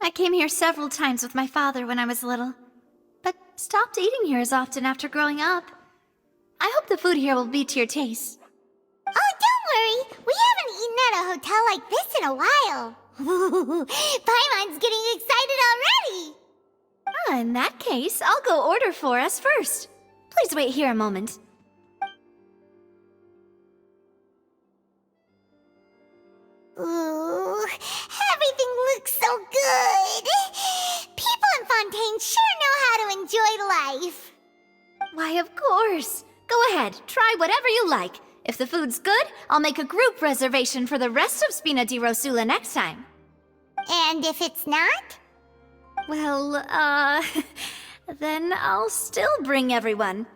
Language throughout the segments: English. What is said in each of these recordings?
I came here several times with my father when I was little, but stopped eating here as often after growing up. I hope the food here will be to your taste. Oh, don't worry. We haven't eaten at a hotel like this in a while. Paimon's getting excited already. In that case, I'll go order for us first. Please wait here a moment. Ooh, everything looks so good. People in Fontaine sure know how to enjoy life. Why, of course. Go ahead, try whatever you like. If the food's good, I'll make a group reservation for the rest of Spina di Rosula next time. And if it's not? Well, then I'll still bring everyone.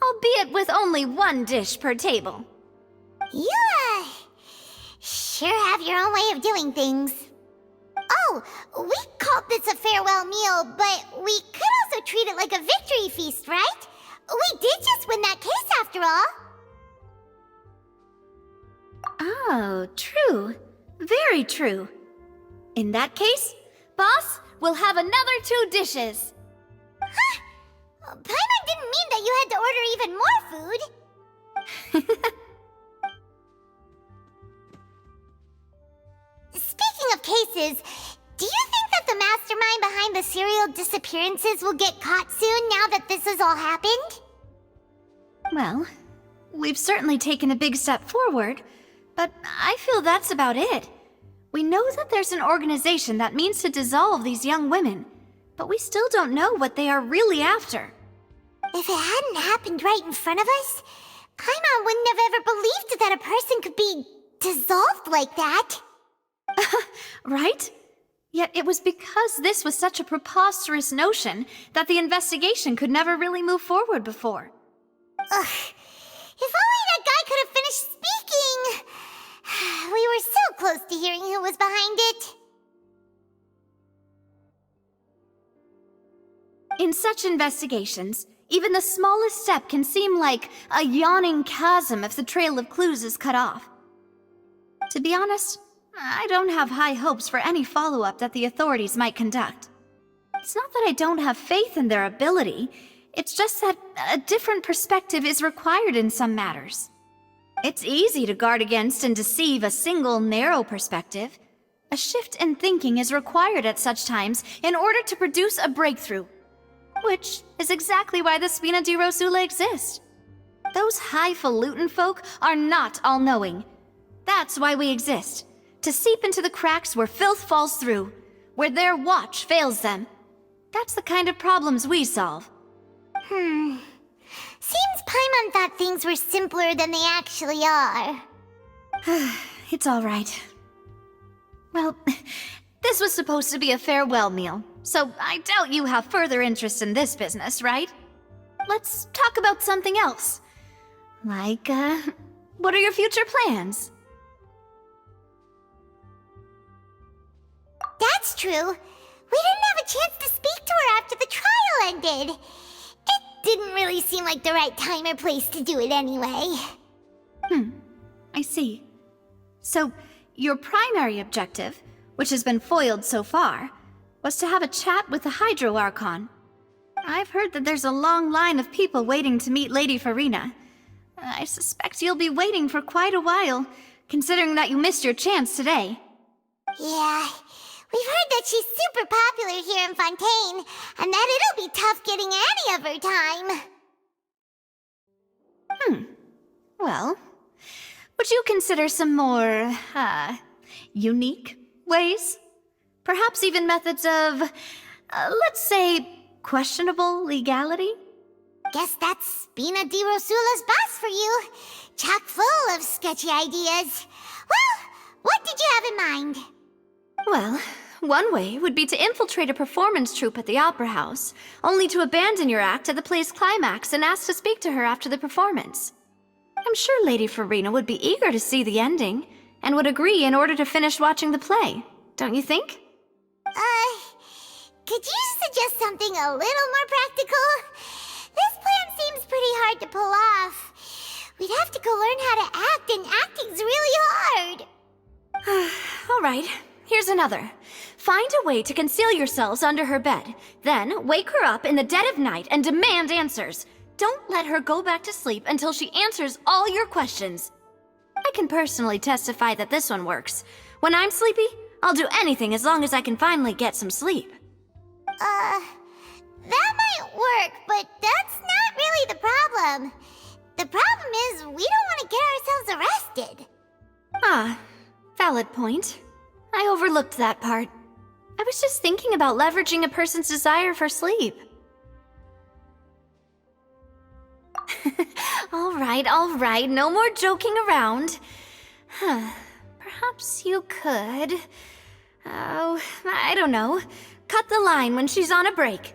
Albeit with only one dish per table. You, sure have your own way of doing things. Oh, we called this a farewell meal, but we could also treat it like a victory feast, right? We did just win that case after all. Oh, true. Very true. In that case, boss, we'll have another 2 dishes. Huh? Paimon didn't mean that you had to order even more food. Speaking of cases, do you think that the mastermind behind the serial disappearances will get caught soon now that this has all happened? Well, we've certainly taken a big step forward, but I feel that's about it. We know that there's an organization that means to dissolve these young women, but we still don't know what they are really after. If it hadn't happened right in front of us, Paimon wouldn't have ever believed that a person could be dissolved like that. Right? Yet it was because this was such a preposterous notion that the investigation could never really move forward before. Ugh. If only that guy could have finished speaking! We were so close to hearing who was behind it. In such investigations, even the smallest step can seem like a yawning chasm if the trail of clues is cut off. To be honest, I don't have high hopes for any follow-up that the authorities might conduct. It's not that I don't have faith in their ability, it's just that a different perspective is required in some matters. It's easy to guard against and deceive a single narrow perspective. A shift in thinking is required at such times in order to produce a breakthrough. Which is exactly why the Spina di Rosula exist. Those highfalutin folk are not all-knowing. That's why we exist. To seep into the cracks where filth falls through, where their watch fails them. That's the kind of problems we solve. Seems Paimon thought things were simpler than they actually are. It's all right. Well, this was supposed to be a farewell meal, so I doubt you have further interest in this business, right? Let's talk about something else. Like, what are your future plans? That's true. We didn't have a chance to speak to her after the trial ended. It didn't really seem like the right time or place to do it anyway. I see. So, your primary objective, which has been foiled so far, was to have a chat with the Hydro Archon. I've heard that there's a long line of people waiting to meet Lady Furina. I suspect you'll be waiting for quite a while, considering that you missed your chance today. Yeah, we've heard that she's super popular here in Fontaine, and that it'll be tough getting any of her time. Well, would you consider some more, unique ways? Perhaps even methods of, let's say, questionable legality? Guess that's Spina di Rosula's boss for you. Chock full of sketchy ideas. Well, what did you have in mind? Well, one way would be to infiltrate a performance troupe at the Opera House, only to abandon your act at the play's climax and ask to speak to her after the performance. I'm sure Lady Furina would be eager to see the ending, and would agree in order to finish watching the play, don't you think? Could you suggest something a little more practical? This plan seems pretty hard to pull off. We'd have to go learn how to act, and acting's really hard. All right, Here's another. Find a way to conceal yourselves under her bed. Then wake her up in the dead of night and demand answers. Don't let her go back to sleep until she answers all your questions. I can personally testify that this one works. When I'm sleepy, I'll do anything as long as I can finally get some sleep. That might work, but that's not really the problem. The problem is we don't want to get ourselves arrested. Ah, valid point. I overlooked that part. I was just thinking about leveraging a person's desire for sleep. All right, no more joking around. Perhaps you could... Oh, I don't know. Cut the line when she's on a break.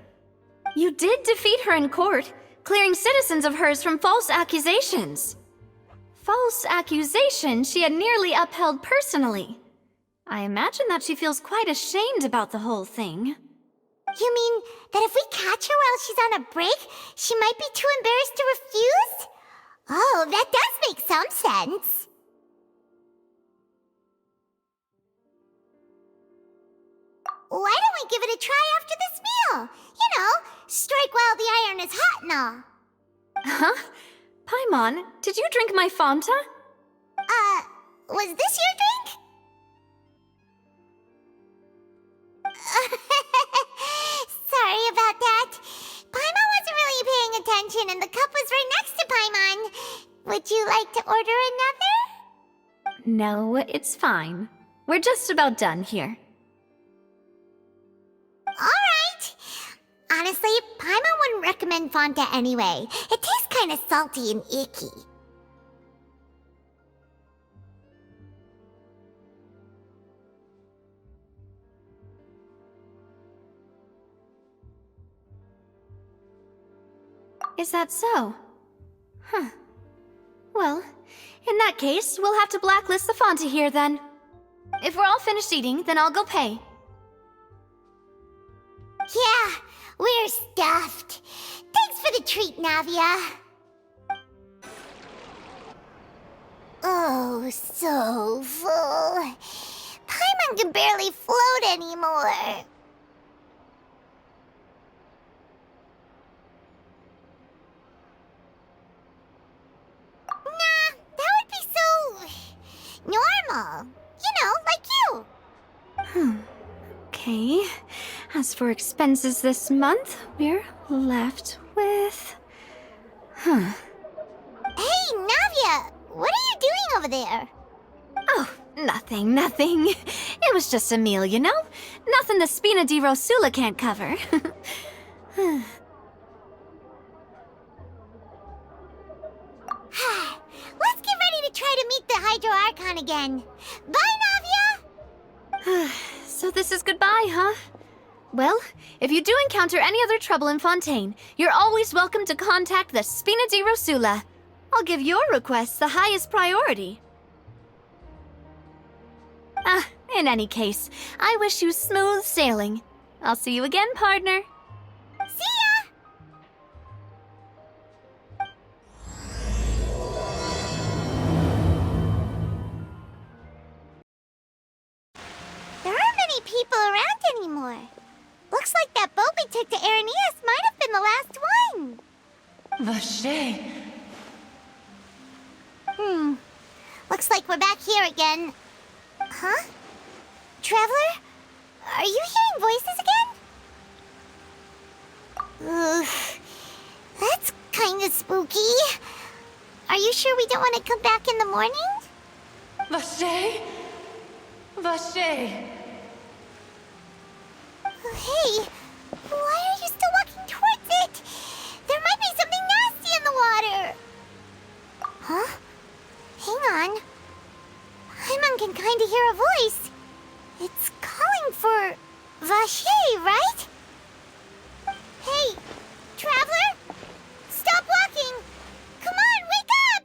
You did defeat her in court, clearing citizens of hers from false accusations. False accusations she had nearly upheld personally. I imagine that she feels quite ashamed about the whole thing. You mean that if we catch her while she's on a break, she might be too embarrassed to refuse? Oh, that does make some sense. Why don't we give it a try after this meal? You know, strike while the iron is hot and all. Huh? Paimon, did you drink my Fanta? Was this your drink? Sorry about that. Paimon wasn't really paying attention and the cup was right next to Paimon. Would you like to order another? No, it's fine. We're just about done here. Alright. Honestly, Paimon wouldn't recommend Fanta anyway. It tastes kind of salty and icky. Is that so? Huh. Well, in that case, we'll have to blacklist the Fanta here then. If we're all finished eating, then I'll go pay. Yeah, we're stuffed. Thanks for the treat, Navia. Oh, so full. Paimon can barely float anymore. Nah, that would be so... normal. You know, like you. Okay. As for expenses this month, we're left with... Hey, Navia! What are you doing over there? Oh, nothing. It was just a meal, you know? Nothing the Spina di Rosula can't cover. Let's get ready to try to meet the Hydro Archon again. Bye, Navia! So this is goodbye, huh? Well, if you do encounter any other trouble in Fontaine, you're always welcome to contact the Spina di Rosula. I'll give your requests the highest priority. In any case, I wish you smooth sailing. I'll see you again, partner. See ya! There aren't many people around anymore. Looks like that boat we took to Araneus might have been the last one. Vacher. Looks like we're back here again. Huh? Traveler? Are you hearing voices again? Ugh. That's kinda spooky. Are you sure we don't want to come back in the morning? Vacher. Vacher. Hey, why are you still walking towards it? There might be something nasty in the water. Huh? Hang on. Paimon can kinda hear a voice. It's calling for Vacher, right? Hey, Traveler? Stop walking! Come on, wake up!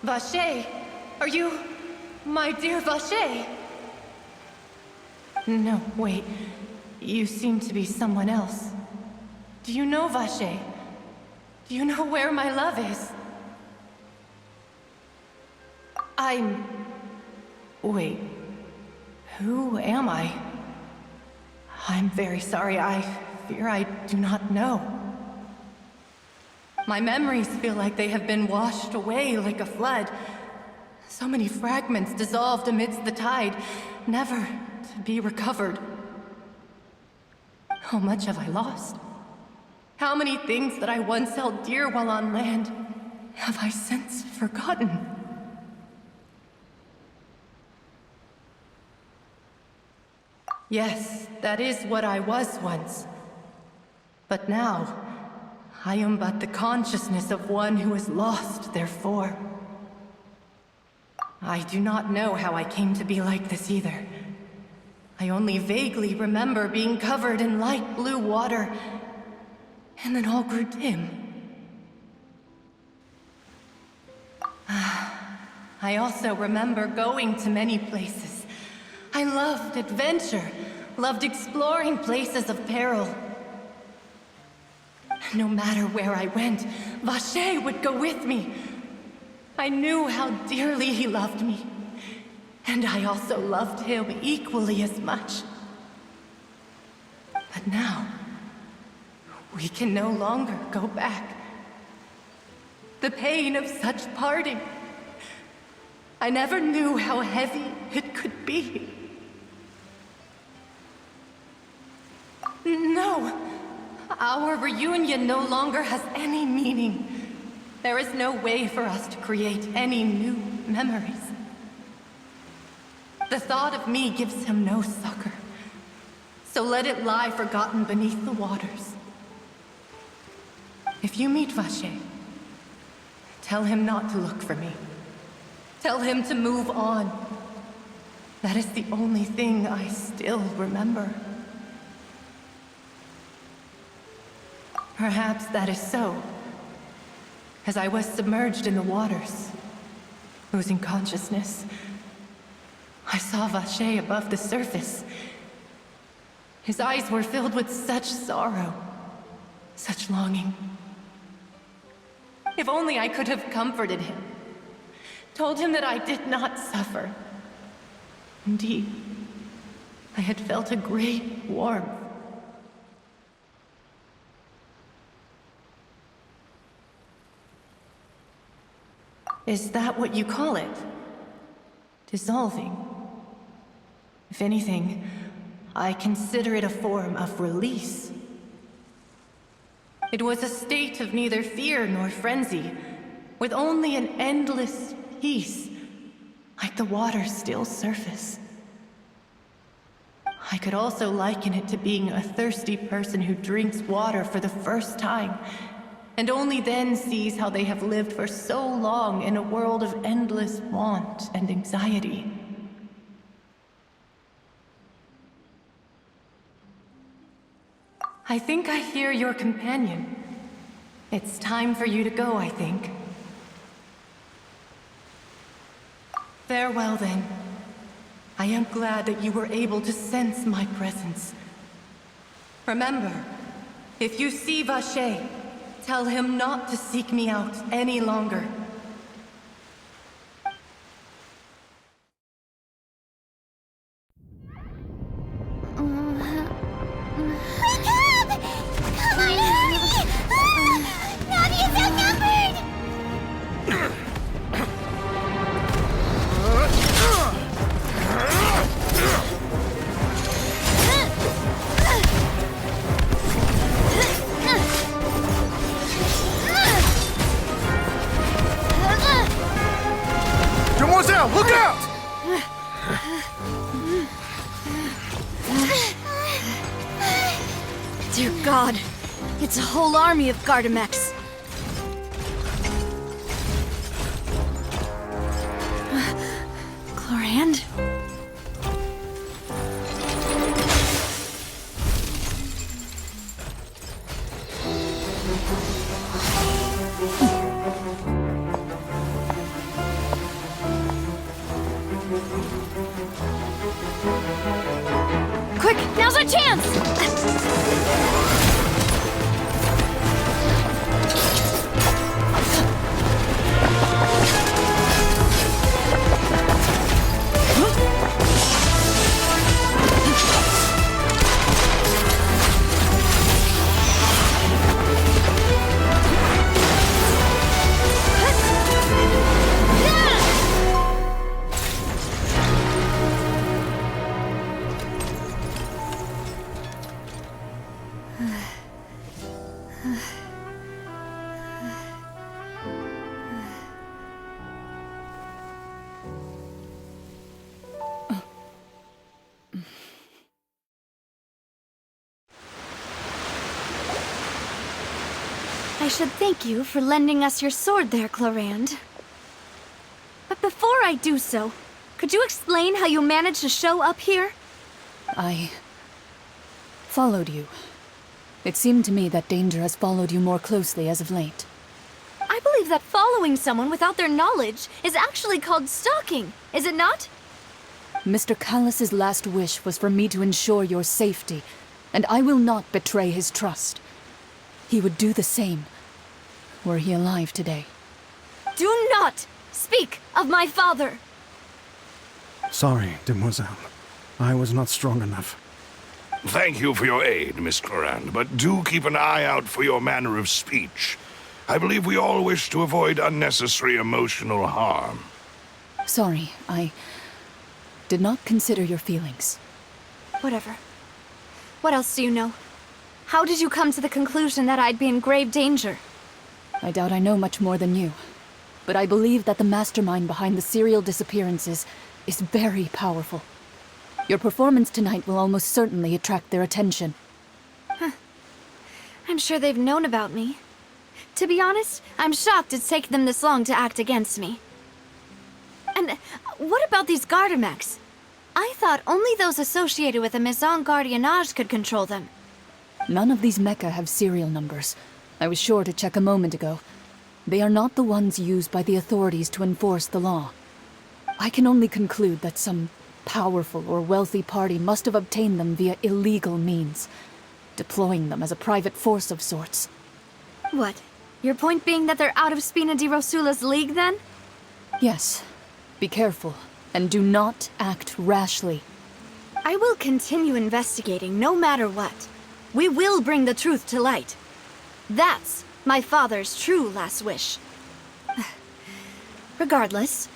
Vacher, are you... my dear Vacher? No, wait. You seem to be someone else. Do you know Vache? Do you know where my love is? Wait. Who am I? I'm very sorry. I fear I do not know. My memories feel like they have been washed away like a flood. So many fragments dissolved amidst the tide, never to be recovered. How much have I lost? How many things that I once held dear while on land have I since forgotten? Yes, that is what I was once. But now, I am but the consciousness of one who is lost, therefore. I do not know how I came to be like this either. I only vaguely remember being covered in light blue water, and then all grew dim. I also remember going to many places. I loved adventure, loved exploring places of peril. No matter where I went, Vache would go with me. I knew how dearly he loved me, and I also loved him equally as much. But now, we can no longer go back. The pain of such parting, I never knew how heavy it could be. No, our reunion no longer has any meaning. There is no way for us to create any new memories. The thought of me gives him no succor, so let it lie forgotten beneath the waters. If you meet Vache, tell him not to look for me. Tell him to move on. That is the only thing I still remember. Perhaps that is so. As I was submerged in the waters, losing consciousness, I saw Vache above the surface. His eyes were filled with such sorrow, such longing. If only I could have comforted him, told him that I did not suffer. Indeed, I had felt a great warmth. Is that what you call it? Dissolving? If anything, I consider it a form of release. It was a state of neither fear nor frenzy, with only an endless peace, like the water's still surface. I could also liken it to being a thirsty person who drinks water for the first time, and only then sees how they have lived for so long in a world of endless want and anxiety. I think I hear your companion. It's time for you to go, I think. Farewell, then. I am glad that you were able to sense my presence. Remember, if you see Vache, tell him not to seek me out any longer. Wake up! Come on, hurry! Navi is outnumbered! Demoiselle, look out! Dear God, it's a whole army of Gardamex. Clorand? our chance! I should thank you for lending us your sword there, Clorinde. But before I do so, could you explain how you managed to show up here? I followed you. It seemed to me that danger has followed you more closely as of late. I believe that following someone without their knowledge is actually called stalking, is it not? Mr. Callus's last wish was for me to ensure your safety, and I will not betray his trust. He would do the same, were he alive today. Do not speak of my father! Sorry, demoiselle. I was not strong enough. Thank you for your aid, Miss Clorinde, but do keep an eye out for your manner of speech. I believe we all wish to avoid unnecessary emotional harm. Sorry, I did not consider your feelings. Whatever. What else do you know? How did you come to the conclusion that I'd be in grave danger? I doubt I know much more than you, but I believe that the mastermind behind the serial disappearances is very powerful. Your performance tonight will almost certainly attract their attention. I'm sure they've known about me. To be honest, I'm shocked it's taken them this long to act against me. And what about these Gardamex? I thought only those associated with the Maison Gardiennage could control them. None of these mecha have serial numbers. I was sure to check a moment ago. They are not the ones used by the authorities to enforce the law. I can only conclude that some powerful or wealthy party must have obtained them via illegal means, deploying them as a private force of sorts. What? Your point being that they're out of Spina di Rosula's league, then? Yes. Be careful, and do not act rashly. I will continue investigating no matter what. We will bring the truth to light. That's my father's true last wish. Regardless,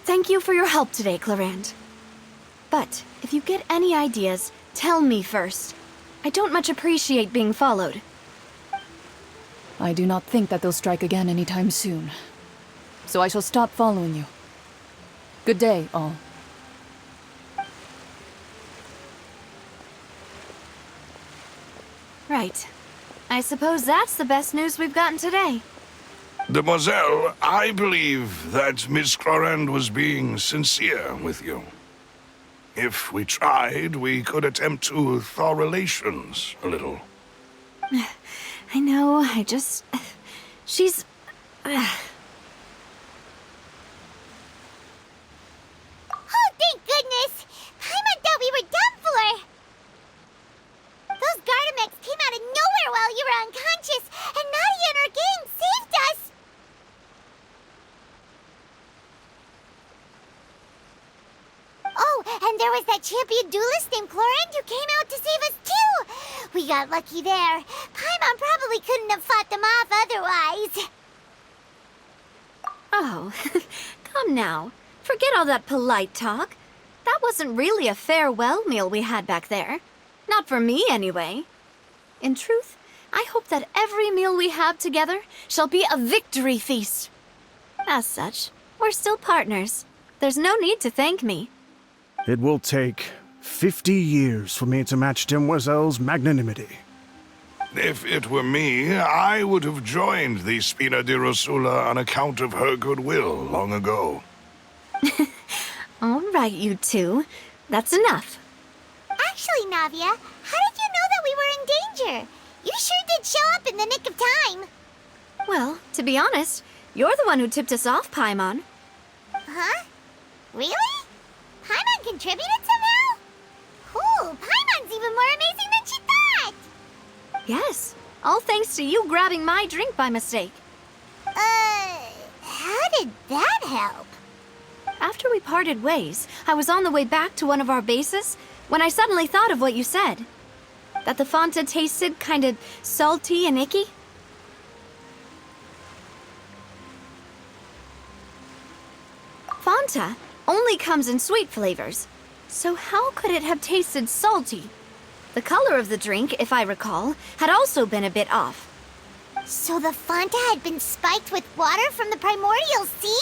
thank you for your help today, Clorinde. But if you get any ideas, tell me first. I don't much appreciate being followed. I do not think that they'll strike again anytime soon. So I shall stop following you. Good day, all. Right. I suppose that's the best news we've gotten today. Demoiselle, I believe that Miss Clorinde was being sincere with you. If we tried, we could attempt to thaw relations a little. I know, she's... Oh, thank goodness! Paimon thought we were done for! Those Gardamex came out of nowhere while you were unconscious, and Nadia and her gang saved us! Oh, and there was that champion duelist named Clorinde who came out to save us too! We got lucky there. Paimon probably couldn't have fought them off otherwise. Oh, come now. Forget all that polite talk. That wasn't really a farewell meal we had back there. Not for me, anyway. In truth, I hope that every meal we have together shall be a victory feast. As such, we're still partners. There's no need to thank me. It will take 50 years for me to match Demoiselle's magnanimity. If it were me, I would have joined the Spina di Rosula on account of her goodwill long ago. All right, you two. That's enough. Actually, Navia, how did you know that we were in danger? You sure did show up in the nick of time. Well, to be honest, you're the one who tipped us off, Paimon. Huh? Really? Paimon contributed somehow? Cool, Paimon one's even more amazing than she thought! Yes, all thanks to you grabbing my drink by mistake. How did that help? After we parted ways, I was on the way back to one of our bases when I suddenly thought of what you said. That the Fanta tasted kind of salty and icky. Fanta only comes in sweet flavors, so how could it have tasted salty? The color of the drink, if I recall, had also been a bit off. So the Fanta had been spiked with water from the primordial sea?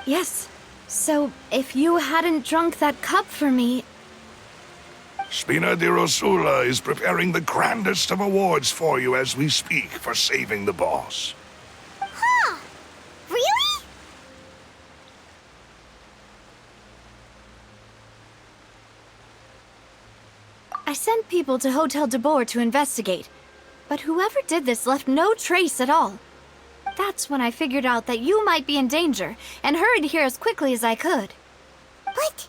Yes, so if you hadn't drunk that cup for me... Spina di Rosula is preparing the grandest of awards for you as we speak for saving the boss. Huh. Really? I sent people to Hotel de Boer to investigate, but whoever did this left no trace at all. That's when I figured out that you might be in danger and hurried here as quickly as I could. But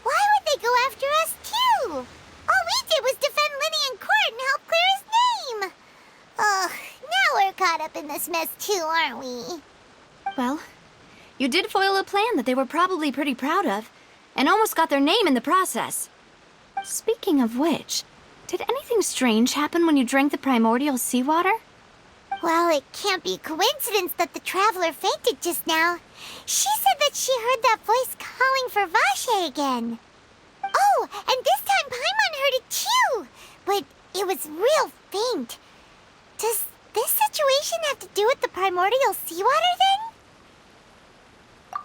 why would they go after us too? All we did was defend Linny in court and help clear his name. Ugh, now we're caught up in this mess too, aren't we? Well, you did foil a plan that they were probably pretty proud of, and almost got their name in the process. Speaking of which, did anything strange happen when you drank the primordial seawater? Well, it can't be coincidence that the traveler fainted just now. She said that she heard that voice calling for Vache again. Oh, and this time Paimon heard it too, but it was real faint. Does this situation have to do with the primordial seawater then?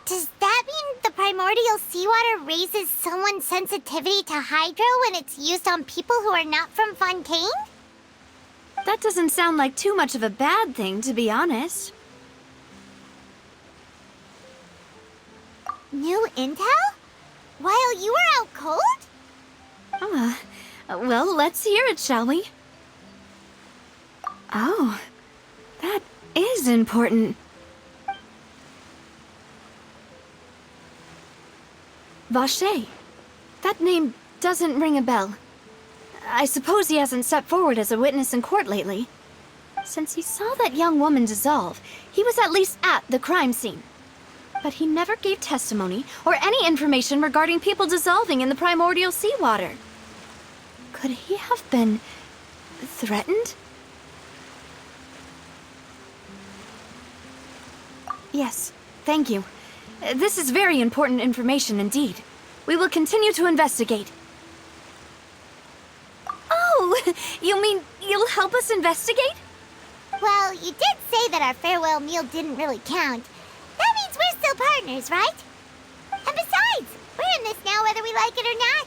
Does that mean the primordial seawater raises someone's sensitivity to hydro when it's used on people who are not from Fontaine? That doesn't sound like too much of a bad thing, to be honest. New intel? While you were out cold? Well, let's hear it, shall we? Oh, that is important. Vache. That name doesn't ring a bell. I suppose he hasn't stepped forward as a witness in court lately. Since he saw that young woman dissolve, he was at least at the crime scene. But he never gave testimony or any information regarding people dissolving in the primordial seawater. Could he have been threatened? Yes, thank you. This is very important information indeed. We will continue to investigate. Oh, you mean you'll help us investigate? Well, you did say that our farewell meal didn't really count. That means we're still partners, right? And besides, we're in this now whether we like it or not.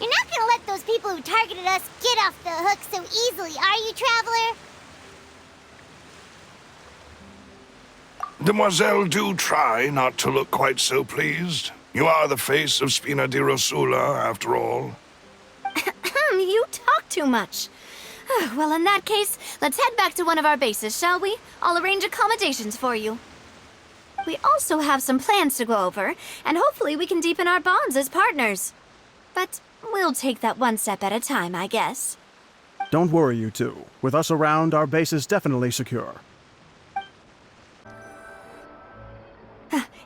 You're not gonna let those people who targeted us get off the hook so easily, are you, Traveler? Demoiselle, do try not to look quite so pleased. You are the face of Spina di Rosula, after all. You talk too much. Well, in that case, let's head back to one of our bases, shall we? I'll arrange accommodations for you. We also have some plans to go over, and hopefully we can deepen our bonds as partners. But we'll take that one step at a time, I guess. Don't worry, you two. With us around, our base is definitely secure.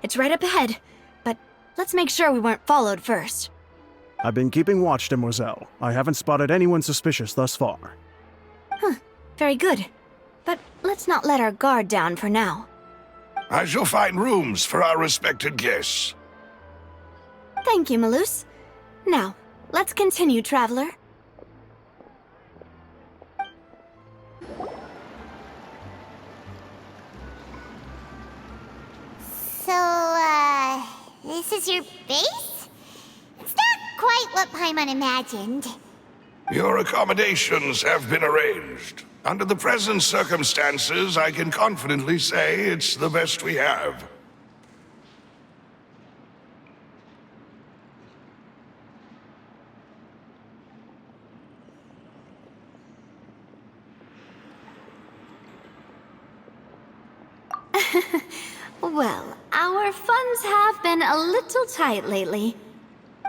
It's right up ahead, but let's make sure we weren't followed first. I've been keeping watch, Demoiselle. I haven't spotted anyone suspicious thus far. Very good. But let's not let our guard down for now. I shall find rooms for our respected guests. Thank you, Malus. Now, let's continue, Traveler. So, this is your base? It's not quite what Paimon imagined. Your accommodations have been arranged. Under the present circumstances, I can confidently say it's the best we have. Well, our funds have been a little tight lately.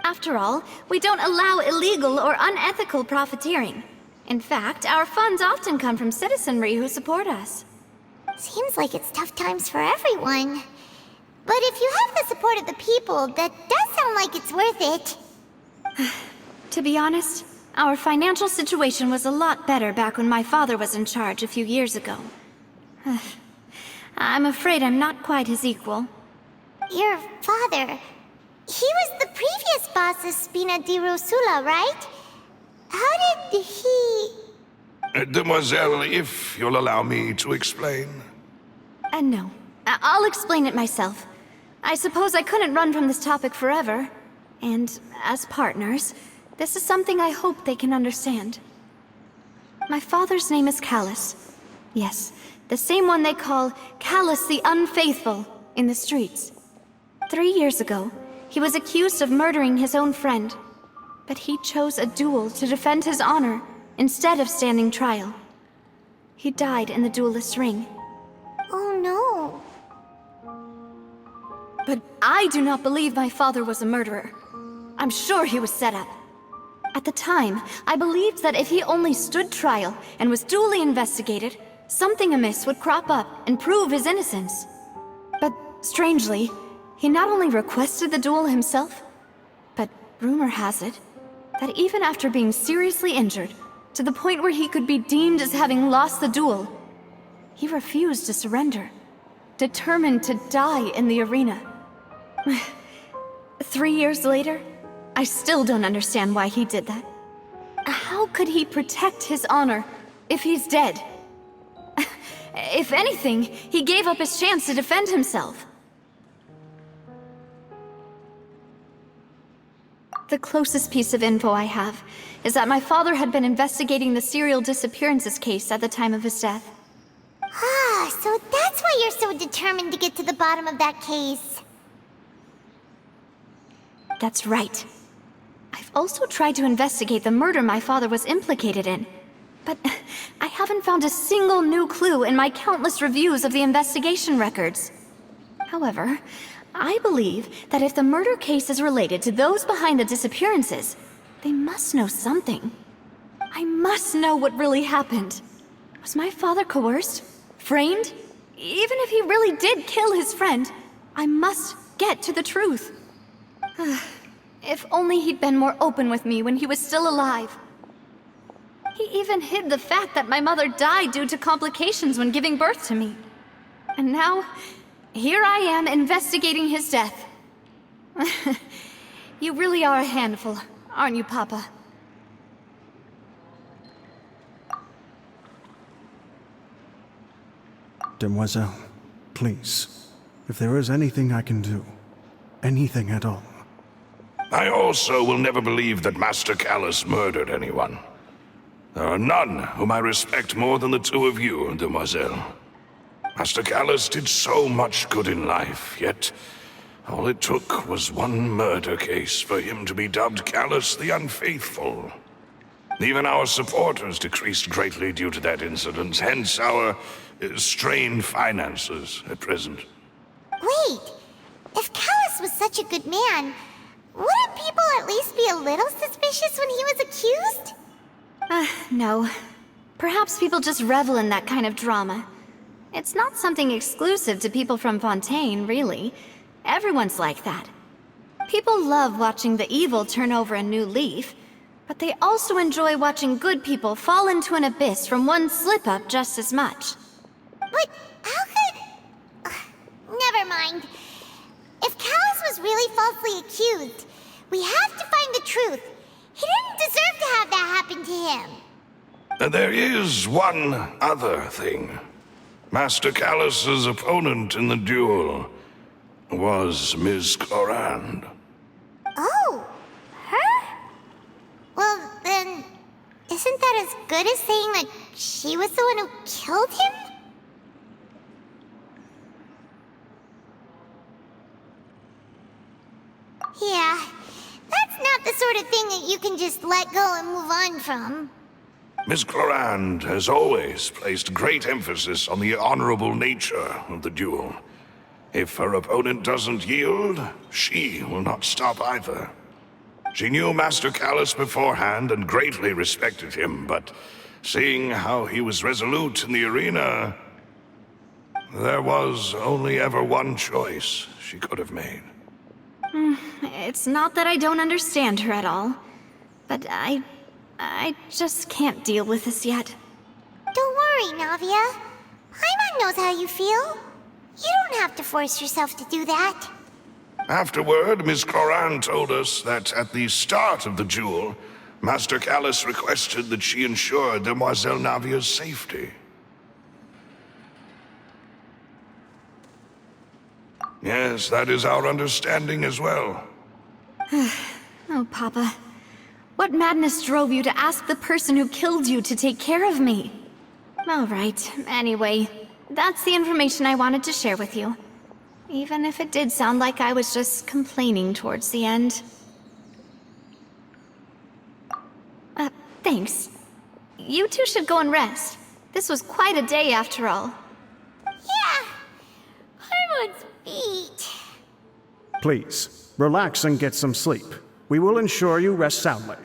After all, we don't allow illegal or unethical profiteering. In fact, our funds often come from citizenry who support us. Seems like it's tough times for everyone. But if you have the support of the people, that does sound like it's worth it. To be honest, our financial situation was a lot better back when my father was in charge a few years ago. I'm afraid I'm not quite his equal. Your father... He was the previous boss of Spina di Rosula, right? How did he... Demoiselle, if you'll allow me to explain. No. I'll explain it myself. I suppose I couldn't run from this topic forever. And as partners, this is something I hope they can understand. My father's name is Callus. Yes, the same one they call Callus the Unfaithful in the streets. 3 years ago, he was accused of murdering his own friend. But he chose a duel to defend his honor instead of standing trial. He died in the duelist's ring. Oh no. But I do not believe my father was a murderer. I'm sure he was set up. At the time, I believed that if he only stood trial and was duly investigated, something amiss would crop up and prove his innocence. But strangely, he not only requested the duel himself, but rumor has it that even after being seriously injured, to the point where he could be deemed as having lost the duel, he refused to surrender, determined to die in the arena. 3 years later, I still don't understand why he did that. How could he protect his honor if he's dead? If anything, he gave up his chance to defend himself. The closest piece of info I have is that my father had been investigating the serial disappearances case at the time of his death. Ah, so that's why you're so determined to get to the bottom of that case. That's right. I've also tried to investigate the murder my father was implicated in, but I haven't found a single new clue in my countless reviews of the investigation records. However, I believe that if the murder case is related to those behind the disappearances, they must know something. I must know what really happened. Was my father coerced? Framed? Even if he really did kill his friend, I must get to the truth. If only he'd been more open with me when he was still alive. He even hid the fact that my mother died due to complications when giving birth to me. And now, here I am investigating his death. You really are a handful, aren't you, Papa? Demoiselle, please, if there is anything I can do, anything at all. I also will never believe that Master Callus murdered anyone. There are none whom I respect more than the two of you, Demoiselle. Master Callus did so much good in life, yet all it took was one murder case for him to be dubbed Callus the Unfaithful. Even our supporters decreased greatly due to that incident, hence our strained finances at present. Wait, if Callus was such a good man, wouldn't people at least be a little suspicious when he was accused? No. Perhaps people just revel in that kind of drama. It's not something exclusive to people from Fontaine, really. Everyone's like that. People love watching the evil turn over a new leaf, but they also enjoy watching good people fall into an abyss from one slip-up just as much. But how could... never mind. If Callus was really falsely accused, we have to find the truth. He didn't deserve to have that happen to him. There is one other thing. Master Callus's opponent in the duel was Ms. Clorinde. Oh, her? Well, then, isn't that as good as saying that she was the one who killed him? Yeah, that's not the sort of thing that you can just let go and move on from. Ms. Clorinde has always placed great emphasis on the honorable nature of the duel. If her opponent doesn't yield, she will not stop either. She knew Master Callus beforehand and greatly respected him, but seeing how he was resolute in the arena, there was only ever one choice she could have made. It's not that I don't understand her at all, but I just can't deal with this yet. Don't worry, Navia. Paimon knows how you feel. You don't have to force yourself to do that. Afterward, Miss Cloran told us that at the start of the duel, Master Callus requested that she ensure Demoiselle Navia's safety. Yes, that is our understanding as well. Oh, Papa. What madness drove you to ask the person who killed you to take care of me? All right, anyway, that's the information I wanted to share with you. Even if it did sound like I was just complaining towards the end. Thanks. You two should go and rest. This was quite a day after all. Yeah. Paimon's feet. Please, relax and get some sleep. We will ensure you rest soundly.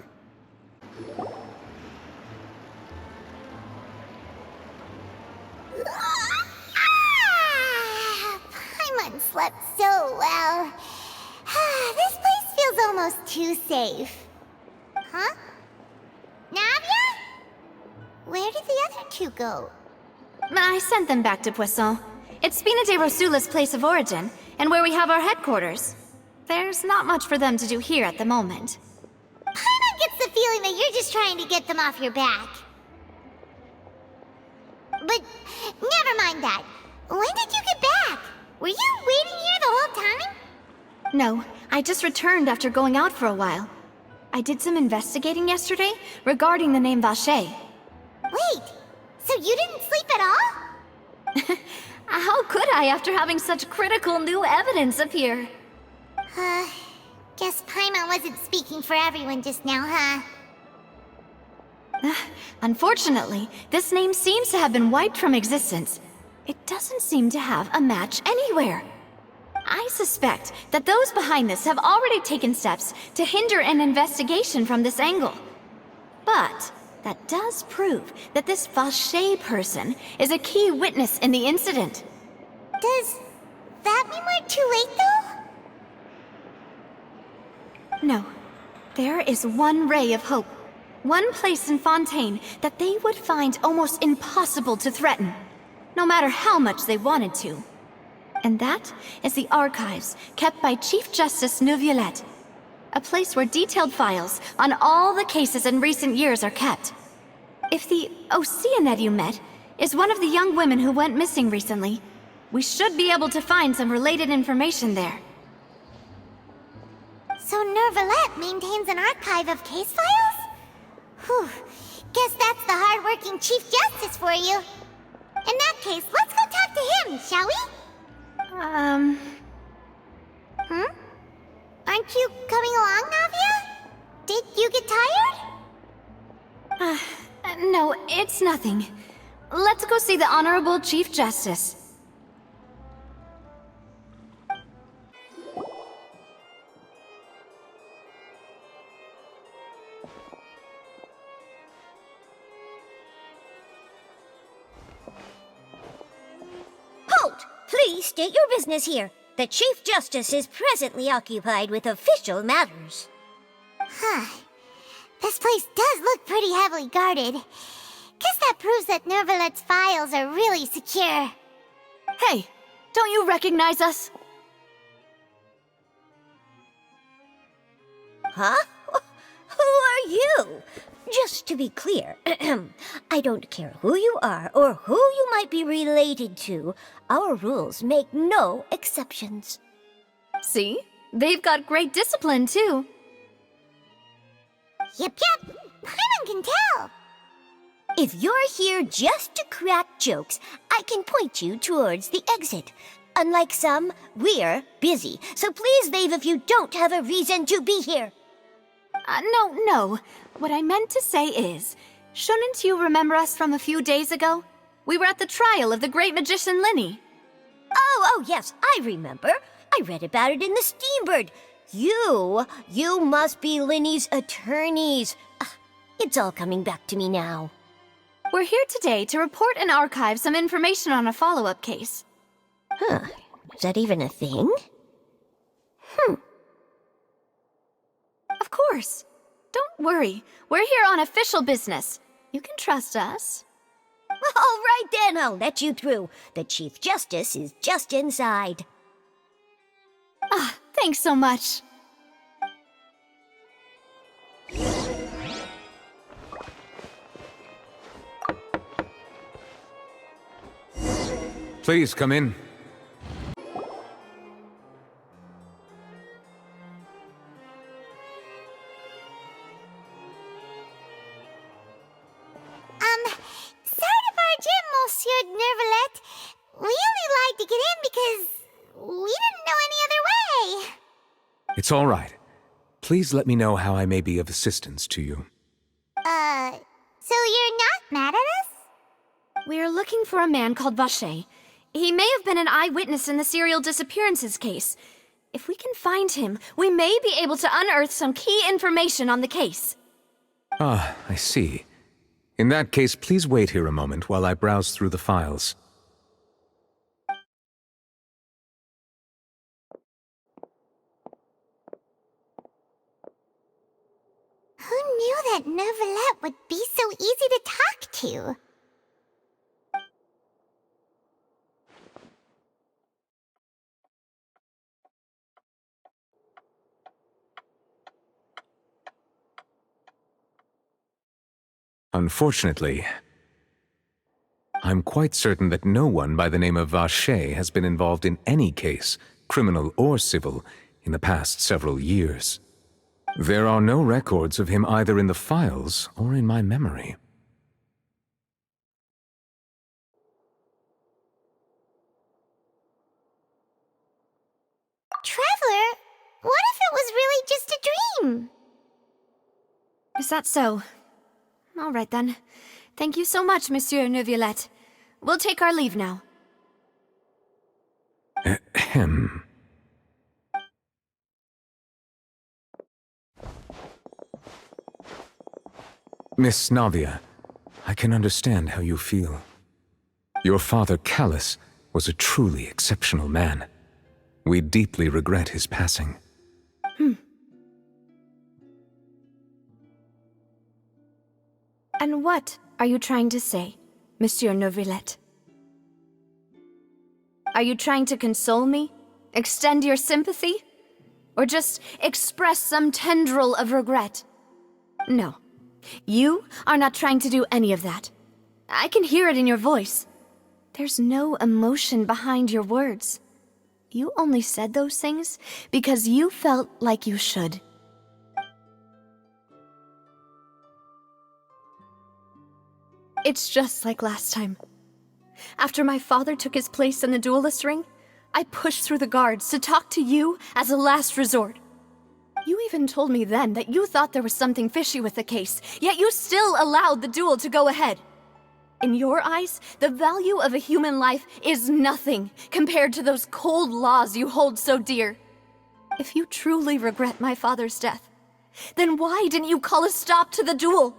Paimon slept so well. This place feels almost too safe. Huh? Navia? Where did the other two go? I sent them back to Poisson. It's Spina de Rosula's place of origin, and where we have our headquarters. There's not much for them to do here at the moment. Paimon gets the feeling that you're just trying to get them off your back. But never mind that. When did you get back? Were you waiting here the whole time? No, I just returned after going out for a while. I did some investigating yesterday regarding the name Vacher. Wait, so you didn't sleep at all? How could I after having such critical new evidence appear? Guess Paimon wasn't speaking for everyone just now, huh? Unfortunately, this name seems to have been wiped from existence. It doesn't seem to have a match anywhere. I suspect that those behind this have already taken steps to hinder an investigation from this angle. But that does prove that this Vacher person is a key witness in the incident. Does that mean we're too late, though? No. There is one ray of hope. One place in Fontaine that they would find almost impossible to threaten, no matter how much they wanted to. And that is the archives kept by Chief Justice Neuvillette, a place where detailed files on all the cases in recent years are kept. If the Oceanette you met is one of the young women who went missing recently, we should be able to find some related information there. So Neuvillette maintains an archive of case files? Whew. Guess that's the hard-working Chief Justice for you. In that case, let's go talk to him, shall we? Aren't you coming along, Navia? Did you get tired? No, it's nothing. Let's go see the Honorable Chief Justice. Halt! Please state your business here. The Chief Justice is presently occupied with official matters. This place does look pretty heavily guarded. Guess that proves that Neuvillette's files are really secure. Hey, don't you recognize us? Huh? Who are you? Just to be clear, I don't care who you are or who you might be related to. Our rules make no exceptions. See? They've got great discipline, too. Yep. Paimon can tell. If you're here just to crack jokes, I can point you towards the exit. Unlike some, we're busy, so please leave if you don't have a reason to be here. No. What I meant to say is, shouldn't you remember us from a few days ago? We were at the trial of the great magician Linny. Oh, yes, I remember. I read about it in the Steambird. You must be Linny's attorneys. It's all coming back to me now. We're here today to report and archive some information on a follow-up case. Huh. Is that even a thing? Of course. Don't worry. We're here on official business. You can trust us. All right then, I'll let you through. The Chief Justice is just inside. Ah, thanks so much. Please come in. Sorry to barge in, Monsieur Nervalet. We only lied to get in because we didn't know any other way. It's all right. Please let me know how I may be of assistance to you. So you're not mad at us? We're looking for a man called Vacher. He may have been an eyewitness in the serial disappearances case. If we can find him, we may be able to unearth some key information on the case. Ah, I see. In that case, please wait here a moment while I browse through the files. Who knew that Nervalet would be so easy to talk to? Unfortunately, I'm quite certain that no one by the name of Vacher has been involved in any case, criminal or civil, in the past several years. There are no records of him either in the files or in my memory. Traveler, what if it was really just a dream? Is that so? All right then. Thank you so much, Monsieur Neuvillette. We'll take our leave now. Ahem. Miss Navia, I can understand how you feel. Your father, Callus, was a truly exceptional man. We deeply regret his passing. And what are you trying to say, Monsieur Neuvillette? Are you trying to console me? Extend your sympathy? Or just express some tendril of regret? No. You are not trying to do any of that. I can hear it in your voice. There's no emotion behind your words. You only said those things because you felt like you should. It's just like last time. After my father took his place in the duelist ring, I pushed through the guards to talk to you as a last resort. You even told me then that you thought there was something fishy with the case, yet you still allowed the duel to go ahead. In your eyes, the value of a human life is nothing compared to those cold laws you hold so dear. If you truly regret my father's death, then why didn't you call a stop to the duel?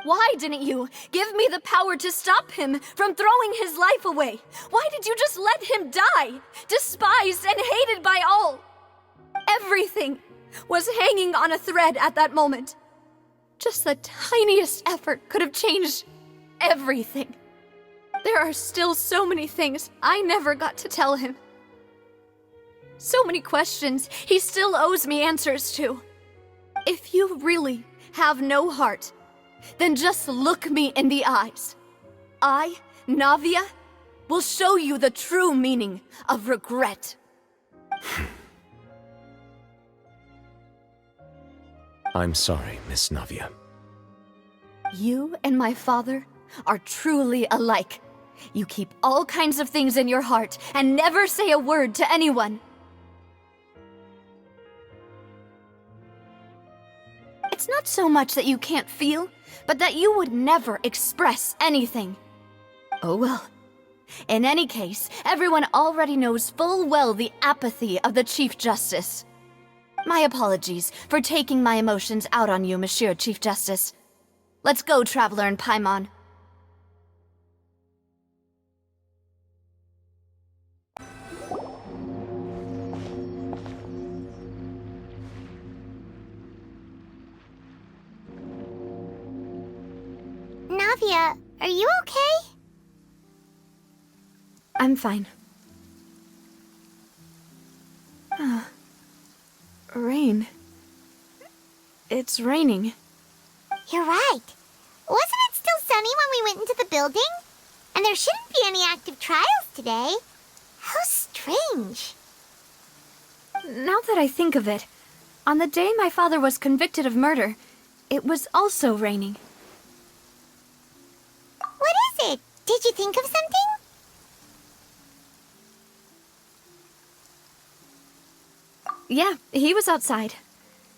Why didn't you give me the power to stop him from throwing his life away? Why did you just let him die, despised and hated by all? Everything was hanging on a thread at that moment. Just the tiniest effort could have changed everything. There are still so many things I never got to tell him. So many questions he still owes me answers to. If you really have no heart, then just look me in the eyes. I, Navia, will show you the true meaning of regret. I'm sorry, Miss Navia. You and my father are truly alike. You keep all kinds of things in your heart and never say a word to anyone. It's not so much that you can't feel, but that you would never express anything. Oh well. In any case, everyone already knows full well the apathy of the Chief Justice. My apologies for taking my emotions out on you, Monsieur Chief Justice. Let's go, Traveler and Paimon. Navia, are you okay? I'm fine. Rain. It's raining. You're right. Wasn't it still sunny when we went into the building? And there shouldn't be any active trials today. How strange. Now that I think of it, on the day my father was convicted of murder, it was also raining. What is it? Did you think of something? Yeah, he was outside.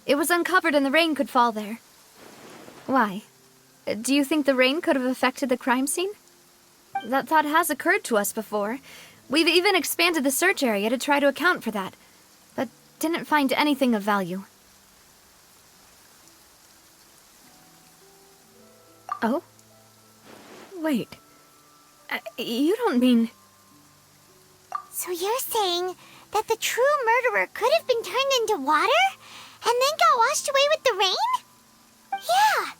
It was uncovered and the rain could fall there. Why? Do you think the rain could have affected the crime scene? That thought has occurred to us before. We've even expanded the search area to try to account for that, but didn't find anything of value. Oh? Wait. You don't mean... So you're saying that the true murderer could have been turned into water and then got washed away with the rain? Yeah,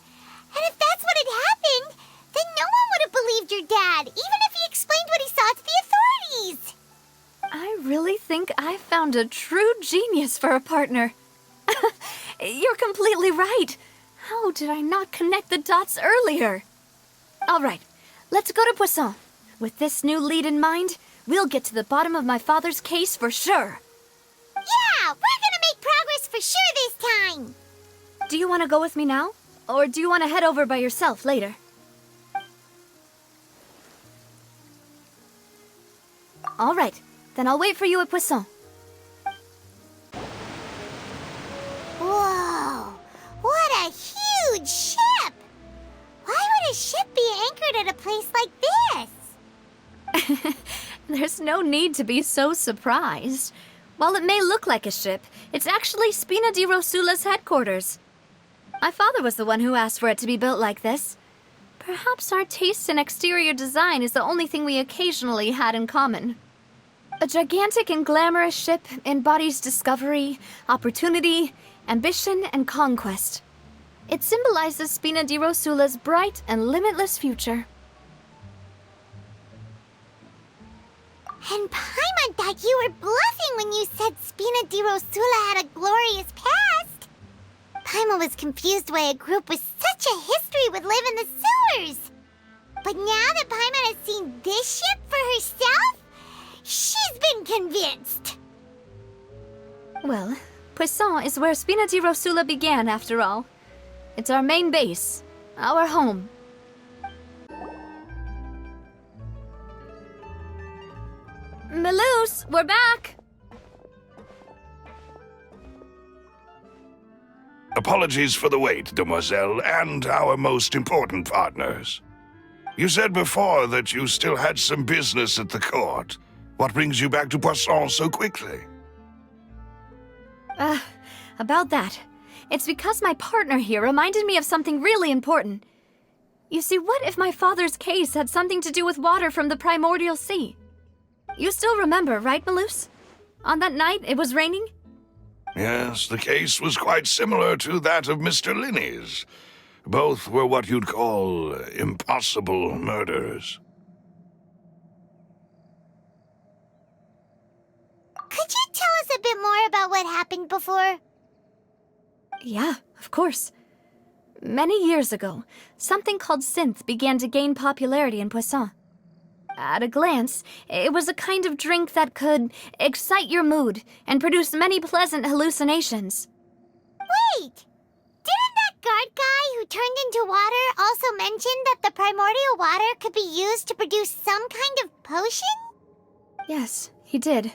and if that's what had happened, then no one would have believed your dad, even if he explained what he saw to the authorities. I really think I found a true genius for a partner. You're completely right. How did I not connect the dots earlier? All right, let's go to Poisson. With this new lead in mind, we'll get to the bottom of my father's case for sure. Yeah, we're gonna make progress for sure this time. Do you want to go with me now? Or do you want to head over by yourself later? All right, then I'll wait for you at Poisson. Whoa, what a huge ship! Why would a ship be anchored at a place like this? There's no need to be so surprised. While it may look like a ship, it's actually Spina di Rosula's headquarters. My father was the one who asked for it to be built like this. Perhaps our taste in exterior design is the only thing we occasionally had in common. A gigantic and glamorous ship embodies discovery, opportunity, ambition, and conquest. It symbolizes Spina di Rosula's bright and limitless future. And Paimon thought you were bluffing when you said Spina di Rosula had a glorious past. Paimon was confused why a group with such a history would live in the sewers. But now that Paimon has seen this ship for herself, she's been convinced. Well, Poisson is where Spina di Rosula began, after all. It's our main base, our home. Melus, we're back! Apologies for the wait, demoiselle, and our most important partners. You said before that you still had some business at the court. What brings you back to Poisson so quickly? About that. It's because my partner here reminded me of something really important. You see, what if my father's case had something to do with water from the primordial sea? You still remember, right, Melus? On that night, it was raining? Yes, the case was quite similar to that of Mr. Linney's. Both were what you'd call impossible murders. Could you tell us a bit more about what happened before? Yeah, of course. Many years ago, something called synth began to gain popularity in Poisson. At a glance, it was a kind of drink that could excite your mood and produce many pleasant hallucinations. Wait! Didn't that guard guy who turned into water also mention that the primordial water could be used to produce some kind of potion? Yes, he did.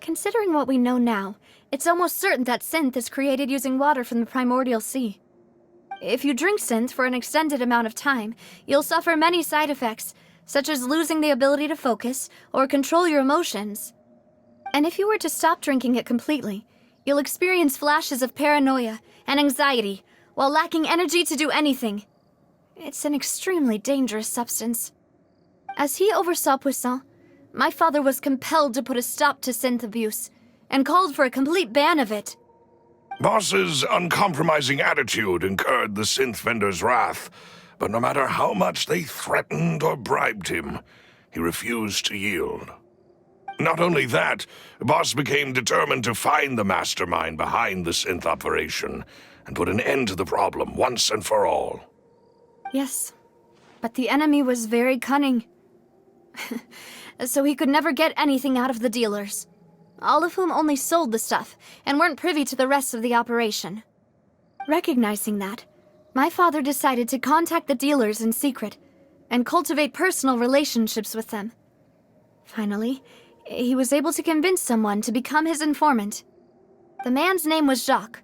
Considering what we know now, it's almost certain that synth is created using water from the primordial sea. If you drink synth for an extended amount of time, you'll suffer many side effects, such as losing the ability to focus or control your emotions. And if you were to stop drinking it completely, you'll experience flashes of paranoia and anxiety while lacking energy to do anything. It's an extremely dangerous substance. As he oversaw Poisson, my father was compelled to put a stop to synth abuse and called for a complete ban of it. Boss's uncompromising attitude incurred the synth vendor's wrath, but no matter how much they threatened or bribed him, he refused to yield. Not only that, Boss became determined to find the mastermind behind the synth operation and put an end to the problem once and for all. Yes, but the enemy was very cunning. So he could never get anything out of the dealers, all of whom only sold the stuff and weren't privy to the rest of the operation. Recognizing that, my father decided to contact the dealers in secret and cultivate personal relationships with them. Finally, he was able to convince someone to become his informant. The man's name was Jacques.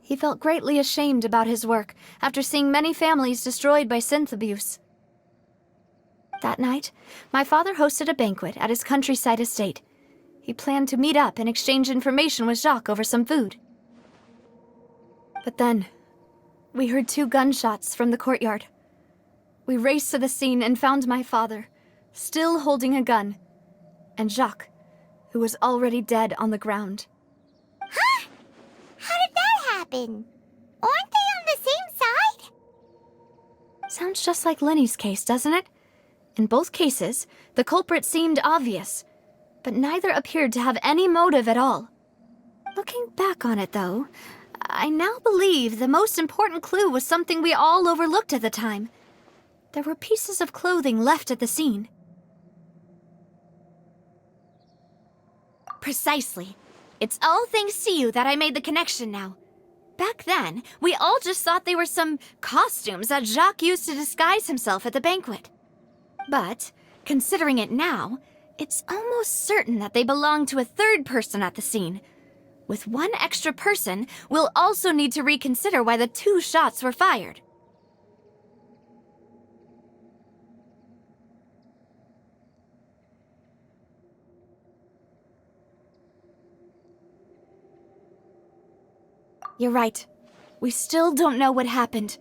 He felt greatly ashamed about his work after seeing many families destroyed by synth abuse. That night, my father hosted a banquet at his countryside estate. He planned to meet up and exchange information with Jacques over some food. But then, we heard 2 gunshots from the courtyard. We raced to the scene and found my father, still holding a gun, and Jacques, who was already dead on the ground. Huh? How did that happen? Aren't they on the same side? Sounds just like Lenny's case, doesn't it? In both cases, the culprit seemed obvious, but neither appeared to have any motive at all. Looking back on it, though, I now believe the most important clue was something we all overlooked at the time. There were pieces of clothing left at the scene. Precisely. It's all thanks to you that I made the connection now. Back then, we all just thought they were some costumes that Jacques used to disguise himself at the banquet. But, considering it now, it's almost certain that they belong to a third person at the scene. With one extra person, we'll also need to reconsider why the 2 shots were fired. You're right. We still don't know what happened.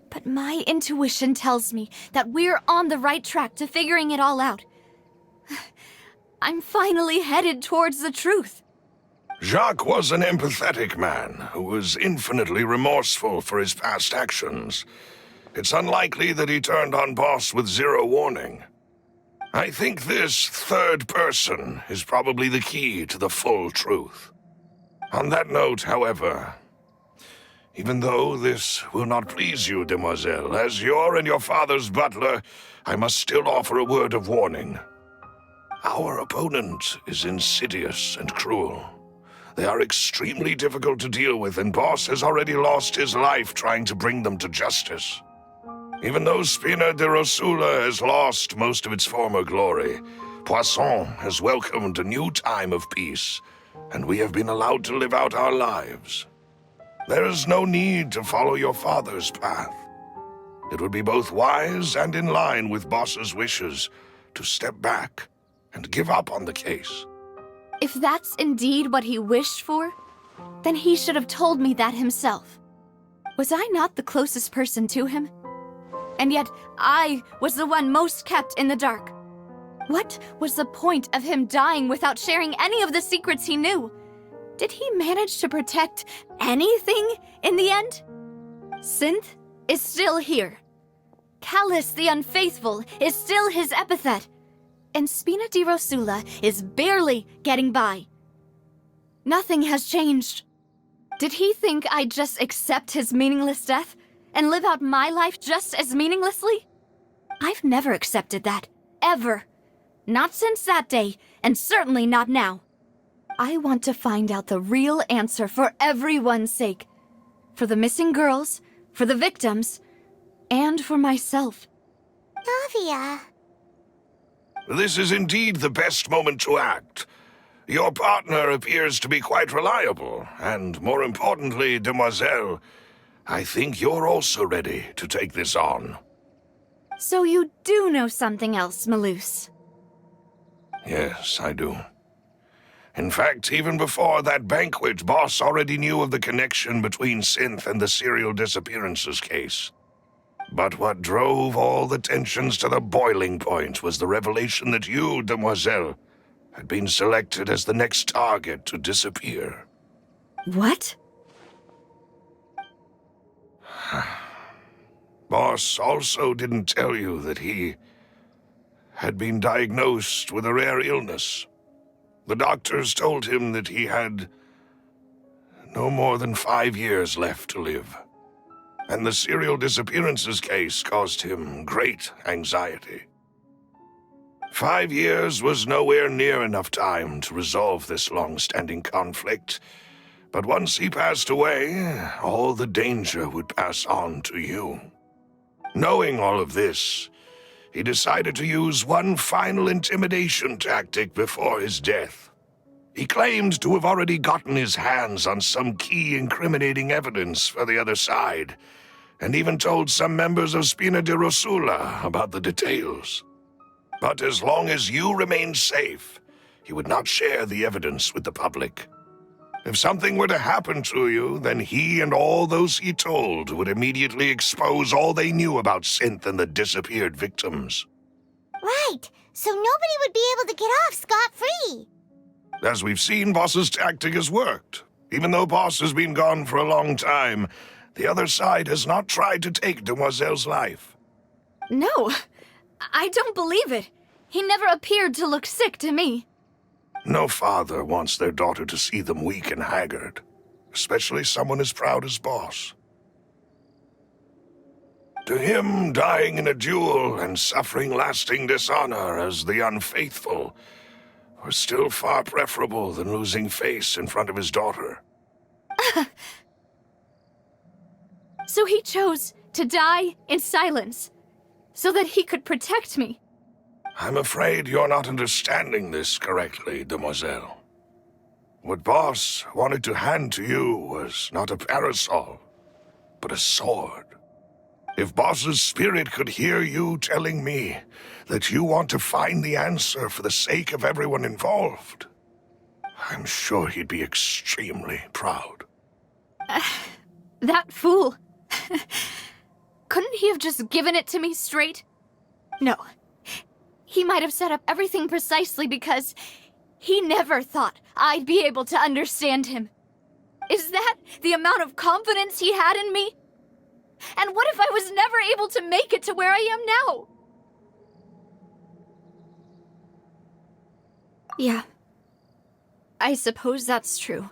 But my intuition tells me that we're on the right track to figuring it all out. I'm finally headed towards the truth. Jacques was an empathetic man who was infinitely remorseful for his past actions. It's unlikely that he turned on Boss with 0 warning. I think this third person is probably the key to the full truth. On that note, however, even though this will not please you, demoiselle, as your and your father's butler, I must still offer a word of warning. Our opponent is insidious and cruel. They are extremely difficult to deal with, and Boss has already lost his life trying to bring them to justice. Even though Spina de Rosula has lost most of its former glory, Poisson has welcomed a new time of peace, and we have been allowed to live out our lives. There is no need to follow your father's path. It would be both wise and in line with Boss's wishes to step back and give up on the case. If that's indeed what he wished for, then he should have told me that himself. Was I not the closest person to him? And yet, I was the one most kept in the dark. What was the point of him dying without sharing any of the secrets he knew? Did he manage to protect anything in the end? Synth is still here. Callus the Unfaithful is still his epithet. And Spina di Rosula is barely getting by. Nothing has changed. Did he think I'd just accept his meaningless death and live out my life just as meaninglessly? I've never accepted that, ever. Not since that day, and certainly not now. I want to find out the real answer for everyone's sake. For the missing girls, for the victims, and for myself. Navia. This is indeed the best moment to act. Your partner appears to be quite reliable, and more importantly, demoiselle, I think you're also ready to take this on. So you do know something else, Malus? Yes, I do. In fact, even before that banquet, Boss already knew of the connection between Synth and the serial disappearances case. But what drove all the tensions to the boiling point was the revelation that you, Demoiselle, had been selected as the next target to disappear. What? Boss also didn't tell you that he had been diagnosed with a rare illness. The doctors told him that he had no more than 5 years left to live. And the serial disappearances case caused him great anxiety. 5 years was nowhere near enough time to resolve this long-standing conflict, but once he passed away, all the danger would pass on to you. Knowing all of this, he decided to use one final intimidation tactic before his death. He claimed to have already gotten his hands on some key incriminating evidence for the other side, and even told some members of Spina di Rosula about the details. But as long as you remained safe, he would not share the evidence with the public. If something were to happen to you, then he and all those he told would immediately expose all they knew about Synth and the disappeared victims. Right, so nobody would be able to get off scot-free. As we've seen, Boss's tactic has worked. Even though Boss has been gone for a long time, the other side has not tried to take Demoiselle's life. No, I don't believe it. He never appeared to look sick to me. No father wants their daughter to see them weak and haggard, especially someone as proud as Boss. To him, dying in a duel and suffering lasting dishonor as the unfaithful were still far preferable than losing face in front of his daughter. So he chose to die in silence, so that he could protect me. I'm afraid you're not understanding this correctly, Demoiselle. What Boss wanted to hand to you was not a parasol, but a sword. If Boss's spirit could hear you telling me that you want to find the answer for the sake of everyone involved, I'm sure he'd be extremely proud. That fool. Couldn't he have just given it to me straight? No. He might have set up everything precisely because he never thought I'd be able to understand him. Is that the amount of confidence he had in me? And what if I was never able to make it to where I am now? Yeah. I suppose that's true.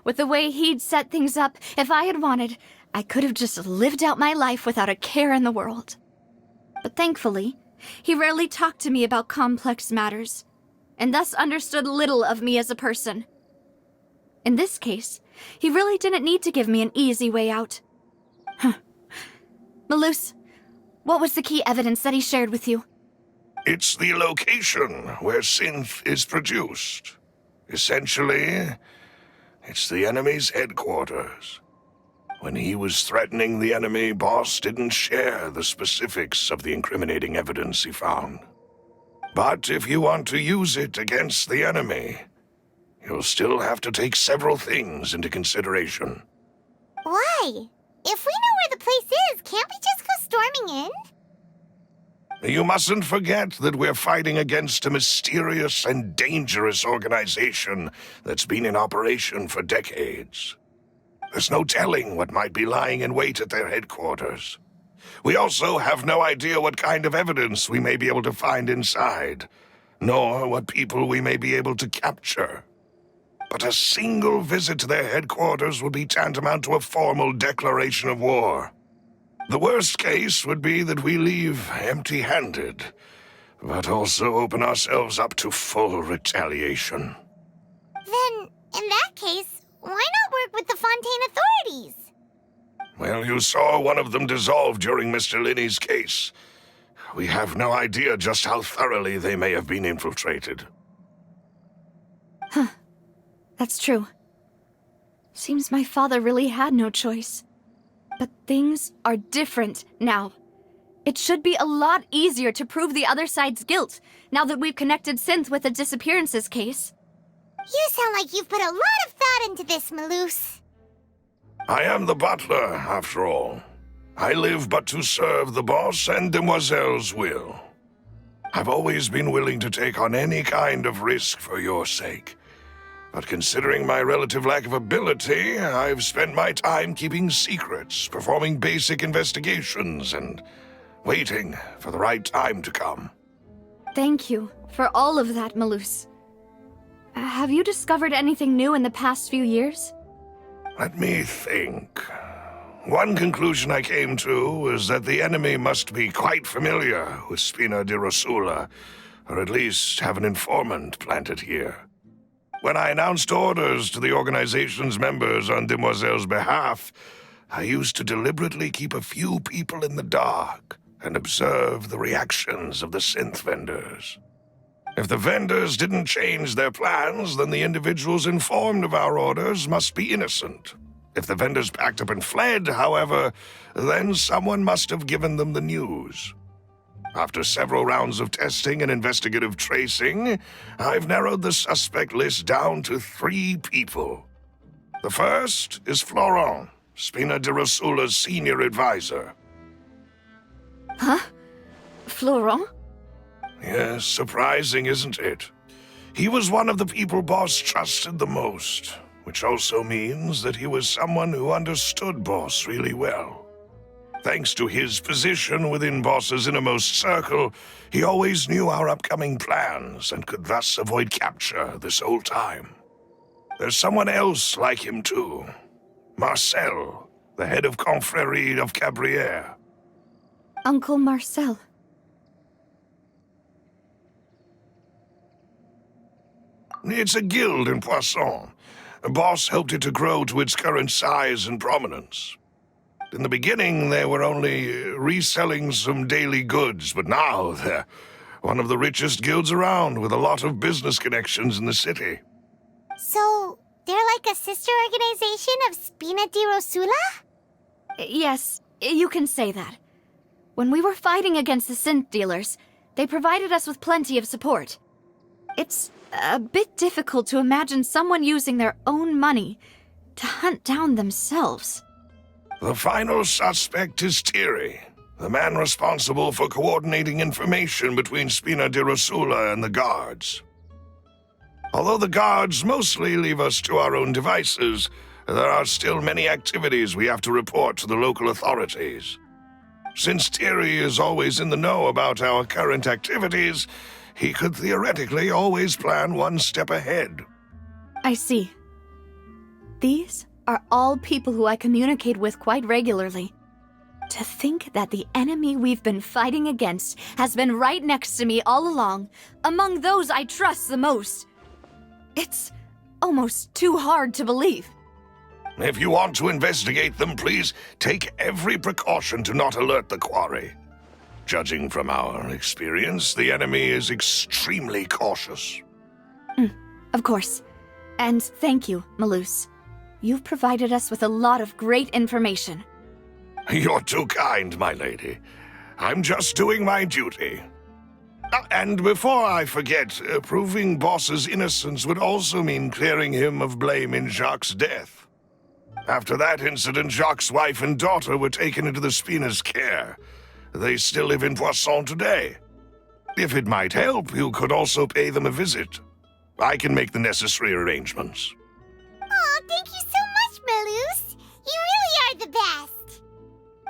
With the way he'd set things up, if I had wanted, I could have just lived out my life without a care in the world. But thankfully, he rarely talked to me about complex matters, and thus understood little of me as a person. In this case, he really didn't need to give me an easy way out. Malus, what was the key evidence that he shared with you? It's the location where Synth is produced. Essentially, it's the enemy's headquarters. When he was threatening the enemy, Boss didn't share the specifics of the incriminating evidence he found. But if you want to use it against the enemy, you'll still have to take several things into consideration. Why? If we know where the place is, can't we just go storming in? You mustn't forget that we're fighting against a mysterious and dangerous organization that's been in operation for decades. There's no telling what might be lying in wait at their headquarters. We also have no idea what kind of evidence we may be able to find inside, nor what people we may be able to capture. But a single visit to their headquarters would be tantamount to a formal declaration of war. The worst case would be that we leave empty-handed, but also open ourselves up to full retaliation. Then, in that case, why not work with the Fontaine authorities? Well, you saw one of them dissolve during Mr. Linney's case. We have no idea just how thoroughly they may have been infiltrated. That's true. Seems my father really had no choice. But things are different now. It should be a lot easier to prove the other side's guilt, now that we've connected Synth with the disappearances case. You sound like you've put a lot of thought into this, Malus. I am the butler, after all. I live but to serve the boss and Demoiselle's will. I've always been willing to take on any kind of risk for your sake. But considering my relative lack of ability, I've spent my time keeping secrets, performing basic investigations, and waiting for the right time to come. Thank you for all of that, Malus. Have you discovered anything new in the past few years? Let me think. One conclusion I came to is that the enemy must be quite familiar with Spina di Rosula, or at least have an informant planted here. When I announced orders to the organization's members on Demoiselle's behalf, I used to deliberately keep a few people in the dark and observe the reactions of the synth vendors. If the vendors didn't change their plans, then the individuals informed of our orders must be innocent. If the vendors packed up and fled, however, then someone must have given them the news. After several rounds of testing and investigative tracing, I've narrowed the suspect list down to 3 people. The first is Florent, Spina di Rosula's senior advisor. Huh? Florent? Yes, surprising, isn't it? He was one of the people Boss trusted the most, which also means that he was someone who understood Boss really well. Thanks to his position within Boss's innermost circle, he always knew our upcoming plans and could thus avoid capture this whole time. There's someone else like him too. Marcel, the head of Confrérie of Cabrières. Uncle Marcel. It's a guild in Poisson. Boss helped it to grow to its current size and prominence. In the beginning, they were only reselling some daily goods, but now they're one of the richest guilds around with a lot of business connections in the city. So, they're like a sister organization of Spina di Rosula? Yes, you can say that. When we were fighting against the synth dealers, they provided us with plenty of support. It's a bit difficult to imagine someone using their own money to hunt down themselves. The final suspect is Thierry, the man responsible for coordinating information between Spina di Rosula and the guards. Although the guards mostly leave us to our own devices, there are still many activities we have to report to the local authorities. Since Thierry is always in the know about our current activities, he could theoretically always plan one step ahead. I see. These are all people who I communicate with quite regularly. To think that the enemy we've been fighting against has been right next to me all along, among those I trust the most. It's almost too hard to believe. If you want to investigate them, please take every precaution to not alert the quarry. Judging from our experience, the enemy is extremely cautious. Of course. And thank you, Malus. You've provided us with a lot of great information. You're too kind, my lady. I'm just doing my duty. And before I forget, proving Boss's innocence would also mean clearing him of blame in Jacques' death. After that incident, Jacques' wife and daughter were taken into the Spina's care. They still live in Poisson today. If it might help, you could also pay them a visit. I can make the necessary arrangements. Oh, thank you so much, Malus. You really are the best.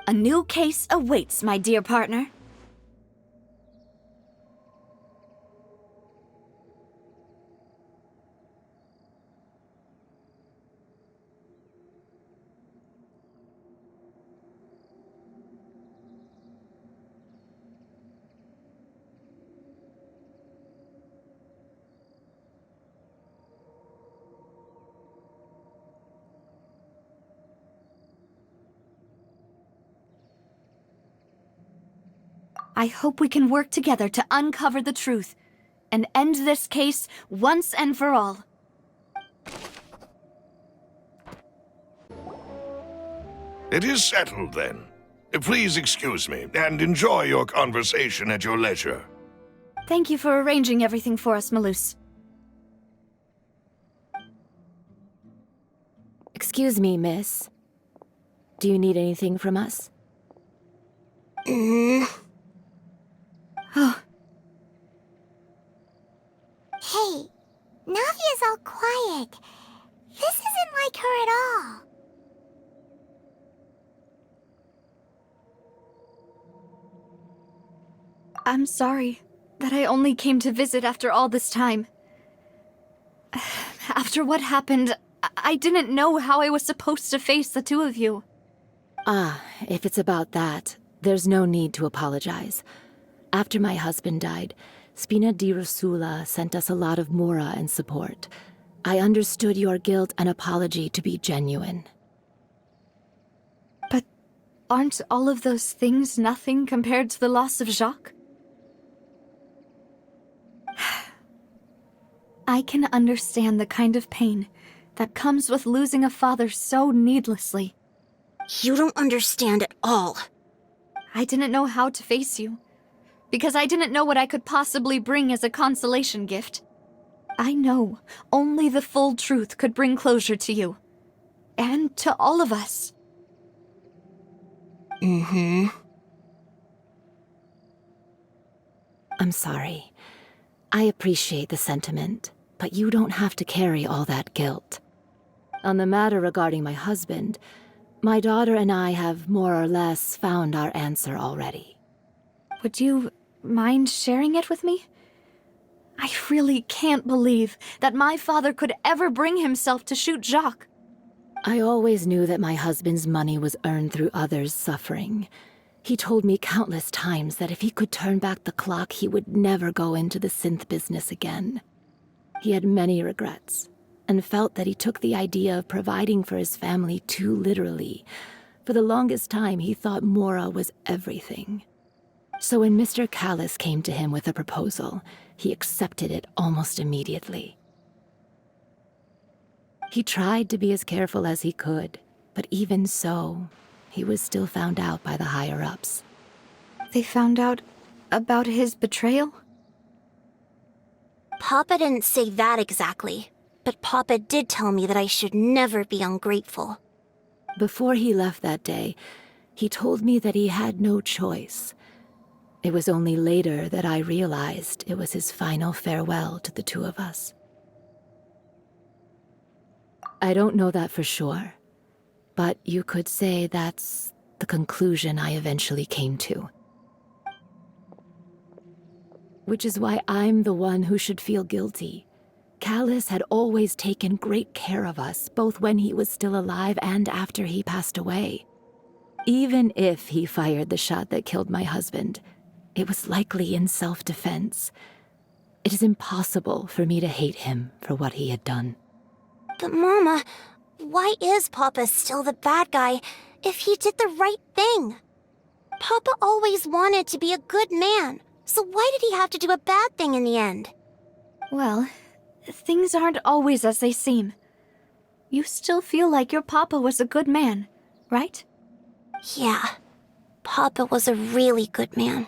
A new case awaits, my dear partner. I hope we can work together to uncover the truth and end this case once and for all. It is settled, then. Please excuse me, and enjoy your conversation at your leisure. Thank you for arranging everything for us, Malus. Excuse me, miss. Do you need anything from us? Oh, Hey, Navia's all quiet. This isn't like her at all. I'm sorry that I only came to visit after all this time. After what happened, I didn't know how I was supposed to face the two of you. Ah, if it's about that, there's no need to apologize. After my husband died, Spina di Rosula sent us a lot of mora and support. I understood your guilt and apology to be genuine. But aren't all of those things nothing compared to the loss of Jacques? I can understand the kind of pain that comes with losing a father so needlessly. You don't understand at all. I didn't know how to face you, because I didn't know what I could possibly bring as a consolation gift. I know only the full truth could bring closure to you, and to all of us. Mm-hmm. I'm sorry. I appreciate the sentiment, but you don't have to carry all that guilt. On the matter regarding my husband, my daughter and I have more or less found our answer already. Would you mind sharing it with me? I really can't believe that my father could ever bring himself to shoot Jacques. I always knew that my husband's money was earned through others' suffering. He told me countless times that if he could turn back the clock, he would never go into the synth business again. He had many regrets, and felt that he took the idea of providing for his family too literally. For the longest time, he thought Mora was everything. So when Mr. Callis came to him with a proposal, he accepted it almost immediately. He tried to be as careful as he could, but even so, he was still found out by the higher-ups. They found out about his betrayal? Papa didn't say that exactly, but Papa did tell me that I should never be ungrateful. Before he left that day, he told me that he had no choice. It was only later that I realized it was his final farewell to the two of us. I don't know that for sure, but you could say that's the conclusion I eventually came to. Which is why I'm the one who should feel guilty. Callis had always taken great care of us, both when he was still alive and after he passed away. Even if he fired the shot that killed my husband, it was likely in self-defense. It is impossible for me to hate him for what he had done. But Mama, why is Papa still the bad guy if he did the right thing? Papa always wanted to be a good man, so why did he have to do a bad thing in the end? Well, things aren't always as they seem. You still feel like your papa was a good man, right? Yeah, Papa was a really good man.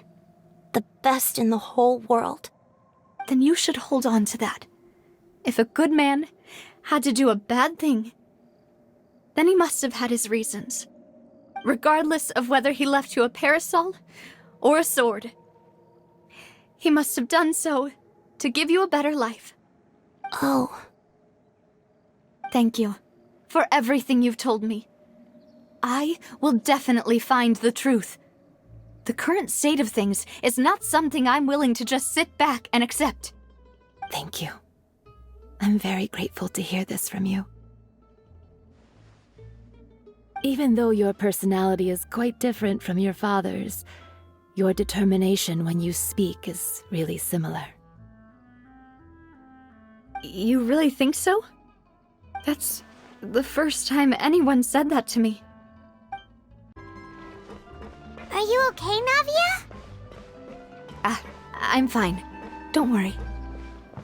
The best in the whole world. Then you should hold on to that. If a good man had to do a bad thing, then he must have had his reasons. Regardless of whether he left you a parasol or a sword. He must have done so to give you a better life. Oh. Thank you for everything you've told me. I will definitely find the truth. The current state of things is not something I'm willing to just sit back and accept. Thank you. I'm very grateful to hear this from you. Even though your personality is quite different from your father's, your determination when you speak is really similar. You really think so? That's the first time anyone said that to me. Are you okay, Navia? I'm fine. Don't worry.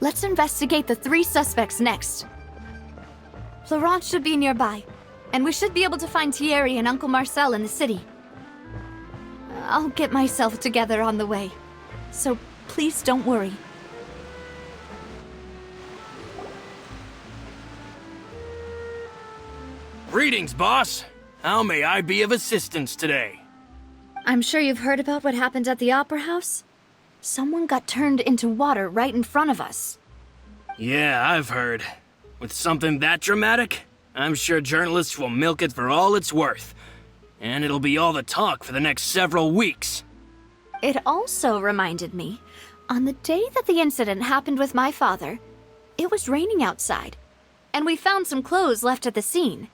Let's investigate the 3 suspects next. Florent should be nearby, and we should be able to find Thierry and Uncle Marcel in the city. I'll get myself together on the way, so please don't worry. Greetings, boss. How may I be of assistance today? I'm sure you've heard about what happened at the Opera House. Someone got turned into water right in front of us. Yeah, I've heard. With something that dramatic, I'm sure journalists will milk it for all it's worth. And it'll be all the talk for the next several weeks. It also reminded me, on the day that the incident happened with my father, it was raining outside, and we found some clothes left at the scene.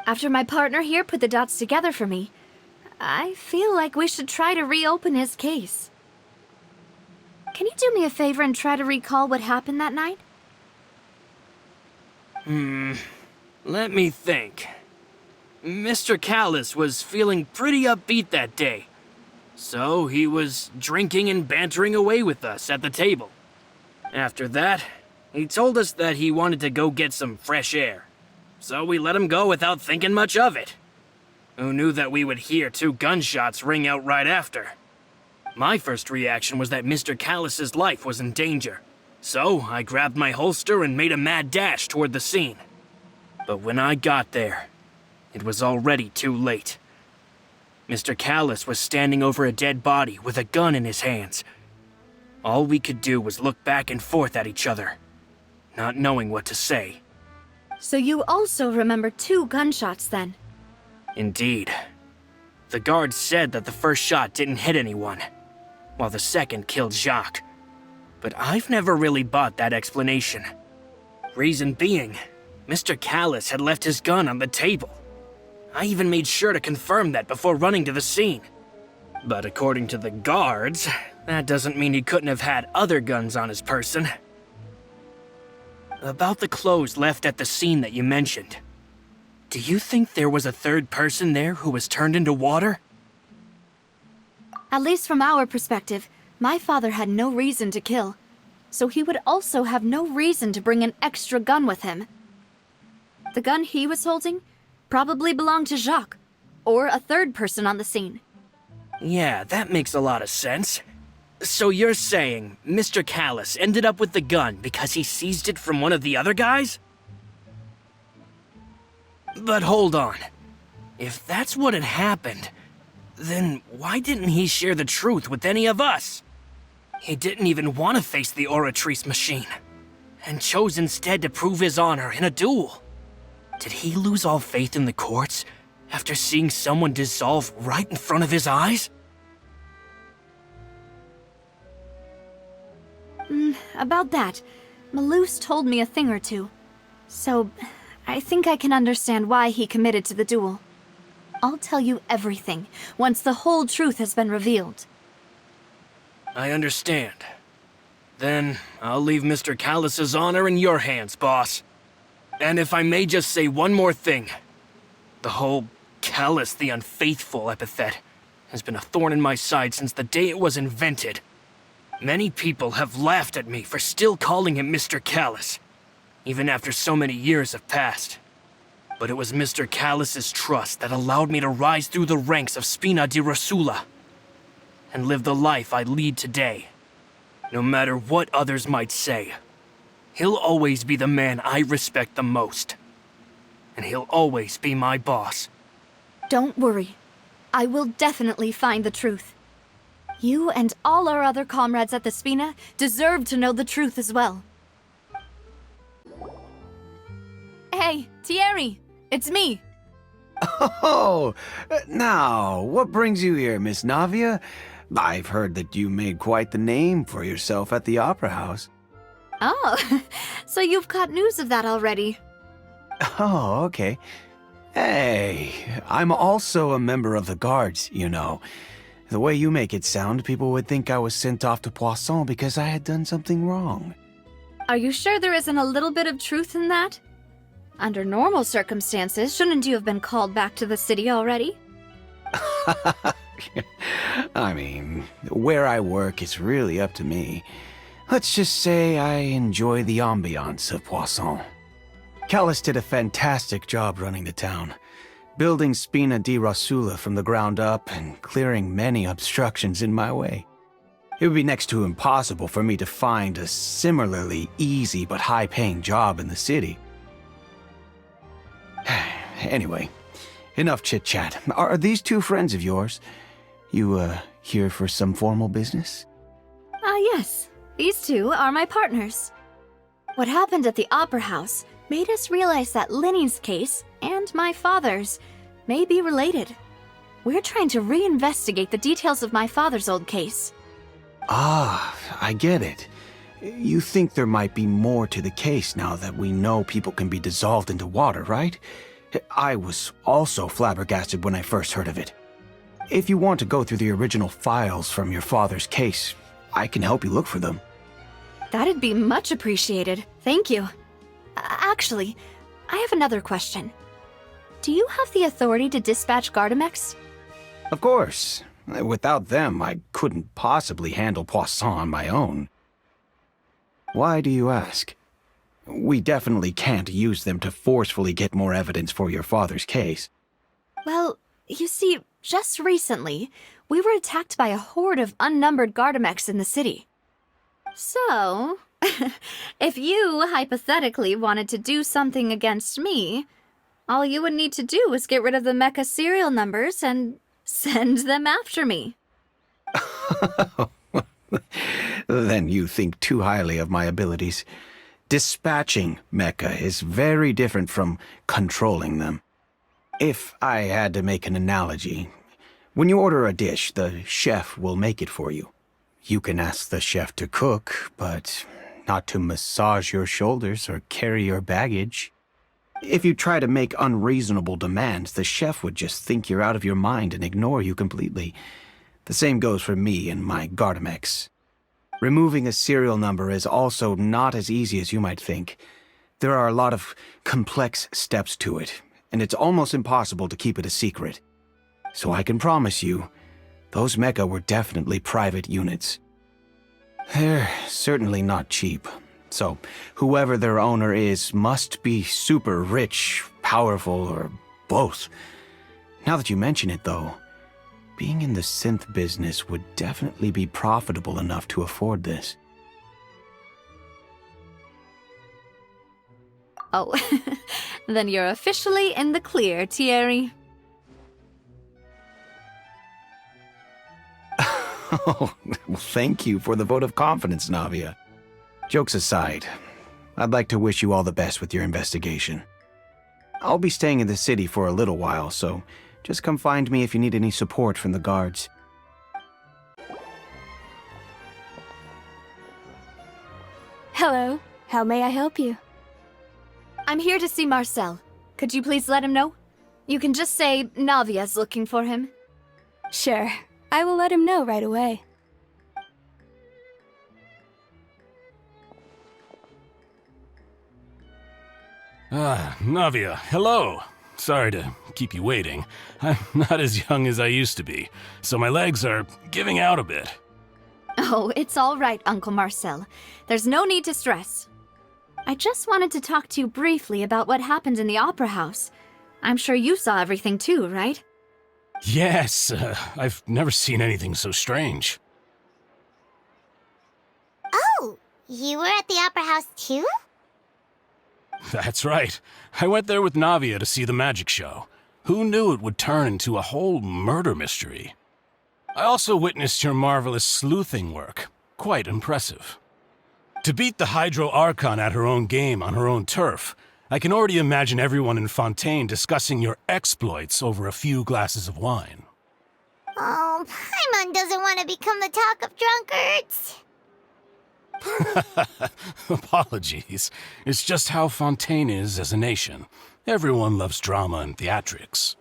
After my partner here put the dots together for me, I feel like we should try to reopen his case. Can you do me a favor and try to recall what happened that night? Let me think. Mr. Callis was feeling pretty upbeat that day. So he was drinking and bantering away with us at the table. After that, he told us that he wanted to go get some fresh air. So we let him go without thinking much of it. Who knew that we would hear 2 gunshots ring out right after? My first reaction was that Mr. Callis's life was in danger. So I grabbed my holster and made a mad dash toward the scene. But when I got there, it was already too late. Mr. Callis was standing over a dead body with a gun in his hands. All we could do was look back and forth at each other, not knowing what to say. So you also remember 2 gunshots then? Indeed. The guard said that the first shot didn't hit anyone, while the second killed Jacques. But I've never really bought that explanation. Reason being, Mr. Callis had left his gun on the table. I even made sure to confirm that before running to the scene. But according to the guards, that doesn't mean he couldn't have had other guns on his person. About the clothes left at the scene that you mentioned. Do you think there was a third person there who was turned into water? At least from our perspective, my father had no reason to kill. So he would also have no reason to bring an extra gun with him. The gun he was holding probably belonged to Jacques, or a third person on the scene. Yeah, that makes a lot of sense. So you're saying Mr. Callis ended up with the gun because he seized it from one of the other guys? But hold on. If that's what had happened, then why didn't he share the truth with any of us? He didn't even want to face the Oratrice machine, and chose instead to prove his honor in a duel. Did he lose all faith in the courts after seeing someone dissolve right in front of his eyes? About that, Malus told me a thing or two. So, I think I can understand why he committed to the duel. I'll tell you everything once the whole truth has been revealed. I understand. Then I'll leave Mr. Callis's honor in your hands, boss. And if I may just say one more thing. The whole Callis the Unfaithful epithet has been a thorn in my side since the day it was invented. Many people have laughed at me for still calling him Mr. Callis, even after so many years have passed. But it was Mr. Callis's trust that allowed me to rise through the ranks of Spina di Rosula and live the life I lead today. No matter what others might say, he'll always be the man I respect the most. And he'll always be my boss. Don't worry. I will definitely find the truth. You and all our other comrades at the Spina deserve to know the truth as well. Hey, Thierry! It's me! Oh, now, what brings you here, Miss Navia? I've heard that you made quite the name for yourself at the Opera House. Oh, so you've caught news of that already. Oh, okay. Hey, I'm also a member of the guards, you know. The way you make it sound, people would think I was sent off to Poisson because I had done something wrong. Are you sure there isn't a little bit of truth in that? Under normal circumstances, shouldn't you have been called back to the city already? I mean, where I work is really up to me. Let's just say I enjoy the ambiance of Poisson. Callis did a fantastic job running the town, building Spina di Rosula from the ground up and clearing many obstructions in my way. It would be next to impossible for me to find a similarly easy but high-paying job in the city. Anyway, enough chit-chat. Are these two friends of yours? You, here for some formal business? Yes. These two are my partners. What happened at the Opera House made us realize that Linny's case and my father's may be related. We're trying to reinvestigate the details of my father's old case. Ah, I get it. You think there might be more to the case now that we know people can be dissolved into water, right? I was also flabbergasted when I first heard of it. If you want to go through the original files from your father's case, I can help you look for them. That'd be much appreciated. Thank you. Actually, I have another question. Do you have the authority to dispatch Gardamex? Of course. Without them, I couldn't possibly handle Poisson on my own. Why do you ask? We definitely can't use them to forcefully get more evidence for your father's case. Well, you see, just recently, we were attacked by a horde of unnumbered Gardamex in the city. So, if you hypothetically wanted to do something against me, all you would need to do is get rid of the mecha serial numbers and send them after me. Then you think too highly of my abilities. Dispatching mecha is very different from controlling them. If I had to make an analogy, when you order a dish, the chef will make it for you. You can ask the chef to cook, but not to massage your shoulders or carry your baggage. If you try to make unreasonable demands, the chef would just think you're out of your mind and ignore you completely. The same goes for me and my Gardamex. Removing a serial number is also not as easy as you might think. There are a lot of complex steps to it, and it's almost impossible to keep it a secret. So I can promise you, those mecha were definitely private units. They're certainly not cheap. So, whoever their owner is must be super rich, powerful, or both. Now that you mention it, though, being in the synth business would definitely be profitable enough to afford this. Oh, then you're officially in the clear, Thierry. Oh, well, thank you for the vote of confidence, Navia. Jokes aside, I'd like to wish you all the best with your investigation. I'll be staying in the city for a little while, so just come find me if you need any support from the guards. Hello. How may I help you? I'm here to see Marcel. Could you please let him know? You can just say Navia's looking for him. Sure. I will let him know right away. Navia, hello. Sorry to keep you waiting. I'm not as young as I used to be, so my legs are giving out a bit. Oh, it's all right, Uncle Marcel. There's no need to stress. I just wanted to talk to you briefly about what happened in the Opera House. I'm sure you saw everything too, right? Yes, I've never seen anything so strange. Oh, you were at the Opera House too? That's right. I went there with Navia to see the magic show. Who knew it would turn into a whole murder mystery? I also witnessed your marvelous sleuthing work. Quite impressive. To beat the Hydro Archon at her own game on her own turf, I can already imagine everyone in Fontaine discussing your exploits over a few glasses of wine. Oh, Paimon doesn't want to become the talk of drunkards. Apologies. It's just how Fontaine is as a nation. Everyone loves drama and theatrics.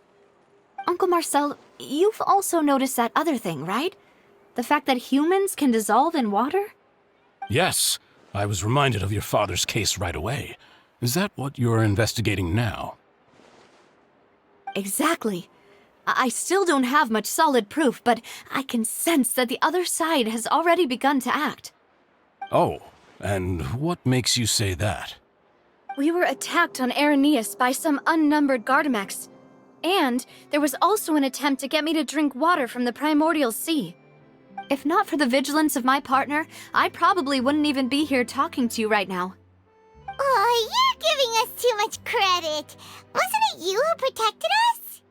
Uncle Marcel, you've also noticed that other thing, right? The fact that humans can dissolve in water? Yes, I was reminded of your father's case right away. Is that what you're investigating now? Exactly. I still don't have much solid proof, but I can sense that the other side has already begun to act. Oh, and what makes you say that? We were attacked on Araneus by some unnumbered Gardamex. And there was also an attempt to get me to drink water from the primordial sea. If not for the vigilance of my partner, I probably wouldn't even be here talking to you right now. Oh, you're giving us too much credit. Wasn't it you who protected us?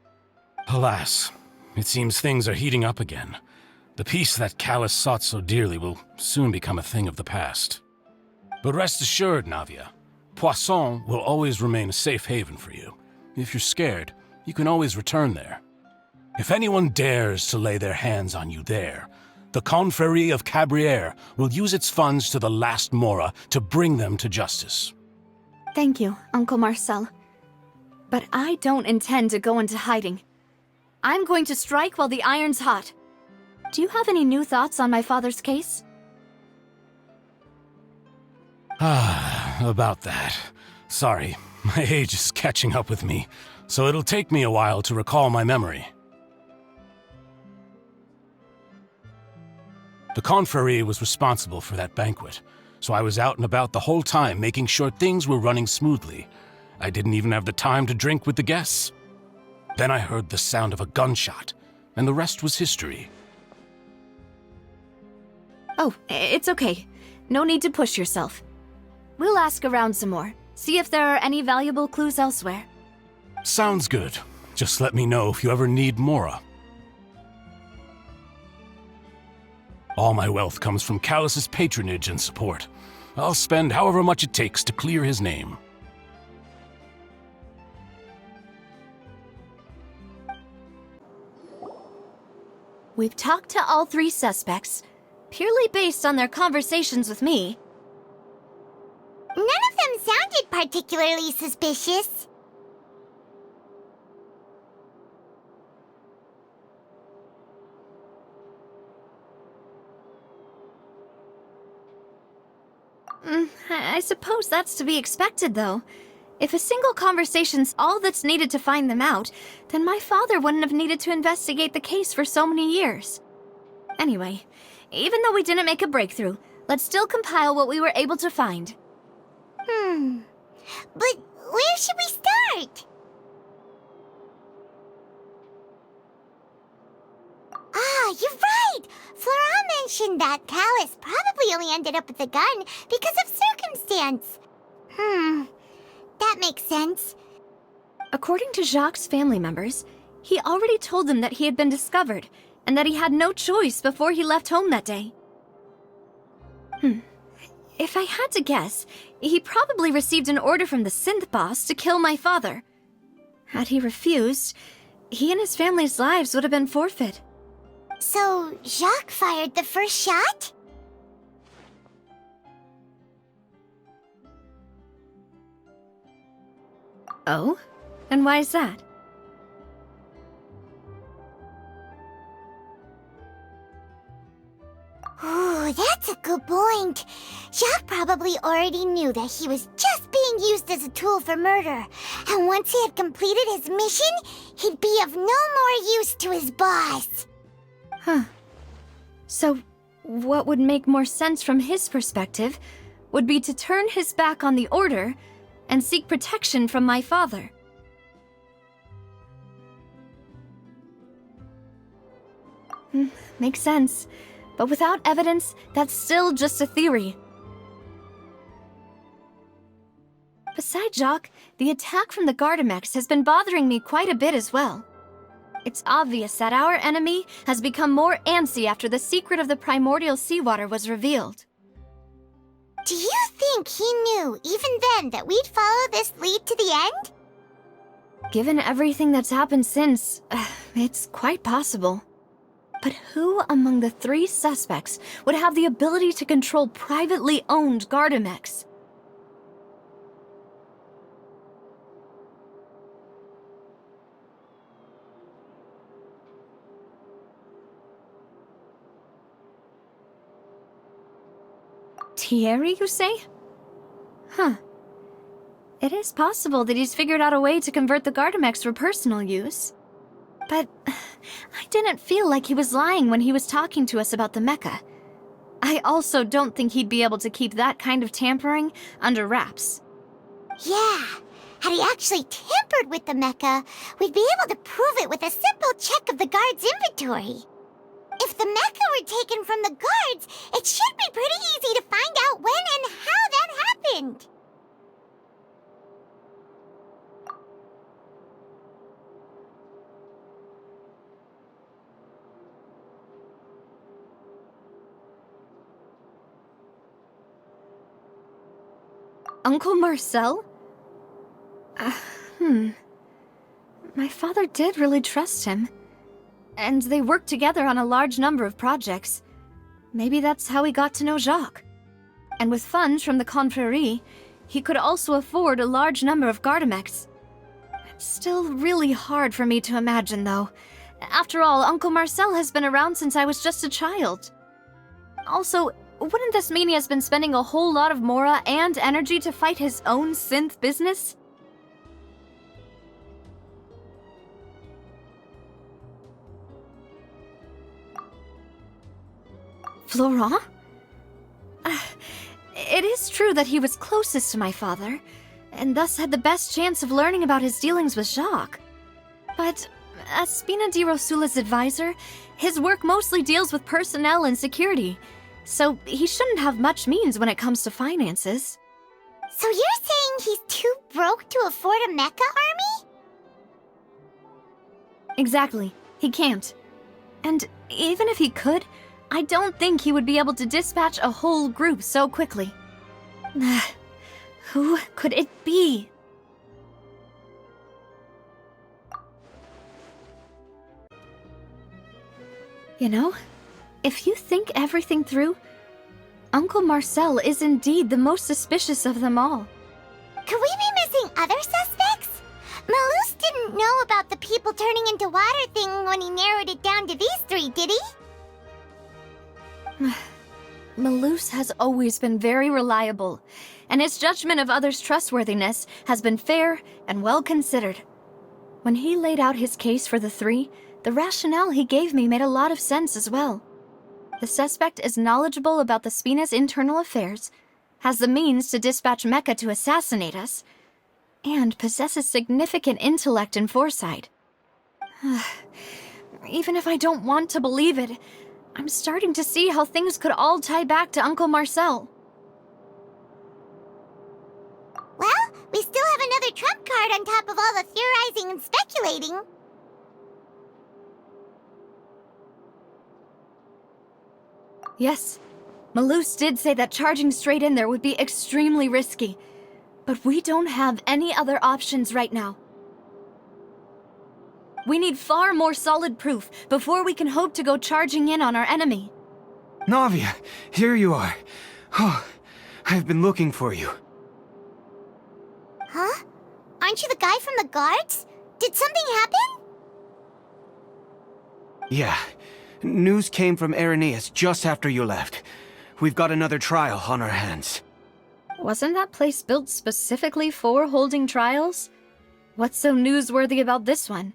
Alas, it seems things are heating up again. The peace that Callus sought so dearly will soon become a thing of the past. But rest assured, Navia, Poisson will always remain a safe haven for you. If you're scared, you can always return there. If anyone dares to lay their hands on you there, the Confrérie of Cabrières will use its funds to the last Mora to bring them to justice. Thank you, Uncle Marcel. But I don't intend to go into hiding. I'm going to strike while the iron's hot. Do you have any new thoughts on my father's case? About that. Sorry, my age is catching up with me, so it'll take me a while to recall my memory. The Confrérie was responsible for that banquet, so I was out and about the whole time making sure things were running smoothly. I didn't even have the time to drink with the guests. Then I heard the sound of a gunshot, and the rest was history. Oh, it's okay. No need to push yourself. We'll ask around some more, see if there are any valuable clues elsewhere. Sounds good. Just let me know if you ever need Mora. All my wealth comes from Callus's patronage and support. I'll spend however much it takes to clear his name. We've talked to all three suspects, purely based on their conversations with me. None of them sounded particularly suspicious. I suppose that's to be expected, though. If a single conversation's all that's needed to find them out, then my father wouldn't have needed to investigate the case for so many years. Anyway, even though we didn't make a breakthrough, let's still compile what we were able to find. But where should we start? You're right! Flora mentioned that Callus probably only ended up with the gun because of circumstance. That makes sense. According to Jacques' family members, he already told them that he had been discovered, and that he had no choice before he left home that day. If I had to guess, he probably received an order from the synth boss to kill my father. Had he refused, he and his family's lives would have been forfeit. So, Jacques fired the first shot? Oh? And why is that? Ooh, that's a good point. Jacques probably already knew that he was just being used as a tool for murder. And once he had completed his mission, he'd be of no more use to his boss. So, what would make more sense from his perspective would be to turn his back on the Order and seek protection from my father. Makes sense. But without evidence, that's still just a theory. Besides Jacques, the attack from the Gardamex has been bothering me quite a bit as well. It's obvious that our enemy has become more antsy after the secret of the primordial seawater was revealed. Do you think he knew, even then, that we'd follow this lead to the end? Given everything that's happened since, it's quite possible. But who among the three suspects would have the ability to control privately owned Gardamex? Thierry, you say? It is possible that he's figured out a way to convert the Gardamex for personal use. But I didn't feel like he was lying when he was talking to us about the mecha. I also don't think he'd be able to keep that kind of tampering under wraps. Yeah, had he actually tampered with the mecha, we'd be able to prove it with a simple check of the guard's inventory. If the mecha were taken from the guards, it should be pretty easy to find out when and how that happened. Uncle Marcel? My father did really trust him. And they worked together on a large number of projects. Maybe that's how he got to know Jacques. And with funds from the Confrérie, he could also afford a large number of Gardamex. It's still really hard for me to imagine, though. After all, Uncle Marcel has been around since I was just a child. Also, wouldn't this mean he has been spending a whole lot of mora and energy to fight his own synth business? Florent? It is true that he was closest to my father, and thus had the best chance of learning about his dealings with Jacques. But as Spina di Rosula's advisor, his work mostly deals with personnel and security, so he shouldn't have much means when it comes to finances. So you're saying he's too broke to afford a mecha army? Exactly. He can't. And even if he could, I don't think he would be able to dispatch a whole group so quickly. Who could it be? You know, if you think everything through, Uncle Marcel is indeed the most suspicious of them all. Could we be missing other suspects? Malus didn't know about the people turning into water thing when he narrowed it down to these three, did he? Malus has always been very reliable, and his judgment of others' trustworthiness has been fair and well considered. When he laid out his case for the three, the rationale he gave me made a lot of sense as well. The suspect is knowledgeable about the Spina's internal affairs, has the means to dispatch Mecha to assassinate us, and possesses significant intellect and foresight. Even if I don't want to believe it, I'm starting to see how things could all tie back to Uncle Marcel. Well, we still have another trump card on top of all the theorizing and speculating. Yes, Malus did say that charging straight in there would be extremely risky, but we don't have any other options right now. We need far more solid proof before we can hope to go charging in on our enemy. Navia, here you are. Oh, I've been looking for you. Huh? Aren't you the guy from the guards? Did something happen? Yeah. News came from Irenaeus just after you left. We've got another trial on our hands. Wasn't that place built specifically for holding trials? What's so newsworthy about this one?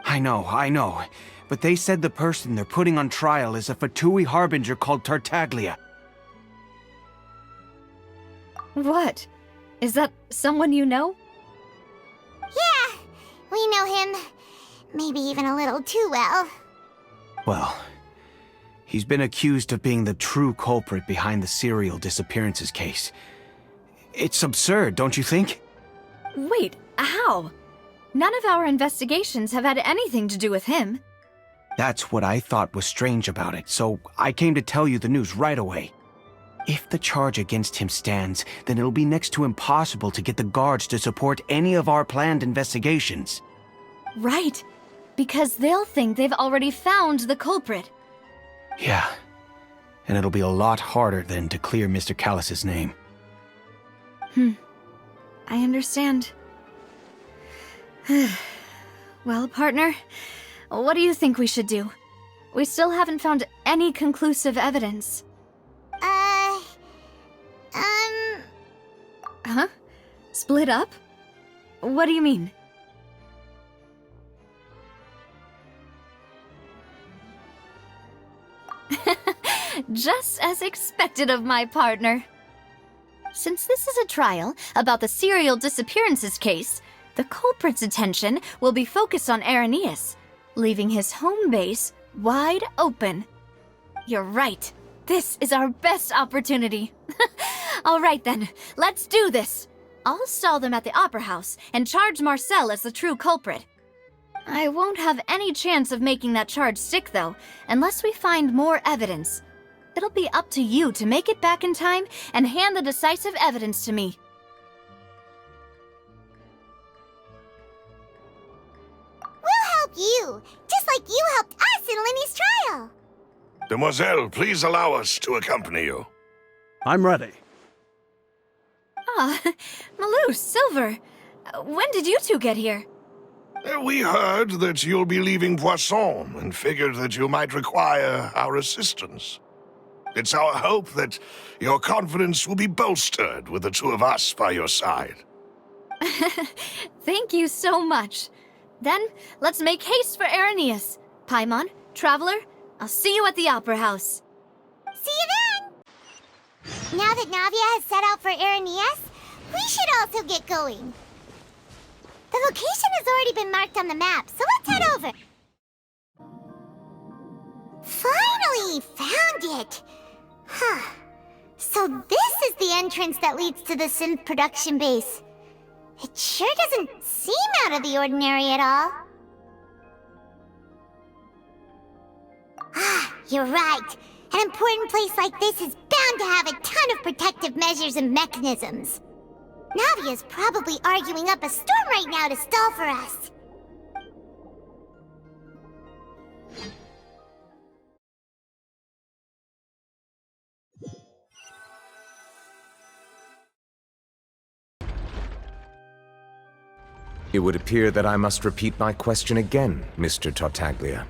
I know. But they said the person they're putting on trial is a Fatui harbinger called Tartaglia. What? Is that someone you know? Yeah, we know him. Maybe even a little too well. Well, he's been accused of being the true culprit behind the serial disappearances case. It's absurd, don't you think? Wait, how? None of our investigations have had anything to do with him. That's what I thought was strange about it, so I came to tell you the news right away. If the charge against him stands, then it'll be next to impossible to get the guards to support any of our planned investigations. Right, because they'll think they've already found the culprit. Yeah, and it'll be a lot harder then to clear Mr. Callus's name. I understand. Well, partner, what do you think we should do? We still haven't found any conclusive evidence. Huh? Split up? What do you mean? Just as expected of my partner. Since this is a trial about the serial disappearances case, the culprit's attention will be focused on Irenaeus, leaving his home base wide open. You're right. This is our best opportunity. All right then, let's do this. I'll stall them at the Opera House and charge Marcel as the true culprit. I won't have any chance of making that charge stick, though, unless we find more evidence. It'll be up to you to make it back in time and hand the decisive evidence to me. help you, just like you helped us in Lenny's trial. Demoiselle, please allow us to accompany you. I'm ready. Ah, Malou, Silver. When did you two get here? We heard that you'll be leaving Poisson and figured that you might require our assistance. It's our hope that your confidence will be bolstered with the two of us by your side. Thank you so much. Then, let's make haste for Irenaeus. Paimon, Traveler, I'll see you at the Opera House. See you then! Now that Navia has set out for Irenaeus, we should also get going. The location has already been marked on the map, so let's head over. Finally found it! Huh. So this is the entrance that leads to the synth production base. It sure doesn't seem out of the ordinary at all. Ah, you're right. An important place like this is bound to have a ton of protective measures and mechanisms. Navia's probably arguing up a storm right now to stall for us. It would appear that I must repeat my question again, Mr. Tartaglia.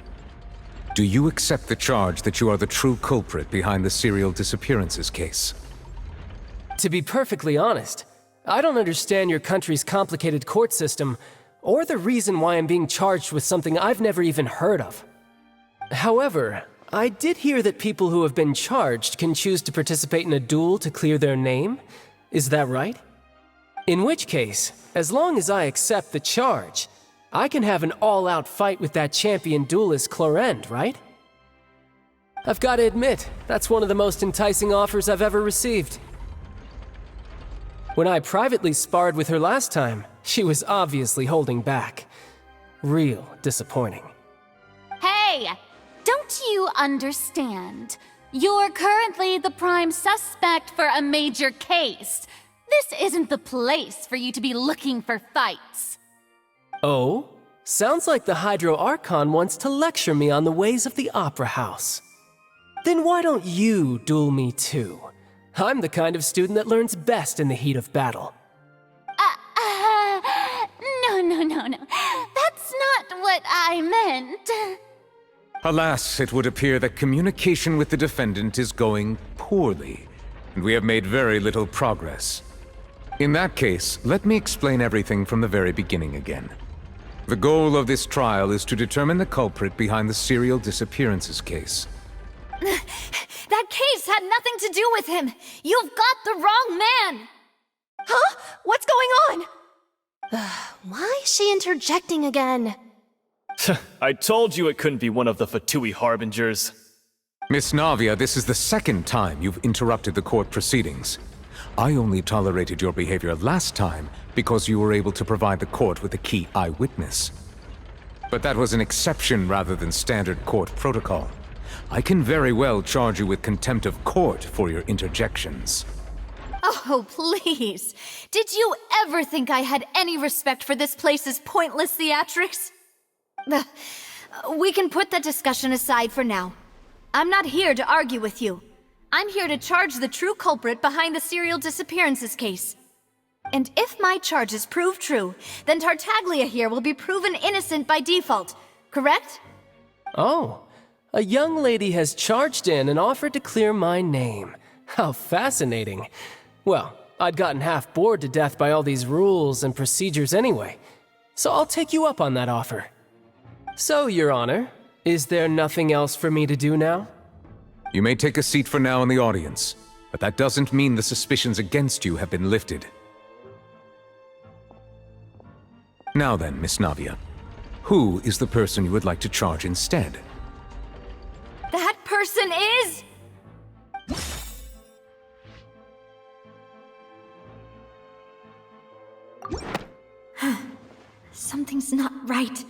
Do you accept the charge that you are the true culprit behind the serial disappearances case? To be perfectly honest, I don't understand your country's complicated court system, or the reason why I'm being charged with something I've never even heard of. However, I did hear that people who have been charged can choose to participate in a duel to clear their name. Is that right? In which case, as long as I accept the charge, I can have an all-out fight with that champion duelist Clorinde, right? I've got to admit, that's one of the most enticing offers I've ever received. When I privately sparred with her last time, she was obviously holding back. Real disappointing. Hey! Don't you understand? You're currently the prime suspect for a major case. This isn't the place for you to be looking for fights. Oh? Sounds like the Hydro Archon wants to lecture me on the ways of the Opera House. Then why don't you duel me too? I'm the kind of student that learns best in the heat of battle. No. That's not what I meant. Alas, it would appear that communication with the defendant is going poorly, and we have made very little progress. In that case, let me explain everything from the very beginning again. The goal of this trial is to determine the culprit behind the serial disappearances case. That case had nothing to do with him! You've got the wrong man! Huh? What's going on? Why is she interjecting again? I told you it couldn't be one of the Fatui Harbingers. Miss Navia, this is the second time you've interrupted the court proceedings. I only tolerated your behavior last time because you were able to provide the court with a key eyewitness. But that was an exception rather than standard court protocol. I can very well charge you with contempt of court for your interjections. Oh, please. Did you ever think I had any respect for this place's pointless theatrics? We can put that discussion aside for now. I'm not here to argue with you. I'm here to charge the true culprit behind the serial disappearances case. And if my charges prove true, then Tartaglia here will be proven innocent by default, correct? Oh, a young lady has charged in and offered to clear my name. How fascinating. Well, I'd gotten half bored to death by all these rules and procedures anyway, so I'll take you up on that offer. So, Your Honor, is there nothing else for me to do now? You may take a seat for now in the audience, but that doesn't mean the suspicions against you have been lifted. Now then, Miss Navia, who is the person you would like to charge instead? That person is... Something's not right.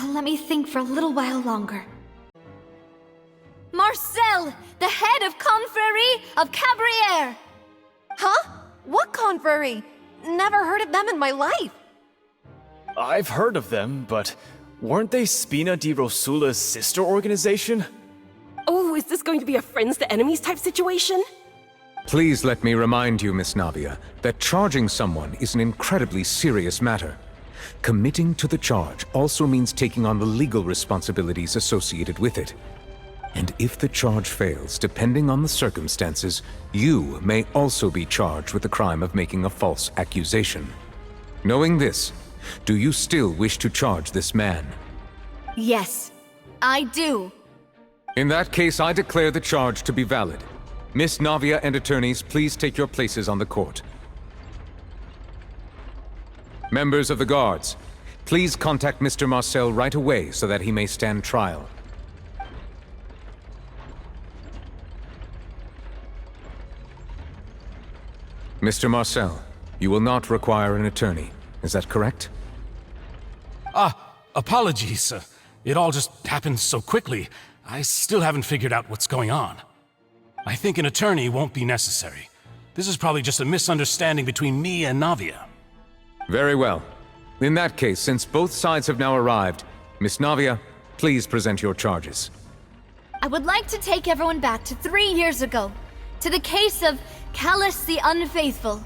Let me think for a little while longer. Marcel, the head of Confrérie of Cabrières! Huh? What confrérie? Never heard of them in my life. I've heard of them, but Weren't they Spina di Rosula's sister organization? Oh, is this going to be a friends to enemies type situation? Please let me remind you, Miss Navia, that charging someone is an incredibly serious matter. Committing to the charge also means taking on the legal responsibilities associated with it. And if the charge fails, depending on the circumstances, you may also be charged with the crime of making a false accusation. Knowing this, do you still wish to charge this man? Yes, I do. In that case, I declare the charge to be valid. Miss Navia and attorneys, please take your places on the court. Members of the guards, please contact Mr. Marcel right away so that he may stand trial. Mr. Marcel, you will not require an attorney. Is that correct? Apologies. It all just happened so quickly. I still haven't figured out what's going on. I think an attorney won't be necessary. This is probably just a misunderstanding between me and Navia. Very well. In that case, since both sides have now arrived, Miss Navia, please present your charges. I would like to take everyone back to 3 years ago, to the case of Callus the Unfaithful.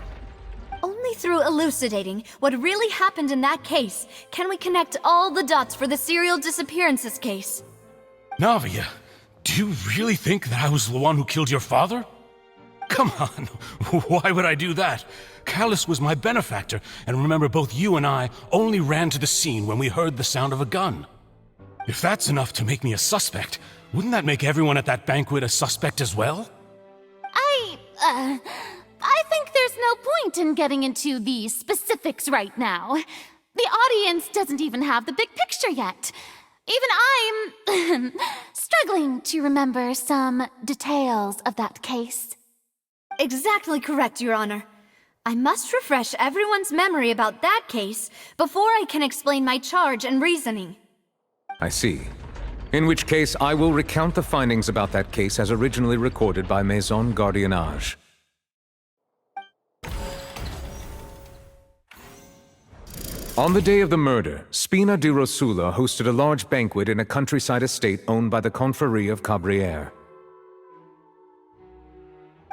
Only through elucidating what really happened in that case can we connect all the dots for the serial disappearances case. Navia, do you really think that I was the one who killed your father? Come on, why would I do that? Callus was my benefactor, and remember both you and I only ran to the scene when we heard the sound of a gun. If that's enough to make me a suspect, wouldn't that make everyone at that banquet a suspect as well? I think there's no point in getting into the specifics right now. The audience doesn't even have the big picture yet. Even I'm struggling to remember some details of that case. Exactly correct, Your Honor. I must refresh everyone's memory about that case before I can explain my charge and reasoning. I see. In which case, I will recount the findings about that case as originally recorded by Maison Gardiennage. On the day of the murder, Spina di Rosula hosted a large banquet in a countryside estate owned by the Confrérie of Cabrières.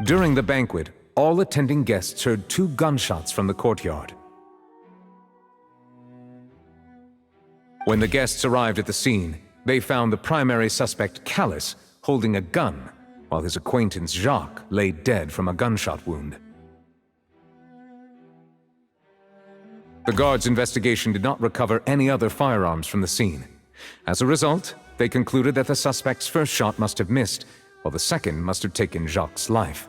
During the banquet, all attending guests heard 2 gunshots from the courtyard. When the guests arrived at the scene, they found the primary suspect, Callus, holding a gun, while his acquaintance, Jacques, lay dead from a gunshot wound. The guards' investigation did not recover any other firearms from the scene. As a result, they concluded that the suspect's first shot must have missed, while the second must have taken Jacques' life.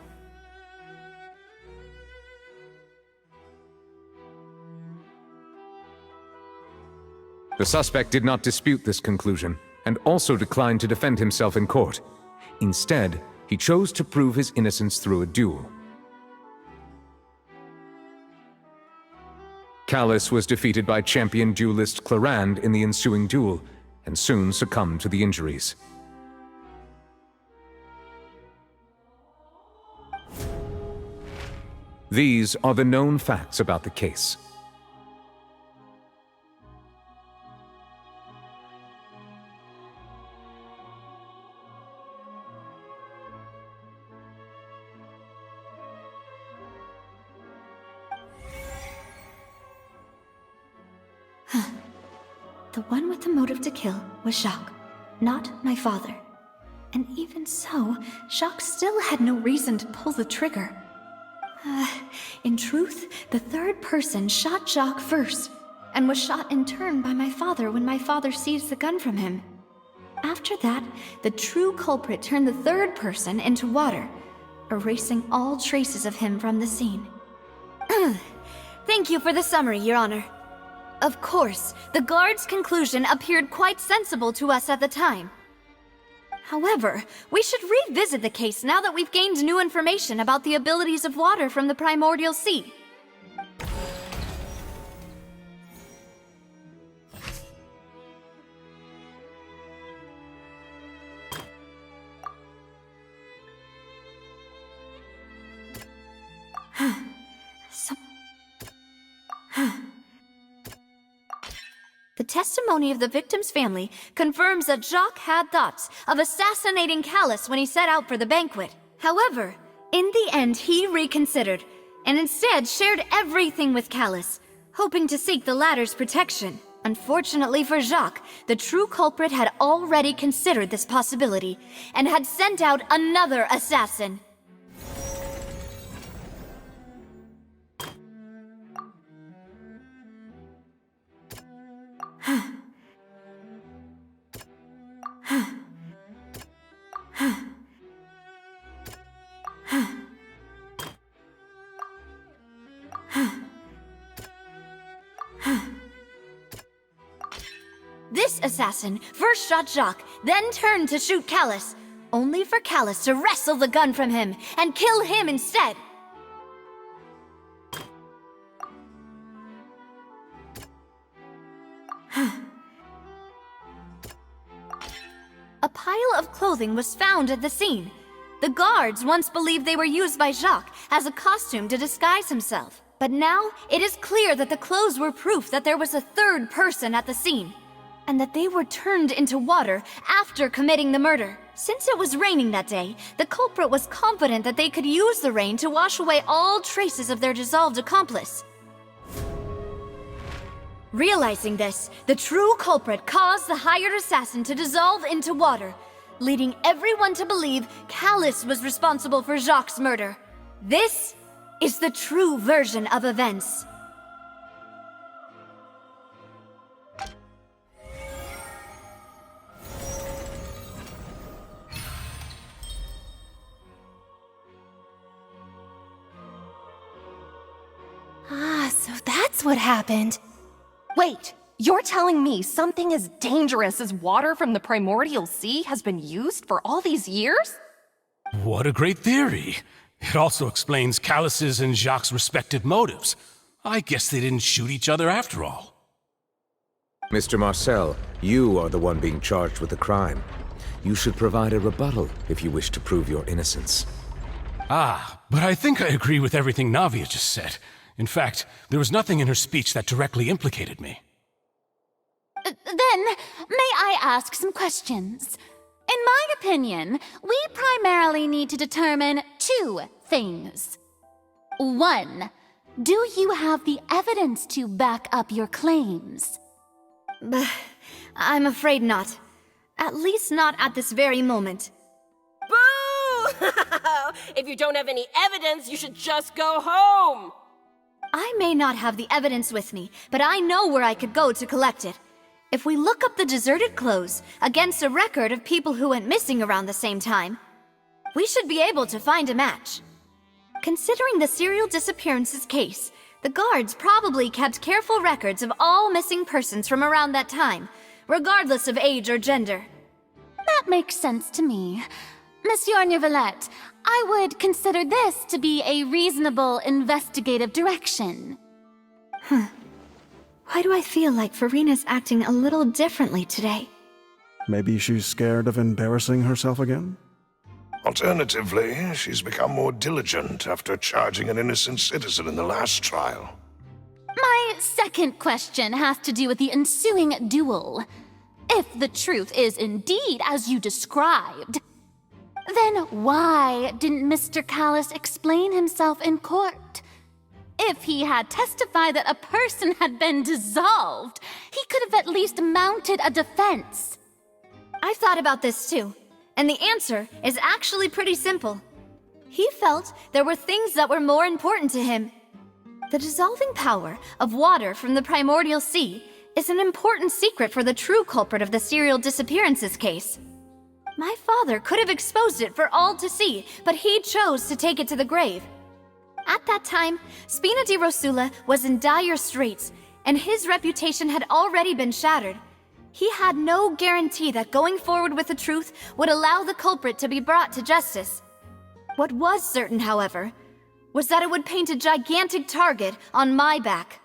The suspect did not dispute this conclusion, and also declined to defend himself in court. Instead, he chose to prove his innocence through a duel. Callus was defeated by champion duelist Clarande in the ensuing duel, and soon succumbed to the injuries. These are the known facts about the case. The one with the motive to kill was Jacques, not my father. And even so, Jacques still had no reason to pull the trigger. In truth, the third person shot Jacques first, and was shot in turn by my father when my father seized the gun from him. After that, the true culprit turned the third person into water, erasing all traces of him from the scene. Thank you for the summary, Your Honor. Of course, the guard's conclusion appeared quite sensible to us at the time. However, we should revisit the case now that we've gained new information about the abilities of water from the primordial sea. The testimony of the victim's family confirms that Jacques had thoughts of assassinating Callus when he set out for the banquet. However, in the end, he reconsidered and instead shared everything with Callus, hoping to seek the latter's protection. Unfortunately for Jacques, the true culprit had already considered this possibility and had sent out another assassin. This assassin first shot Jacques, then turned to shoot Callus, only for Callus to wrestle the gun from him and kill him instead. A pile of clothing was found at the scene. The guards once believed they were used by Jacques as a costume to disguise himself. But now it is clear that the clothes were proof that there was a third person at the scene, and that they were turned into water after committing the murder. Since it was raining that day, the culprit was confident that they could use the rain to wash away all traces of their dissolved accomplice. Realizing this, the true culprit caused the hired assassin to dissolve into water, leading everyone to believe Callus was responsible for Jacques' murder. This is the true version of events. Ah, so that's what happened. Wait, you're telling me something as dangerous as water from the primordial sea has been used for all these years? What a great theory. It also explains Callus's and Jacques' respective motives. I guess they didn't shoot each other after all. Mr. Marcel, you are the one being charged with the crime. You should provide a rebuttal if you wish to prove your innocence. Ah, but I think I agree with everything Navia just said. In fact, there was nothing in her speech that directly implicated me. Then, may I ask some questions? In my opinion, we primarily need to determine two things. One, do you have the evidence to back up your claims? I'm afraid not. At least not at this very moment. Boo! If you don't have any evidence, you should just go home! I may not have the evidence with me, but I know where I could go to collect it. If we look up the deserted clothes against a record of people who went missing around the same time, we should be able to find a match. Considering the serial disappearances case, the guards probably kept careful records of all missing persons from around that time, regardless of age or gender. That makes sense to me. Monsieur Neuvillette, I would consider this to be a reasonable investigative direction. Why do I feel like Farina's acting a little differently today? Maybe she's scared of embarrassing herself again? Alternatively, she's become more diligent after charging an innocent citizen in the last trial. My second question has to do with the ensuing duel. If the truth is indeed as you described, then why didn't Mr. Callus explain himself in court? If he had testified that a person had been dissolved, he could have at least mounted a defense. I've thought about this too, and the answer is actually pretty simple. He felt there were things that were more important to him. The dissolving power of water from the primordial sea is an important secret for the true culprit of the serial disappearances case. My father could have exposed it for all to see, but he chose to take it to the grave. At that time, Spina di Rosula was in dire straits, and his reputation had already been shattered. He had no guarantee that going forward with the truth would allow the culprit to be brought to justice. What was certain, however, was that it would paint a gigantic target on my back.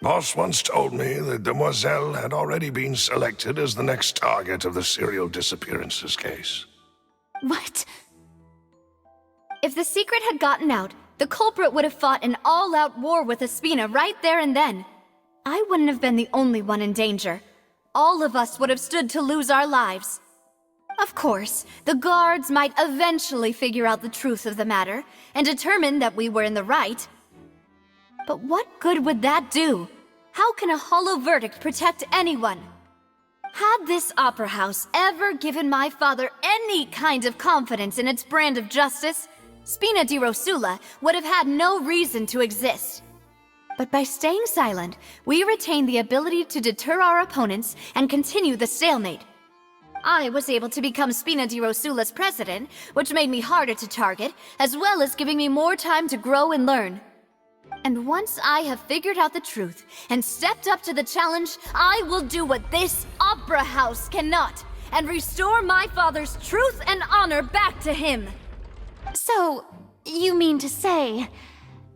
Boss once told me that Demoiselle had already been selected as the next target of the serial disappearances case. What? If the secret had gotten out, the culprit would have fought an all-out war with Espina right there and then. I wouldn't have been the only one in danger. All of us would have stood to lose our lives. Of course, the guards might eventually figure out the truth of the matter and determine that we were in the right. But what good would that do? How can a hollow verdict protect anyone? Had this opera house ever given my father any kind of confidence in its brand of justice, Spina di Rosula would have had no reason to exist. But by staying silent, we retain the ability to deter our opponents and continue the stalemate. I was able to become Spina di Rosula's president, which made me harder to target, as well as giving me more time to grow and learn. And once I have figured out the truth and stepped up to the challenge, I will do what this opera house cannot, and restore my father's truth and honor back to him. So, you mean to say,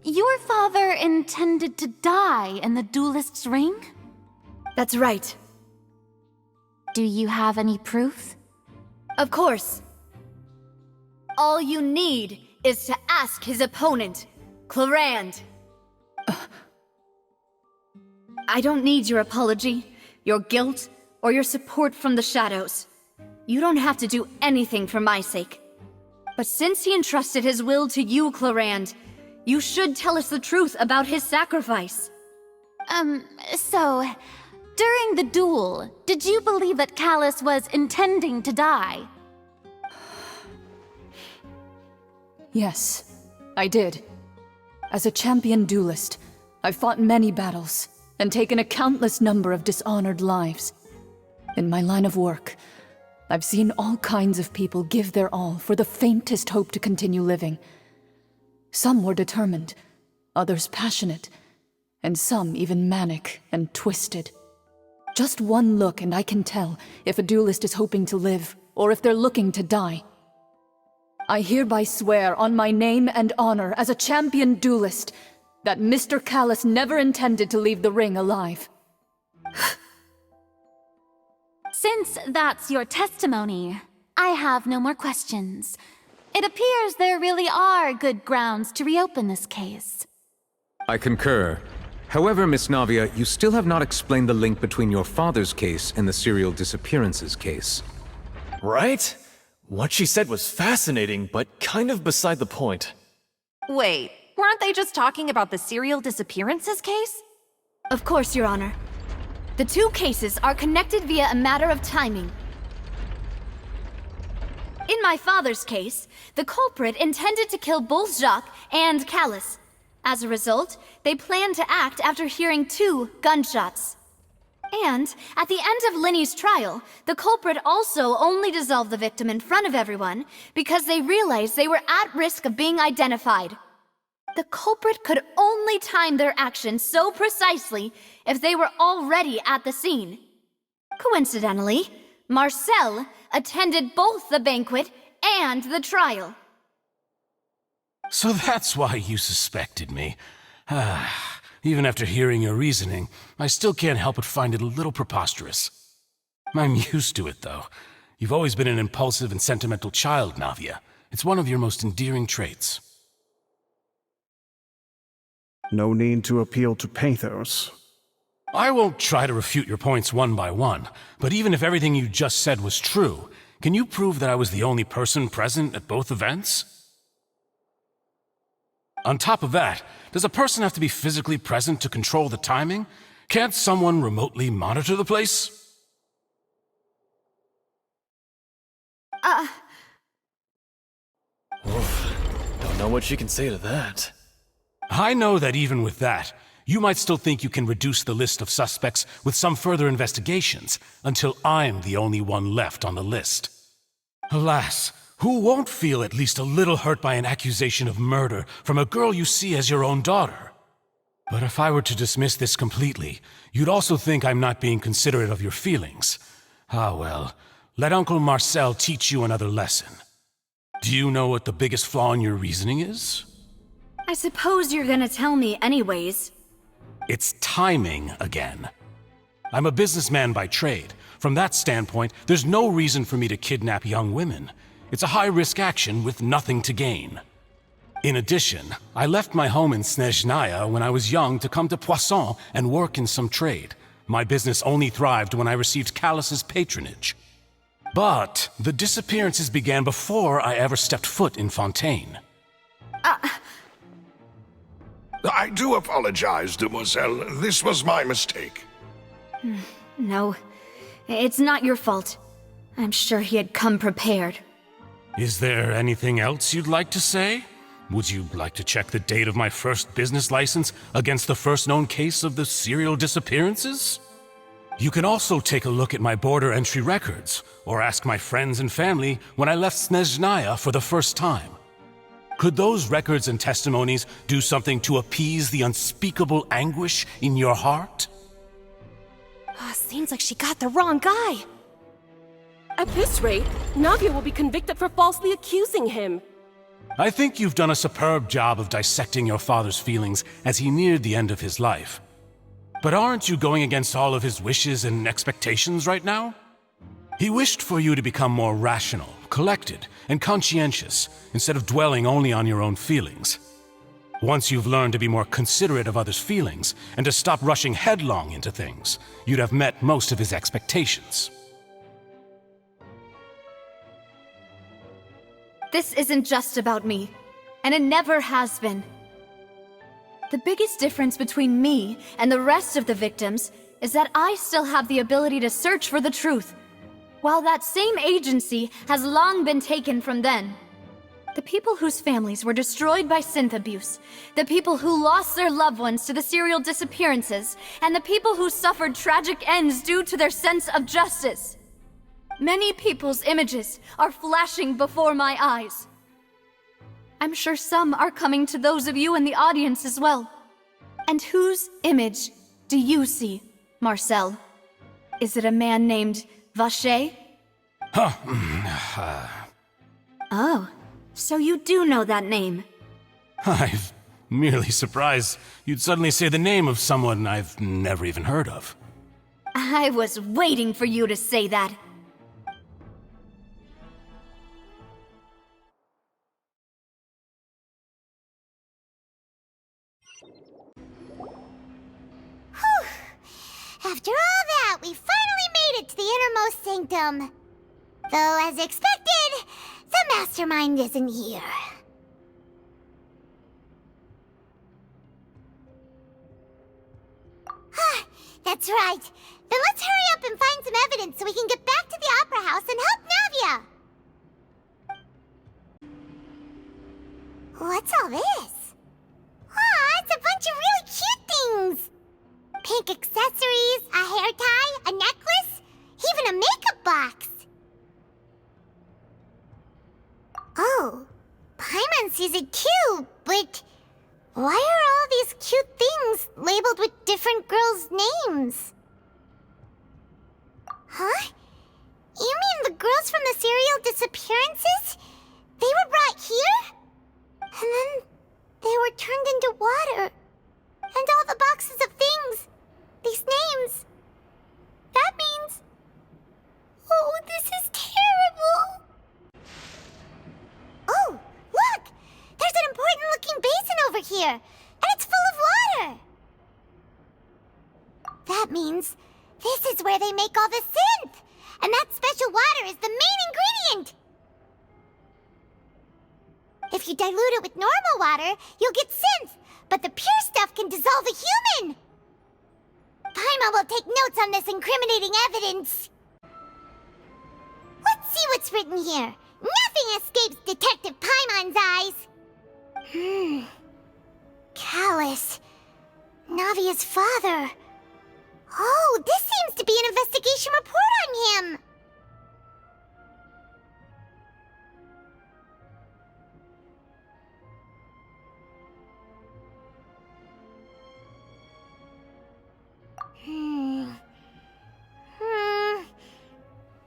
your father intended to die in the duelist's ring? That's right. Do you have any proof? Of course. All you need is to ask his opponent, Clorinde. I don't need your apology, your guilt, or your support from the shadows. You don't have to do anything for my sake. But since he entrusted his will to you, Clorinde, you should tell us the truth about his sacrifice. So, during the duel, did you believe that Callus was intending to die? Yes, I did. As a champion duelist, I've fought many battles and taken a countless number of dishonored lives. In my line of work, I've seen all kinds of people give their all for the faintest hope to continue living. Some were determined, others passionate, and some even manic and twisted. Just one look and I can tell if a duelist is hoping to live or if they're looking to die. I hereby swear on my name and honor as a champion duelist that Mr. Callus never intended to leave the ring alive. Since that's your testimony, I have no more questions. It appears there really are good grounds to reopen this case. I concur. However, Miss Navia, you still have not explained the link between your father's case and the serial disappearances case. Right? What she said was fascinating, but kind of beside the point. Wait, weren't they just talking about the serial disappearances case? Of course, Your Honor. The two cases are connected via a matter of timing. In my father's case, the culprit intended to kill both Jacques and Callus. As a result, they planned to act after hearing 2 gunshots. And, at the end of Linny's trial, the culprit also only dissolved the victim in front of everyone because they realized they were at risk of being identified. The culprit could only time their actions so precisely if they were already at the scene. Coincidentally, Marcel attended both the banquet and the trial. So that's why you suspected me. Even after hearing your reasoning, I still can't help but find it a little preposterous. I'm used to it, though. You've always been an impulsive and sentimental child, Navia. It's one of your most endearing traits. No need to appeal to pathos. I won't try to refute your points one by one, but even if everything you just said was true, can you prove that I was the only person present at both events? On top of that, does a person have to be physically present to control the timing? Can't someone remotely monitor the place? Oof, don't know what she can say to that. I know that even with that, you might still think you can reduce the list of suspects with some further investigations, until I'm the only one left on the list. Alas, who won't feel at least a little hurt by an accusation of murder from a girl you see as your own daughter? But if I were to dismiss this completely, you'd also think I'm not being considerate of your feelings. Ah well, let Uncle Marcel teach you another lesson. Do you know what the biggest flaw in your reasoning is? I suppose you're gonna tell me anyways. It's timing again. I'm a businessman by trade. From that standpoint, there's no reason for me to kidnap young women. It's a high-risk action with nothing to gain. In addition, I left my home in Snezhnaya when I was young to come to Poisson and work in some trade. My business only thrived when I received Callus's patronage. But the disappearances began before I ever stepped foot in Fontaine. I do apologize, demoiselle. This was my mistake. No, it's not your fault. I'm sure he had come prepared. Is there anything else you'd like to say? Would you like to check the date of my first business license against the first known case of the serial disappearances? You can also take a look at my border entry records, or ask my friends and family when I left Snezhnaya for the first time. Could those records and testimonies do something to appease the unspeakable anguish in your heart? Seems like she got the wrong guy. At this rate, Navia will be convicted for falsely accusing him. I think you've done a superb job of dissecting your father's feelings as he neared the end of his life. But aren't you going against all of his wishes and expectations right now? He wished for you to become more rational, collected, and conscientious, instead of dwelling only on your own feelings. Once you've learned to be more considerate of others' feelings, and to stop rushing headlong into things, you'd have met most of his expectations. This isn't just about me, and it never has been. The biggest difference between me and the rest of the victims is that I still have the ability to search for the truth, while that same agency has long been taken from them. The people whose families were destroyed by synth abuse, the people who lost their loved ones to the serial disappearances, and the people who suffered tragic ends due to their sense of justice. Many people's images are flashing before my eyes. I'm sure some are coming to those of you in the audience as well. And whose image do you see, Marcel? Is it a man named Vacher? Oh, so you do know that name. I'm merely surprised you'd suddenly say the name of someone I've never even heard of. I was waiting for you to say that. After all that, we finally made it to the innermost sanctum. Though, as expected, the mastermind isn't here. That's right. Then let's hurry up and find some evidence so we can get back to the Opera House and help Navia. What's all this? It's a bunch of really cute things. Pink accessories, a hair tie, a necklace, even a makeup box. Oh, Paimon sees it too, but why are all these cute things labeled with different girls' names? Huh? You mean the girls from the serial disappearances? They were brought here? And then they were turned into water. And all the boxes of things, these names. That means... Oh, this is terrible! Oh, look! There's an important-looking basin over here, and it's full of water! That means this is where they make all the synth! And that special water is the main ingredient! If you dilute it with normal water, you'll get synth, but the pure stuff can dissolve a human! Paimon will take notes on this incriminating evidence. Let's see what's written here. Nothing escapes Detective Paimon's eyes. Callus. Navia's father. Oh, this seems to be an investigation report on him.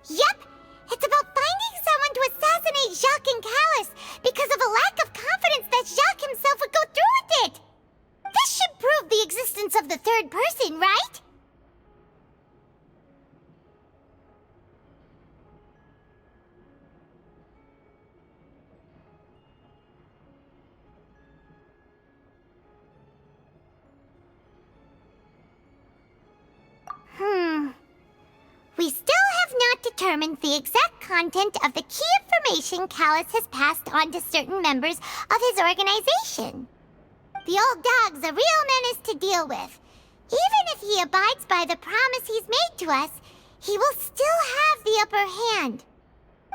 Yep! It's about finding someone to assassinate Jacques and Callus because of a lack of confidence that Jacques himself would go through with it! This should prove the existence of the third person, right? determines the exact content of the key information Callus has passed on to certain members of his organization. The old dog's a real menace to deal with. Even if he abides by the promise he's made to us, he will still have the upper hand.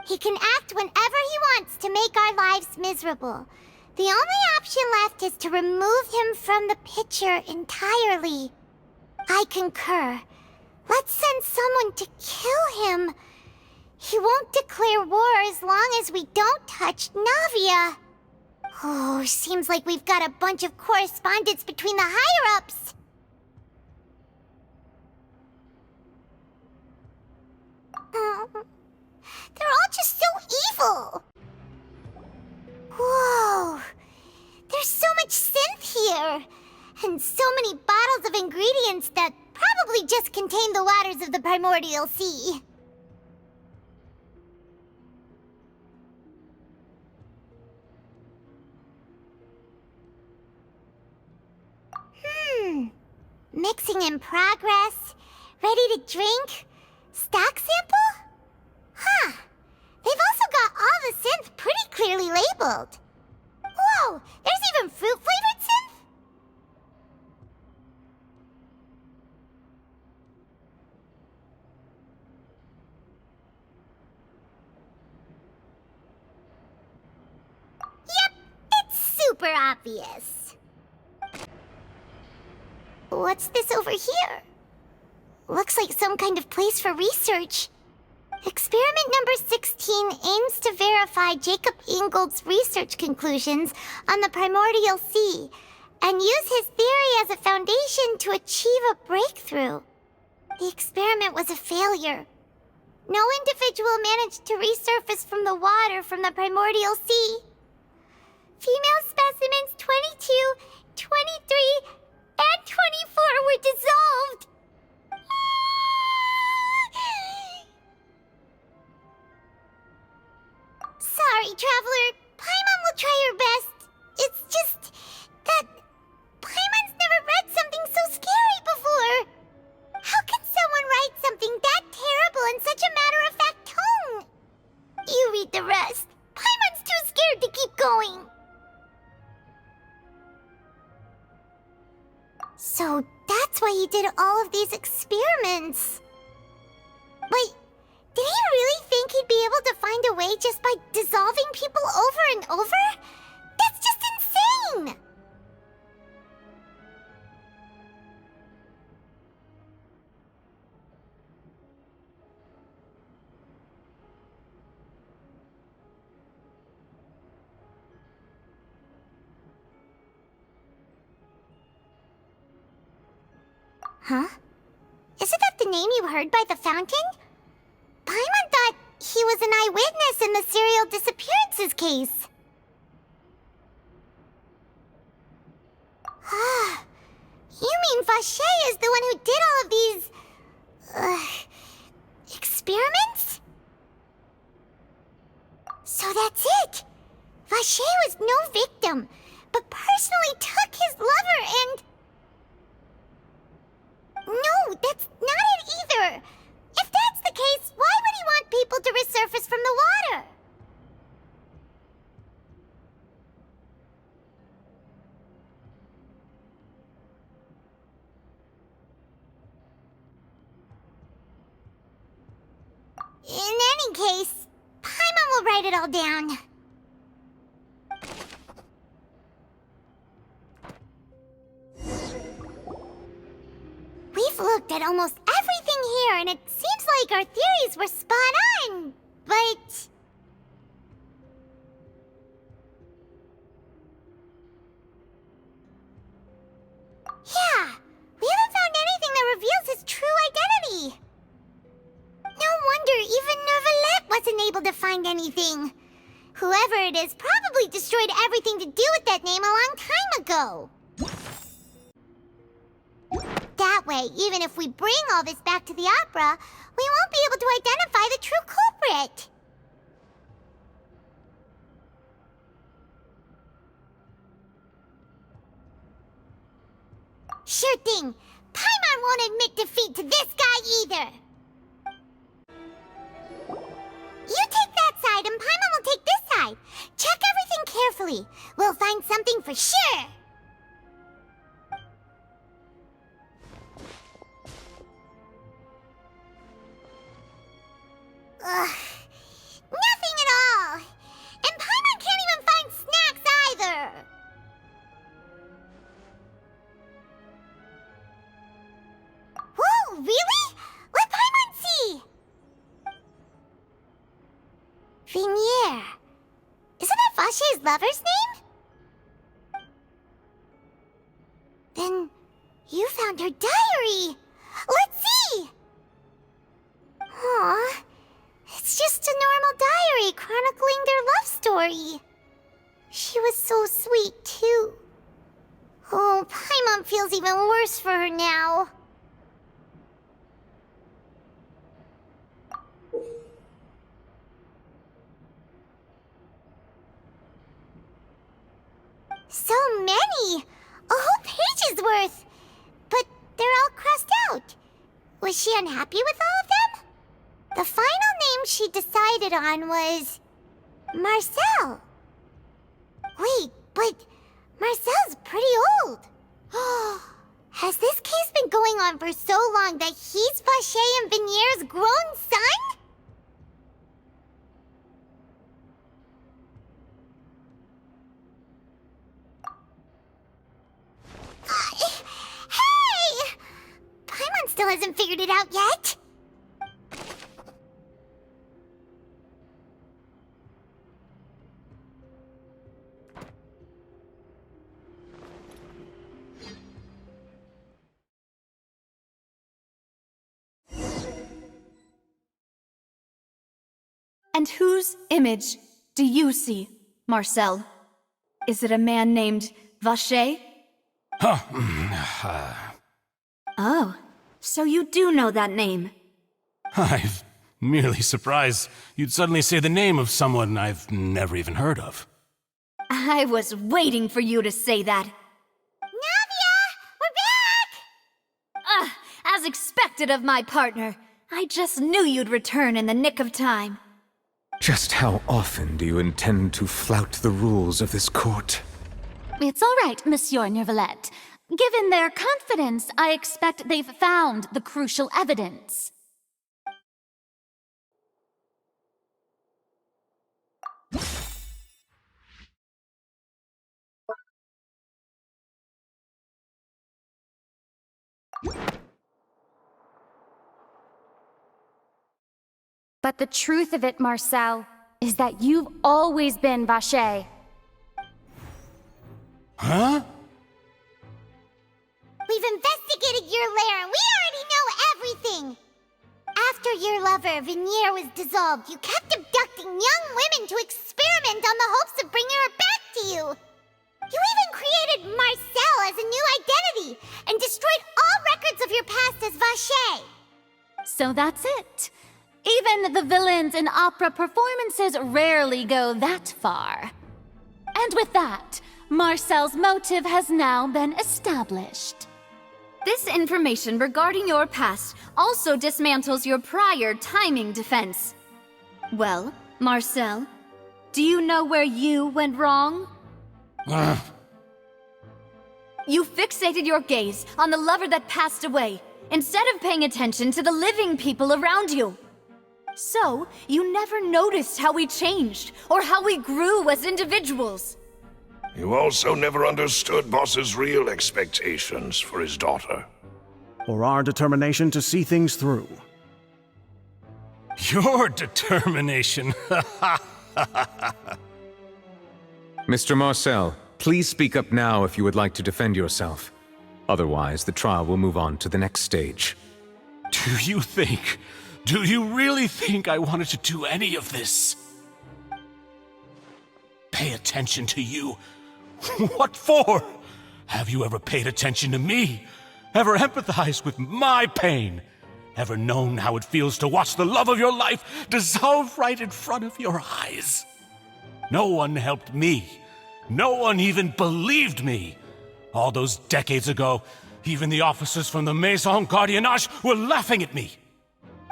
He can act whenever he wants to make our lives miserable. The only option left is to remove him from the picture entirely. I concur. Let's send someone to kill him. He won't declare war as long as we don't touch Navia. Oh, seems like we've got a bunch of correspondence between the higher-ups. They're all just so evil. Whoa. There's so much synth here. And so many bottles of ingredients that probably just contain the waters of the Primordial Sea. Mixing in progress. Ready to drink? Stock sample? Huh. They've also got all the synth pretty clearly labeled. Whoa, there's even fruit-flavored synth? Yep, it's super obvious. What's this over here? Looks like some kind of place for research. Experiment number 16 aims to verify Jacob Ingold's research conclusions on the Primordial Sea and use his theory as a foundation to achieve a breakthrough. The experiment was a failure. No individual managed to resurface from the water from the Primordial Sea. Female specimens 22, 23, and 24 were dissolved. Sorry, Traveler. Paimon will try her best. It's just that Paimon's never read something so scary before. How can someone write something that terrible in such a matter-of-fact tone? You read the rest. Paimon's too scared to keep going. So that's why he did all of these experiments. Wait, did he really think he'd be able to find a way just by dissolving people over and over? That's just insane! Huh? Isn't that the name you heard by the fountain? Paimon thought he was an eyewitness in the serial disappearances case. Ah, you mean Vache is the one who did all of these... experiments? So that's it! Vache was no victim, but personally took his lover and... No, that's not it either! If that's the case, why would he want people to resurface from the water? In any case, Paimon will write it all down. We've looked at almost everything here, and it seems like our theories were spot on, but... Yeah, we haven't found anything that reveals his true identity. No wonder even Neuvillette wasn't able to find anything. Whoever it is probably destroyed everything to do with that name a long time ago. That way, even if we bring all this back to the opera, we won't be able to identify the true culprit. Sure thing. Paimon won't admit defeat to this guy either. carefully. We'll find something for sure. Ugh. Nothing at all. And Paimon can't even find snacks either. Whoa, really? Let Paimon see. Vignier. Isn't that Vache's lover's name? Then you found her diary. Let's see. Aw. It's just a normal diary chronicling their love story. She was so sweet, too. Oh, Paimon feels even worse for her now. So many! A whole page's worth! But they're all crossed out. Was she unhappy with all of them? The final name she decided on was... Marcel. Wait, but Marcel's pretty old. Has this case been going on for so long that he's Vache and Vignier's grown son? Hey! Paimon still hasn't figured it out yet. And whose image do you see, Marcel? Is it a man named Vache? Oh, so you do know that name. I'm merely surprised you'd suddenly say the name of someone I've never even heard of. I was waiting for you to say that. Navia! We're back! As expected of my partner. I just knew you'd return in the nick of time. Just how often do you intend to flout the rules of this court? It's all right, Monsieur Neuvillette. Given their confidence, I expect they've found the crucial evidence. But the truth of it, Marcel, is that you've always been Vache. Huh? We've investigated your lair and we already know everything! After your lover, Vignier, was dissolved, you kept abducting young women to experiment on the hopes of bringing her back to you! You even created Marcel as a new identity and destroyed all records of your past as Vache! So that's it. Even the villains in opera performances rarely go that far. And with that, Marcel's motive has now been established. This information regarding your past also dismantles your prior timing defense. Well, Marcel, do you know where you went wrong? You fixated your gaze on the lover that passed away, instead of paying attention to the living people around you. So, you never noticed how we changed, or how we grew as individuals. You also never understood Boss's real expectations for his daughter. Or our determination to see things through. Your determination. Mr. Marcel, please speak up now if you would like to defend yourself. Otherwise, the trial will move on to the next stage. Do you really think I wanted to do any of this? Pay attention to you? What for? Have you ever paid attention to me? Ever empathized with my pain? Ever known how it feels to watch the love of your life dissolve right in front of your eyes? No one helped me. No one even believed me. All those decades ago, even the officers from the Maison Gardiennage were laughing at me.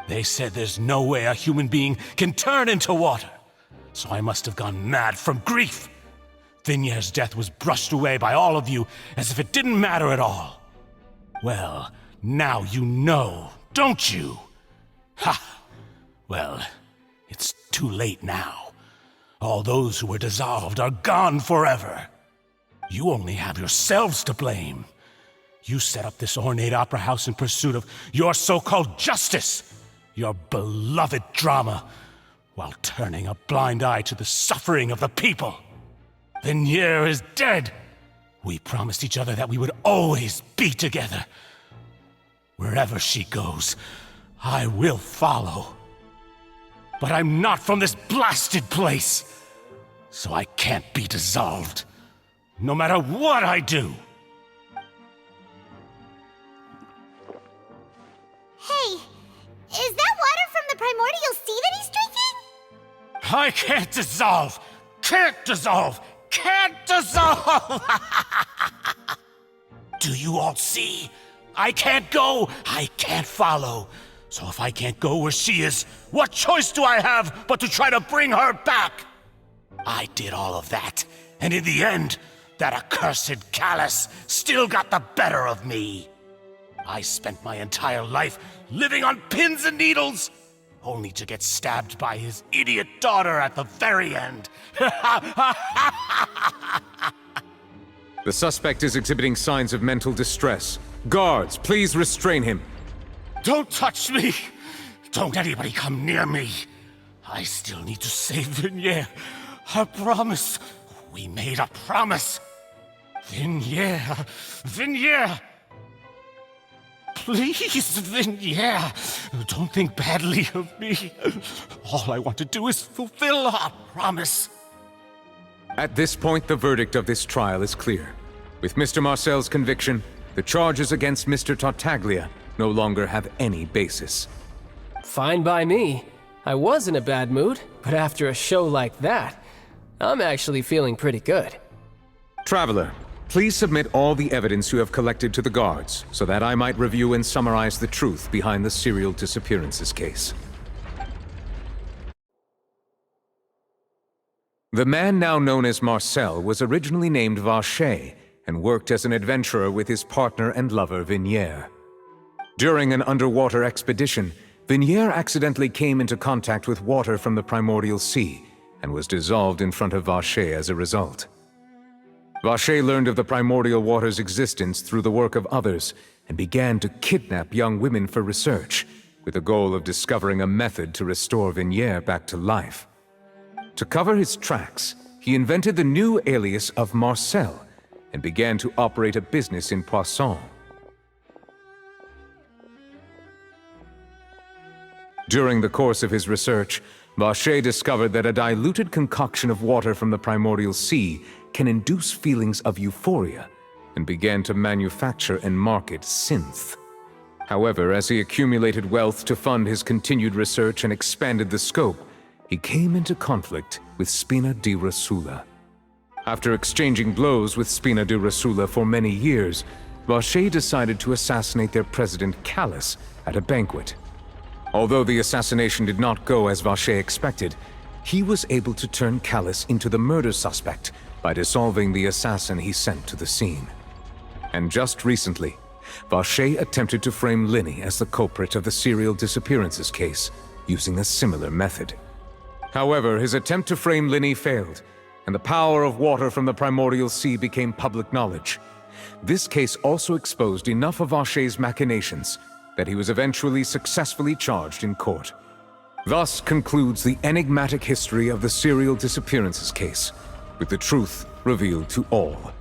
They said there's no way a human being can turn into water. So I must have gone mad from grief. Vignier's death was brushed away by all of you as if it didn't matter at all. Well, now you know, don't you? Ha! Well, it's too late now. All those who were dissolved are gone forever. You only have yourselves to blame. You set up this ornate opera house in pursuit of your so-called justice, your beloved drama, while turning a blind eye to the suffering of the people. Vignier is dead. We promised each other that we would always be together. Wherever she goes, I will follow. But I'm not from this blasted place, so I can't be dissolved, no matter what I do. Hey, is that water from the primordial sea that he's drinking? I can't dissolve! Can't dissolve! Can't dissolve! Do you all see? I can't go, I can't follow. So if I can't go where she is, what choice do I have but to try to bring her back? I did all of that, and in the end, that accursed Callus still got the better of me. I spent my entire life living on pins and needles, only to get stabbed by his idiot daughter at the very end. The suspect is exhibiting signs of mental distress. Guards, please restrain him. Don't touch me! Don't anybody come near me! I still need to save Vignier. A promise. We made a promise. Vignier. Vignier! Please, Vignier, don't think badly of me. All I want to do is fulfill our promise. At this point, the verdict of this trial is clear. With Mr. Marcel's conviction, the charges against Mr. Tartaglia no longer have any basis. Fine by me. I was in a bad mood, but after a show like that, I'm actually feeling pretty good. Traveler, please submit all the evidence you have collected to the guards, so that I might review and summarize the truth behind the serial disappearances case. The man now known as Marcel was originally named Vacher and worked as an adventurer with his partner and lover Vignier. During an underwater expedition, Vignier accidentally came into contact with water from the primordial sea and was dissolved in front of Vacher as a result. Vacher learned of the primordial water's existence through the work of others and began to kidnap young women for research, with the goal of discovering a method to restore Vignier back to life. To cover his tracks, he invented the new alias of Marcel and began to operate a business in Poisson. During the course of his research, Vacher discovered that a diluted concoction of water from the primordial sea can induce feelings of euphoria, and began to manufacture and market synth. However, as he accumulated wealth to fund his continued research and expanded the scope, he came into conflict with Spina di Rosula. After exchanging blows with Spina di Rosula for many years, Vacher decided to assassinate their president Callus at a banquet. Although the assassination did not go as Vacher expected, he was able to turn Callus into the murder suspect by dissolving the assassin he sent to the scene. And just recently, Vacher attempted to frame Linny as the culprit of the serial disappearances case, using a similar method. However, his attempt to frame Linny failed, and the power of water from the primordial sea became public knowledge. This case also exposed enough of Vacher's machinations that he was eventually successfully charged in court. Thus concludes the enigmatic history of the serial disappearances case, with the truth revealed to all.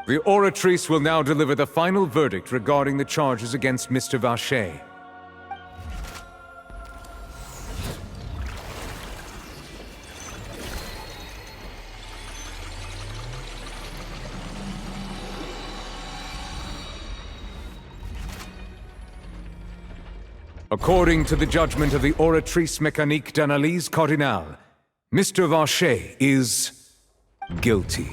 The Oratrice will now deliver the final verdict regarding the charges against Mr. Vacher. According to the judgment of the Oratrice Mécanique d'Analyse Cardinale, Mr. Vacher is guilty.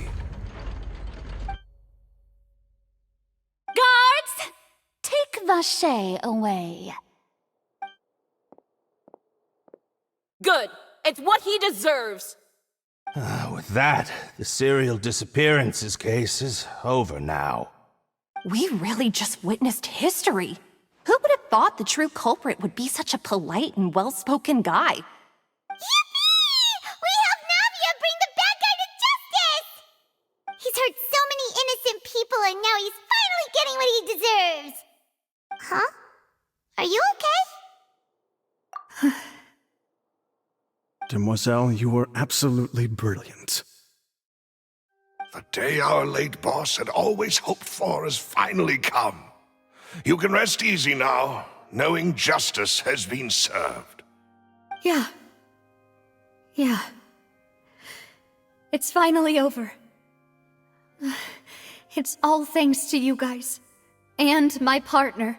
Guards! Take Vacher away. Good. It's what he deserves. With that, the serial disappearances case is over now. We really just witnessed history. Who would have thought the true culprit would be such a polite and well-spoken guy? Yippee! We helped Navia bring the bad guy to justice! He's hurt so many innocent people and now he's finally getting what he deserves! Huh? Are you okay? Demoiselle, you were absolutely brilliant. The day our late boss had always hoped for has finally come. You can rest easy now, knowing justice has been served. Yeah. It's finally over. It's all thanks to you guys. And my partner.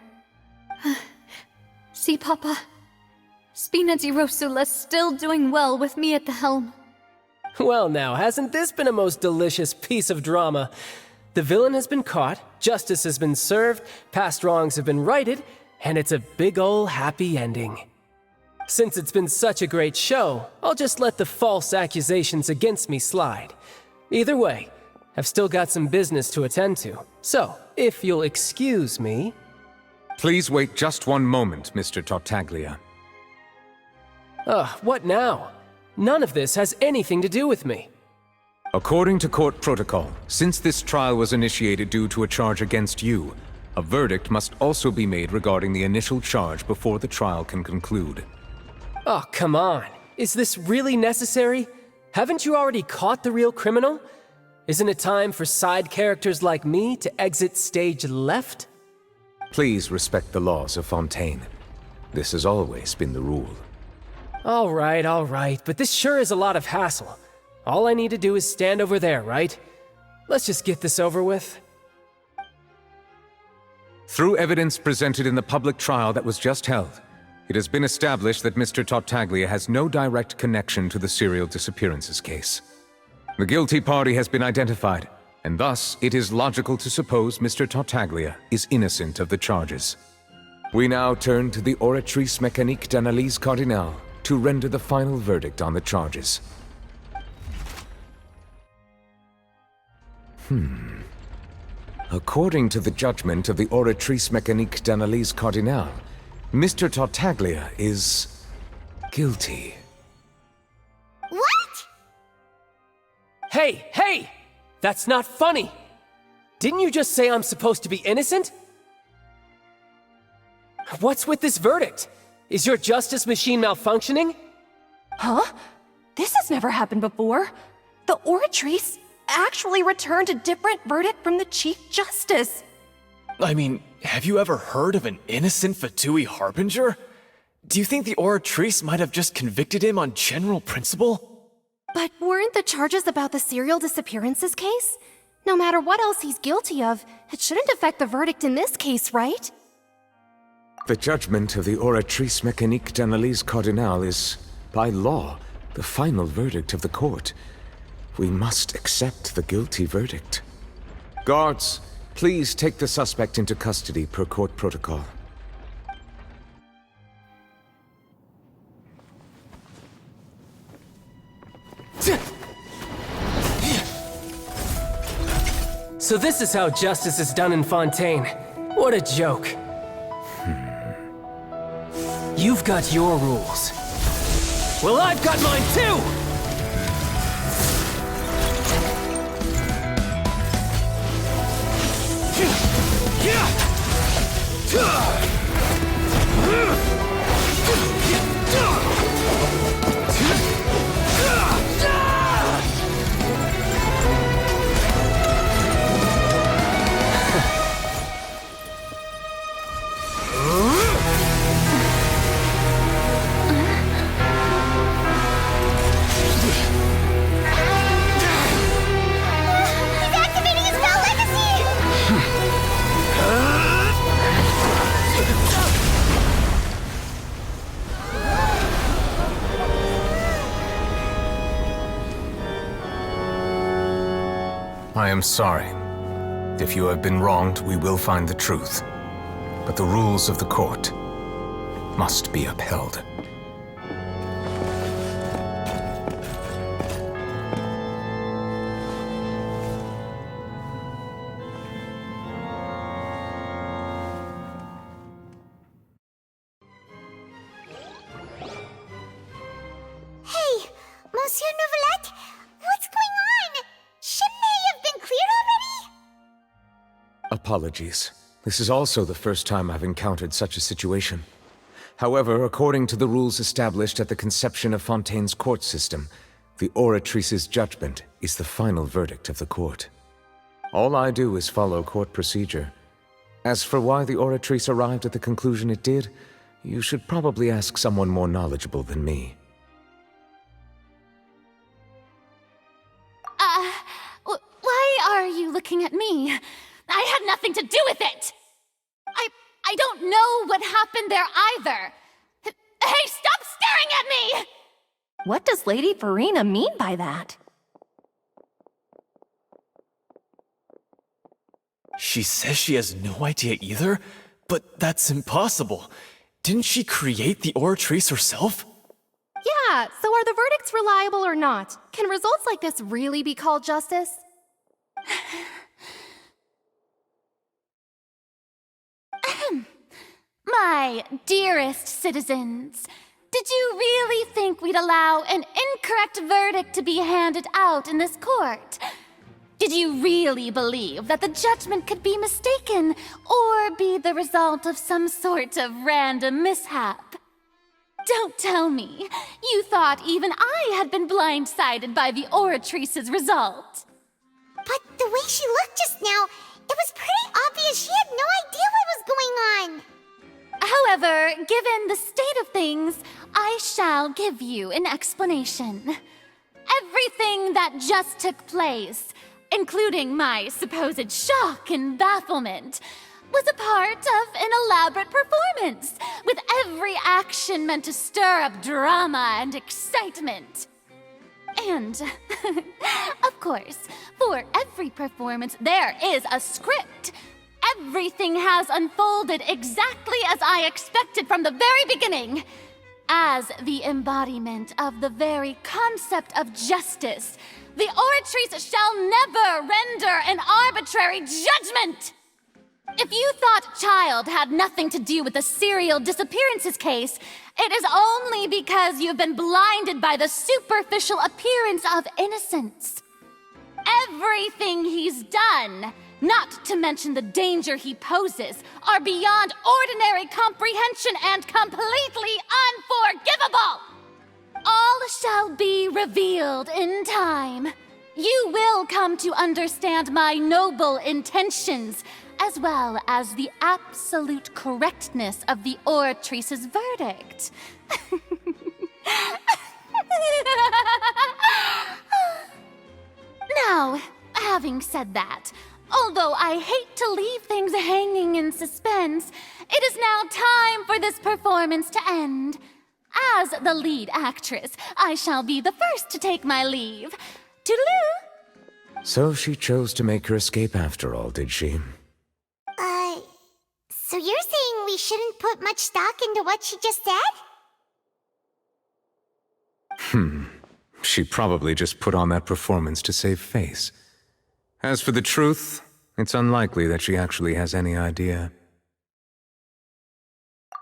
See, Papa? Spina di Rosula's still doing well with me at the helm. Well now, hasn't this been a most delicious piece of drama? The villain has been caught, justice has been served, past wrongs have been righted, and it's a big ol' happy ending. Since it's been such a great show, I'll just let the false accusations against me slide. Either way, I've still got some business to attend to, so if you'll excuse me... Please wait just one moment, Mr. Tartaglia. What now? None of this has anything to do with me. According to court protocol, since this trial was initiated due to a charge against you, a verdict must also be made regarding the initial charge before the trial can conclude. Oh, come on. Is this really necessary? Haven't you already caught the real criminal? Isn't it time for side characters like me to exit stage left? Please respect the laws of Fontaine. This has always been the rule. All right, but this sure is a lot of hassle. All I need to do is stand over there, right? Let's just get this over with. Through evidence presented in the public trial that was just held, it has been established that Mr. Tartaglia has no direct connection to the serial disappearances case. The guilty party has been identified, and thus it is logical to suppose Mr. Tartaglia is innocent of the charges. We now turn to the Oratrice Mécanique d'Analyse Cardinale to render the final verdict on the charges. According to the judgment of the Oratrice Mécanique d'Analyse Cardinale, Mr. Tartaglia is guilty. What? Hey! That's not funny! Didn't you just say I'm supposed to be innocent? What's with this verdict? Is your justice machine malfunctioning? Huh? This has never happened before. The Oratrice actually returned a different verdict from the Chief Justice. I mean, have you ever heard of an innocent Fatui Harbinger? Do you think the Oratrice might have just convicted him on general principle? But weren't the charges about the serial disappearances case? No matter what else he's guilty of, it shouldn't affect the verdict in this case, right? The judgment of the Oratrice Mécanique d'Analyse Cardinale is, by law, the final verdict of the court. We must accept the guilty verdict. Guards, please take the suspect into custody per court protocol. So this is how justice is done in Fontaine. What a joke. You've got your rules. Well, I've got mine too! I am sorry. If you have been wronged, we will find the truth. But the rules of the court must be upheld. apologies. This is also the first time I've encountered such a situation. However, according to the rules established at the conception of Fontaine's court system, the Oratrice's judgment is the final verdict of the court. All I do is follow court procedure. As for why the Oratrice arrived at the conclusion it did, you should probably ask someone more knowledgeable than me. Why are you looking at me? I had nothing to do with it! I don't know what happened there either! Hey, stop staring at me! What does Lady Farina mean by that? She says she has no idea either, but that's impossible. Didn't she create the Oratrice herself? Yeah, so are the verdicts reliable or not? Can results like this really be called justice? My dearest citizens, did you really think we'd allow an incorrect verdict to be handed out in this court? Did you really believe that the judgment could be mistaken or be the result of some sort of random mishap? Don't tell me you thought even I had been blindsided by the Oratrice's result. But the way she looked just now, it was pretty obvious she had no idea what was going on. However, given the state of things, I shall give you an explanation. Everything that just took place, including my supposed shock and bafflement, was a part of an elaborate performance, with every action meant to stir up drama and excitement. And, of course, for every performance there is a script. Everything has unfolded exactly as I expected from the very beginning. As the embodiment of the very concept of justice, the Oratrice shall never render an arbitrary judgment! If you thought Child had nothing to do with the serial disappearances case, it is only because you've been blinded by the superficial appearance of innocence. Everything he's done, not to mention the danger he poses, are beyond ordinary comprehension and completely unforgivable! All shall be revealed in time. You will come to understand my noble intentions, as well as the absolute correctness of the Oratrice's verdict. Now, having said that, although I hate to leave things hanging in suspense, it is now time for this performance to end. As the lead actress, I shall be the first to take my leave. Toodaloo! So she chose to make her escape after all, did she? So you're saying we shouldn't put much stock into what she just said? She probably just put on that performance to save face. As for the truth, it's unlikely that she actually has any idea.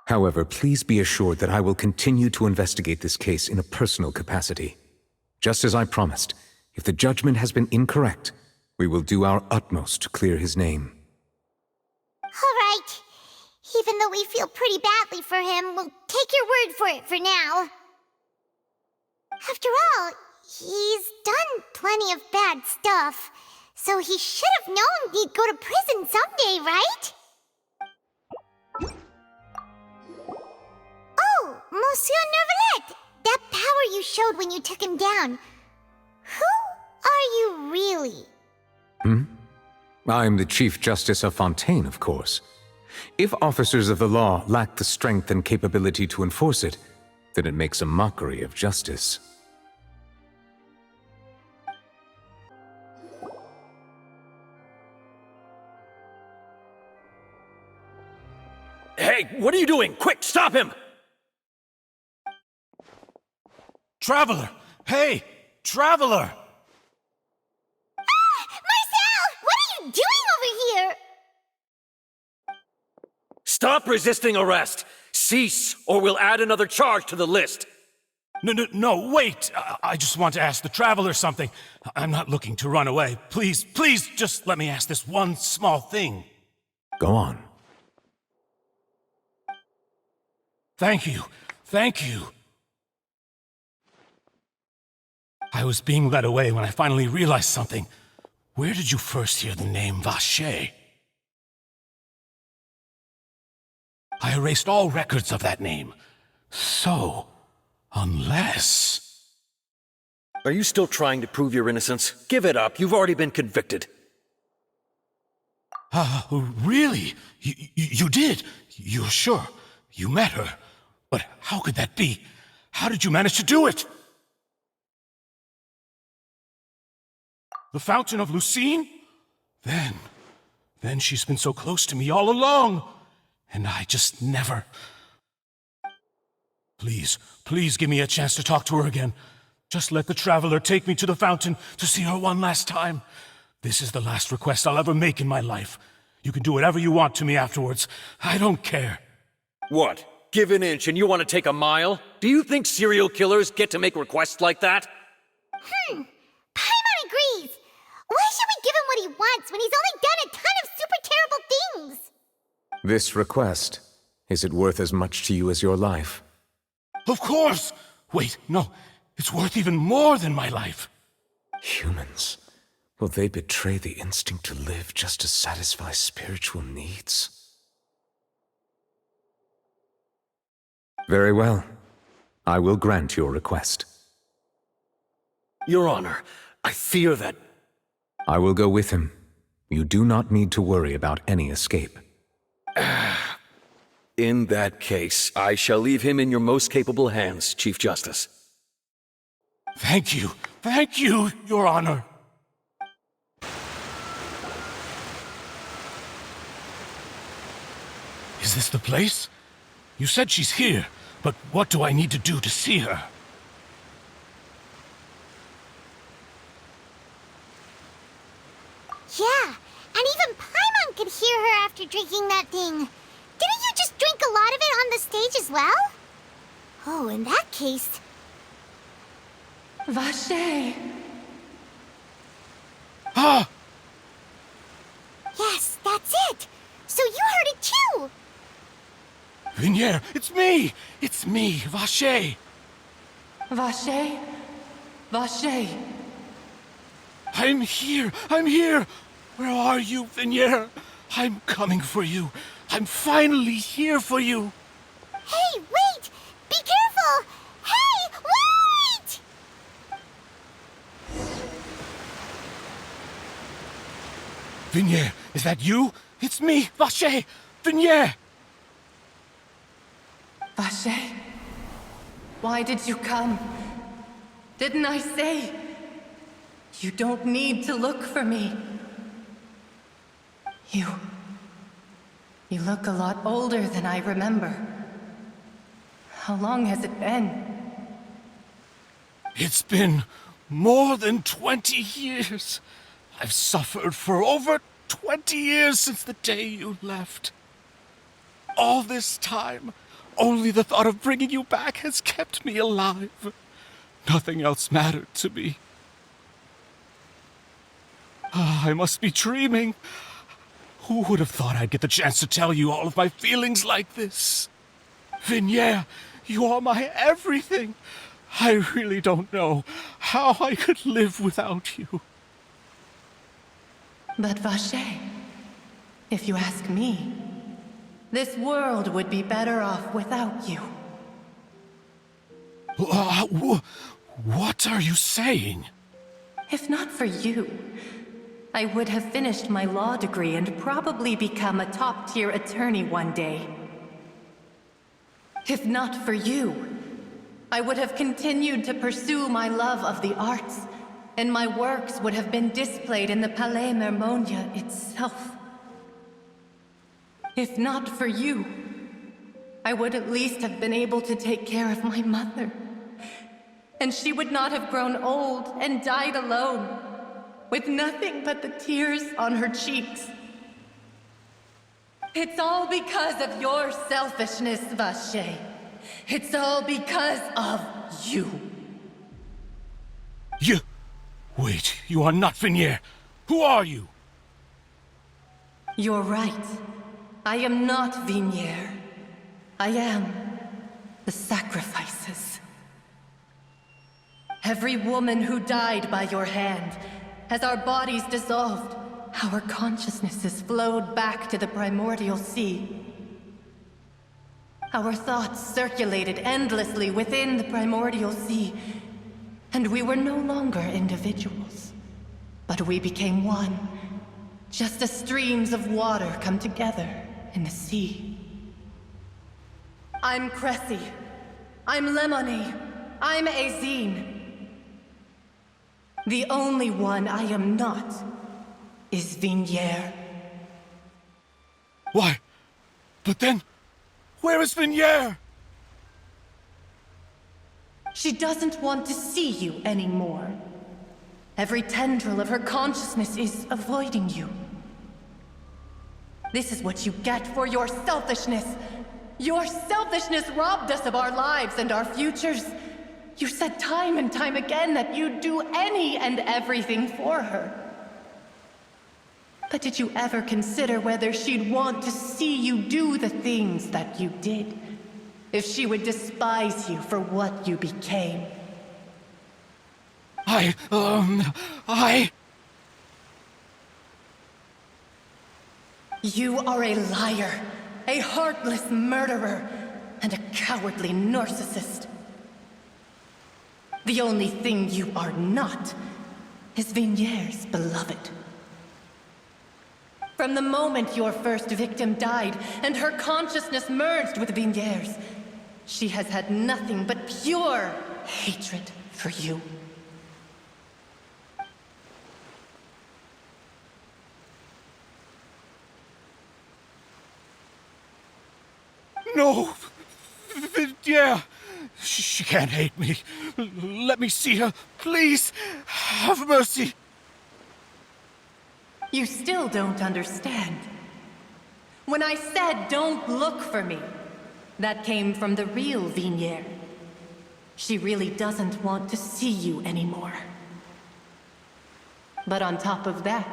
However, please be assured that I will continue to investigate this case in a personal capacity. Just as I promised, if the judgment has been incorrect, we will do our utmost to clear his name. All right. Even though we feel pretty badly for him, we'll take your word for it for now. After all, he's done plenty of bad stuff, so he should have known he'd go to prison someday, right? Oh, Monsieur Neuvillette! That power you showed when you took him down. Who are you really? I'm the Chief Justice of Fontaine, of course. If officers of the law lack the strength and capability to enforce it, then it makes a mockery of justice. Hey, what are you doing? Quick, stop him! Traveler! Hey! Traveler! Marcel! What are you doing over here? Stop resisting arrest! Cease, or we'll add another charge to the list! No, wait! I just want to ask the Traveler something. I'm not looking to run away. Please, just let me ask this one small thing. Go on. Thank you. Thank you. I was being led away when I finally realized something. Where did you first hear the name Vacher? I erased all records of that name. So, unless... Are you still trying to prove your innocence? Give it up. You've already been convicted. Really? You did? You're sure? You met her? But how could that be? How did you manage to do it? The Fountain of Lucine? Then she's been so close to me all along. And I just never... Please give me a chance to talk to her again. Just let the Traveler take me to the fountain to see her one last time. This is the last request I'll ever make in my life. You can do whatever you want to me afterwards. I don't care. What? Give an inch and you want to take a mile? Do you think serial killers get to make requests like that? Paimon agrees! Why should we give him what he wants when he's only done a ton of super terrible things? This request, is it worth as much to you as your life? Of course! Wait, no. It's worth even more than my life. Humans. Will they betray the instinct to live just to satisfy spiritual needs? Very well. I will grant your request. Your Honor, I fear that... I will go with him. You do not need to worry about any escape. In that case, I shall leave him in your most capable hands, Chief Justice. Thank you, Your Honor. Is this the place? You said she's here, but what do I need to do to see her? Yeah, and even Paimon could hear her after drinking that thing. Didn't you just drink a lot of it on the stage as well? Oh, in that case... Vacher! Ah! Yes, that's it! So you heard it too! Vignere, it's me! It's me, Vacher! Vacher? Vacher! I'm here! Where are you, Vignere? I'm coming for you. I'm finally here for you. Hey, wait! Be careful! Hey, wait! Vignere, is that you? It's me, Vacher! Vignere! Vacher? Why did you come? Didn't I say? You don't need to look for me. You look a lot older than I remember. How long has it been? It's been more than 20 years. I've suffered for over 20 years since the day you left. All this time, only the thought of bringing you back has kept me alive. Nothing else mattered to me. I must be dreaming. Who would have thought I'd get the chance to tell you all of my feelings like this? Vignere, you are my everything. I really don't know how I could live without you. But Vacher, if you ask me, this world would be better off without you. What are you saying? If not for you, I would have finished my law degree and probably become a top-tier attorney one day. If not for you, I would have continued to pursue my love of the arts, and my works would have been displayed in the Palais Mermonia itself. If not for you, I would at least have been able to take care of my mother. And she would not have grown old and died alone, with nothing but the tears on her cheeks. It's all because of your selfishness, Vacher. It's all because of you. Wait, you are not Vignere. Who are you? You're right. I am not Vignier. I am the sacrifices. Every woman who died by your hand, as our bodies dissolved, our consciousnesses flowed back to the primordial sea. Our thoughts circulated endlessly within the primordial sea, and we were no longer individuals, but we became one, just as streams of water come together in the sea. I'm Cressy. I'm Lemony. I'm Azine. The only one I am not is Vignier. Why? But then, where is Vignier? She doesn't want to see you anymore. Every tendril of her consciousness is avoiding you. This is what you get for your selfishness. Your selfishness robbed us of our lives and our futures. You said time and time again that you'd do any and everything for her. But did you ever consider whether she'd want to see you do the things that you did? If she would despise you for what you became? You are a liar, a heartless murderer, and a cowardly narcissist. The only thing you are not is Vignier's beloved. From the moment your first victim died and her consciousness merged with Vignier's, she has had nothing but pure hatred for you. No! Vignier! She can't hate me. Let me see her. Please, have mercy. You still don't understand. When I said don't look for me, that came from the real Vignier. She really doesn't want to see you anymore. But on top of that,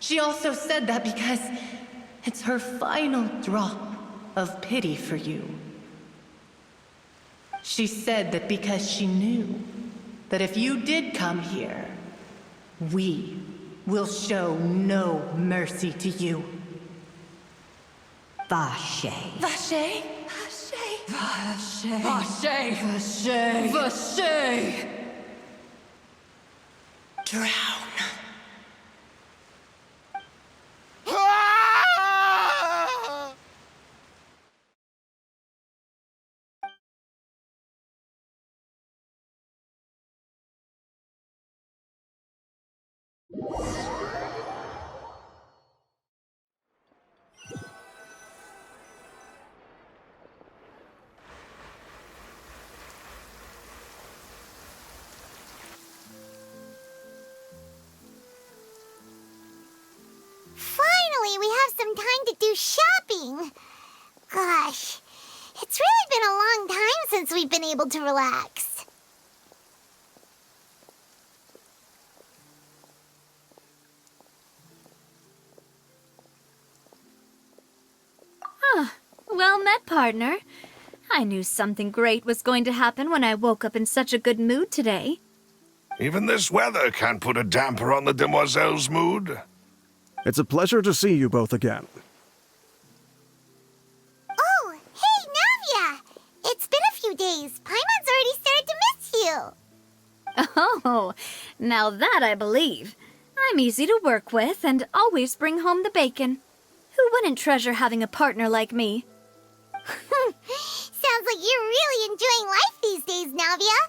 she also said that because it's her final drop of pity for you. She said that because she knew that if you did come here, we will show no mercy to you. Vache. Vache? Vache. Vache. Vache. Vache. Drown. Finally, we have some time to do shopping. Gosh, it's really been a long time since we've been able to relax. Well met, partner. I knew something great was going to happen when I woke up in such a good mood today. Even this weather can't put a damper on the demoiselle's mood. It's a pleasure to see you both again. Oh, hey, Navia! It's been a few days. Paimon's already started to miss you. Oh, now that I believe. I'm easy to work with and always bring home the bacon. Who wouldn't treasure having a partner like me? Sounds like you're really enjoying life these days, Navia.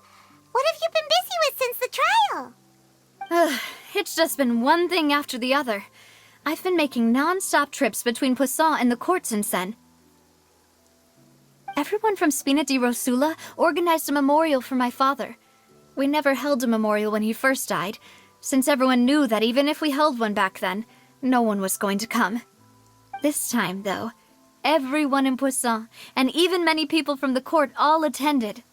What have you been busy with since the trial? It's just been one thing after the other. I've been making non-stop trips between Poisson and the court since then. Everyone from Spina di Rosula organized a memorial for my father. We never held a memorial when he first died, since everyone knew that even if we held one back then, no one was going to come. This time, though, everyone in Poisson, and even many people from the court, all attended.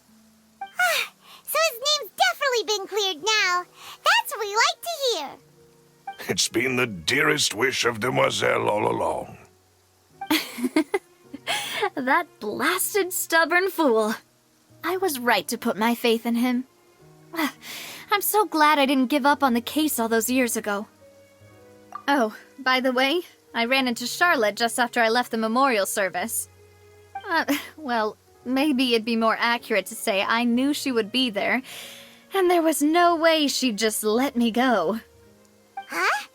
So his name's definitely been cleared now. That's what we like to hear. It's been the dearest wish of Demoiselle all along. that blasted stubborn fool. I was right to put my faith in him. I'm so glad I didn't give up on the case all those years ago. Oh, by the way, I ran into Charlotte just after I left the memorial service. Well, maybe it'd be more accurate to say I knew she would be there, and there was no way she'd just let me go. Huh?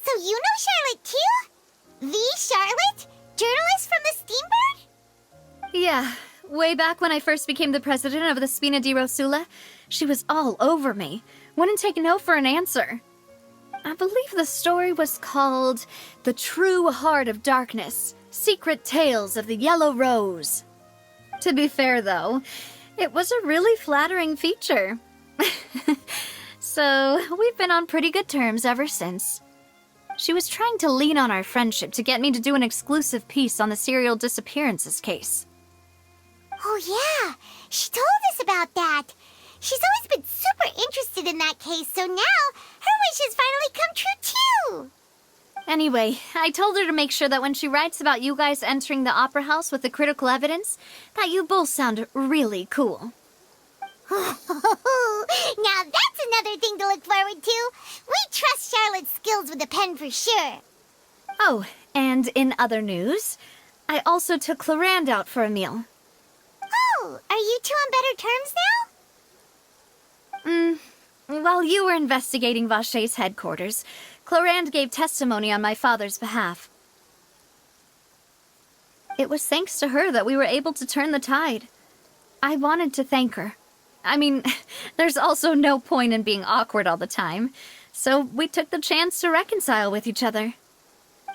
So you know Charlotte too? The Charlotte? Journalist from the Steambird? Yeah, way back when I first became the president of the Spina di Rosula, she was all over me. Wouldn't take no for an answer. I believe the story was called The True Heart of Darkness, Secret Tales of the Yellow Rose. To be fair, though, it was a really flattering feature. So, we've been on pretty good terms ever since. She was trying to lean on our friendship to get me to do an exclusive piece on the serial disappearances case. Oh yeah, she told us about that. She's always been super interested in that case, so now her wish has finally come true too. Anyway, I told her to make sure that when she writes about you guys entering the opera house with the critical evidence, that you both sound really cool. Now that's another thing to look forward to. We trust Charlotte's skills with a pen for sure. Oh, and in other news, I also took Clorinde out for a meal. Oh, are you two on better terms now? While you were investigating Vaché's headquarters, Clorinde gave testimony on my father's behalf. It was thanks to her that we were able to turn the tide. I wanted to thank her. I mean, there's also no point in being awkward all the time, so we took the chance to reconcile with each other.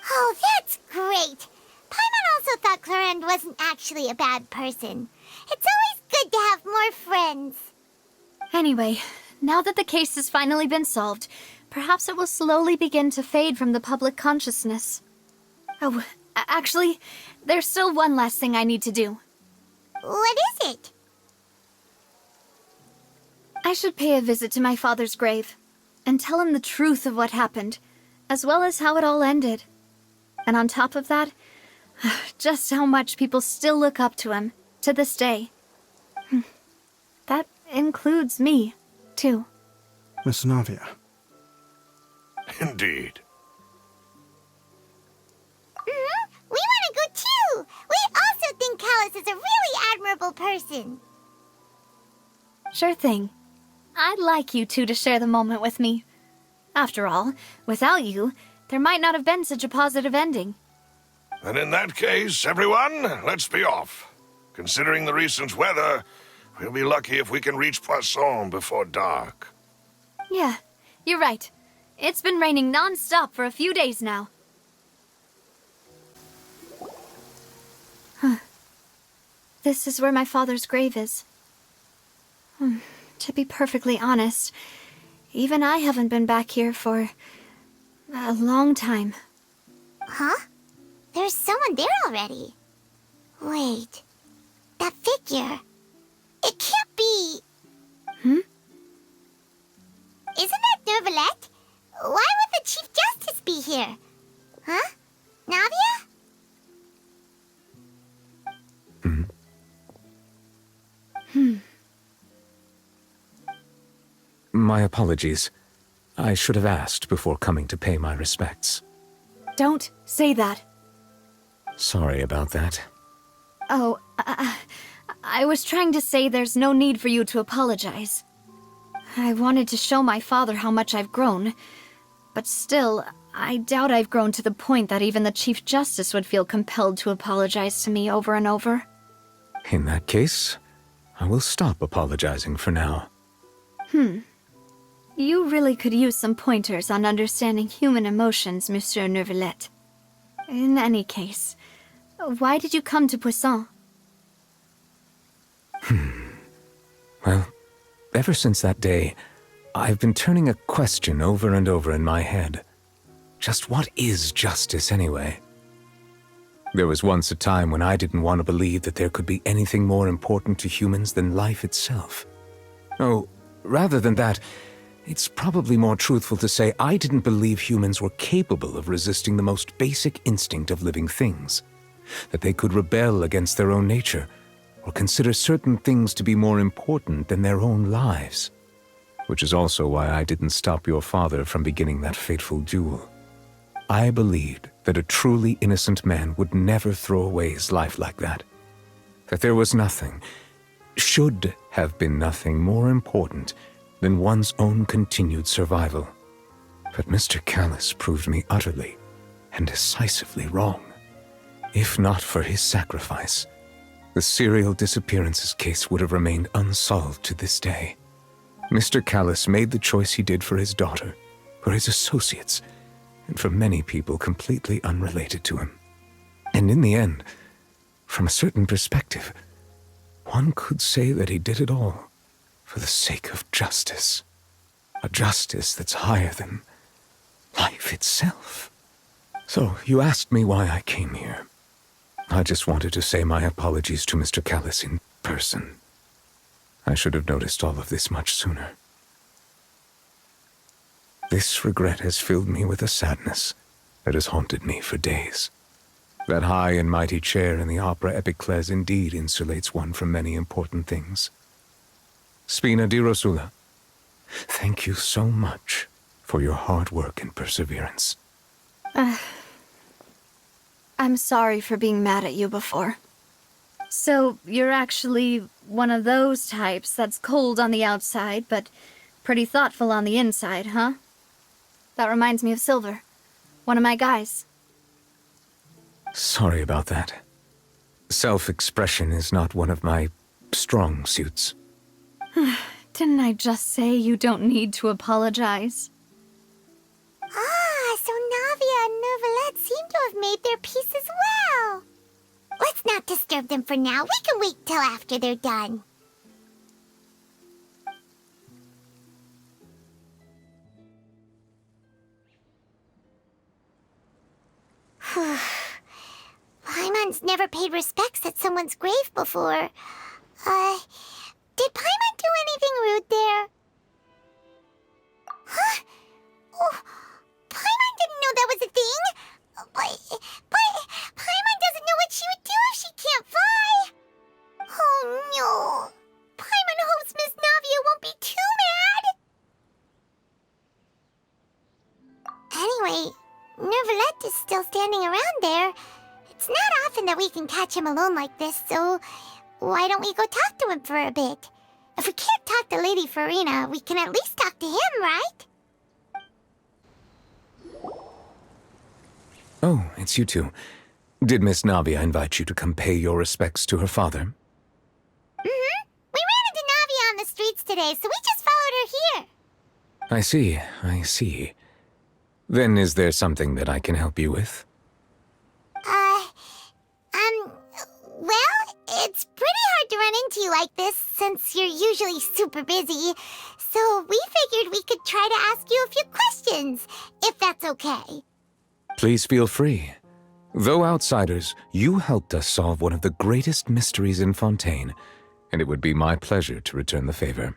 Oh, that's great. Paimon also thought Clorinde wasn't actually a bad person. It's always good to have more friends. Anyway, now that the case has finally been solved, perhaps it will slowly begin to fade from the public consciousness. Oh, actually, there's still one last thing I need to do. What is it? I should pay a visit to my father's grave and tell him the truth of what happened, as well as how it all ended. And on top of that, just how much people still look up to him, to this day. That includes me, too. Miss Navia. Indeed. We want to go too! We also think Callus is a really admirable person. Sure thing. I'd like you two to share the moment with me. After all, without you, there might not have been such a positive ending. And in that case, everyone, let's be off. Considering the recent weather, we'll be lucky if we can reach Poisson before dark. Yeah, you're right. It's been raining non-stop for a few days now. This is where my father's grave is. To be perfectly honest, even I haven't been back here for a long time. Huh? There's someone there already. Wait, that figure. It can't be... Hmm? Isn't that Neuvillette? Why would the Chief Justice be here? Huh? Navia? My apologies. I should have asked before coming to pay my respects. Don't say that. Sorry about that. Oh, I was trying to say there's no need for you to apologize. I wanted to show my father how much I've grown, but still, I doubt I've grown to the point that even the Chief Justice would feel compelled to apologize to me over and over. In that case, I will stop apologizing for now. You really could use some pointers on understanding human emotions, Monsieur Neuvillette. In any case, why did you come to Poisson? Well, ever since that day, I've been turning a question over and over in my head. Just what is justice anyway? There was once a time when I didn't want to believe that there could be anything more important to humans than life itself. Oh, rather than that, it's probably more truthful to say I didn't believe humans were capable of resisting the most basic instinct of living things. that they could rebel against their own nature, or consider certain things to be more important than their own lives. Which is also why I didn't stop your father from beginning that fateful duel. I believed that a truly innocent man would never throw away his life like that. That there was nothing, should have been nothing more important than one's own continued survival. But Mr. Callis proved me utterly and decisively wrong. If not for his sacrifice, the serial disappearances case would have remained unsolved to this day. Mr. Callis made the choice he did for his daughter, for his associates, and for many people completely unrelated to him. And in the end, from a certain perspective, one could say that he did it all for the sake of justice. A justice that's higher than life itself. So, you asked me why I came here. I just wanted to say my apologies to Mr. Callis in person. I should have noticed all of this much sooner. This regret has filled me with a sadness that has haunted me for days. That high and mighty chair in the Opera Epiclese indeed insulates one from many important things. Spina di Rosula, thank you so much for your hard work and perseverance. I'm sorry for being mad at you before. So, you're actually one of those types that's cold on the outside, but pretty thoughtful on the inside, huh? That reminds me of Silver, one of my guys. Sorry about that. Self-expression is not one of my strong suits. Didn't I just say you don't need to apologize? Ah, so Navia and Neuvillette seem to have made their peace as well. Let's not disturb them for now. We can wait till after they're done. Paimon's never paid respects at someone's grave before. Did Paimon do anything rude there? Huh? Oh, Paimon didn't know that was a thing. But Paimon doesn't know what she would do if she can't fly. Oh no. Paimon hopes Miss Navia won't be too mad. Anyway, Neuvillette is still standing around there. It's not often that we can catch him alone like this, so why don't we go talk to him for a bit? If we can't talk to Lady Furina, we can at least talk to him, right? Oh, it's you two. Did Miss Navia invite you to come pay your respects to her father? Mm-hmm. We ran into Navia on the streets today, so we just followed her here. I see. Then is there something that I can help you with? Well, it's pretty hard to run into you like this, since you're usually super busy. So we figured we could try to ask you a few questions, if that's okay. Please feel free. Though outsiders, you helped us solve one of the greatest mysteries in Fontaine, and it would be my pleasure to return the favor.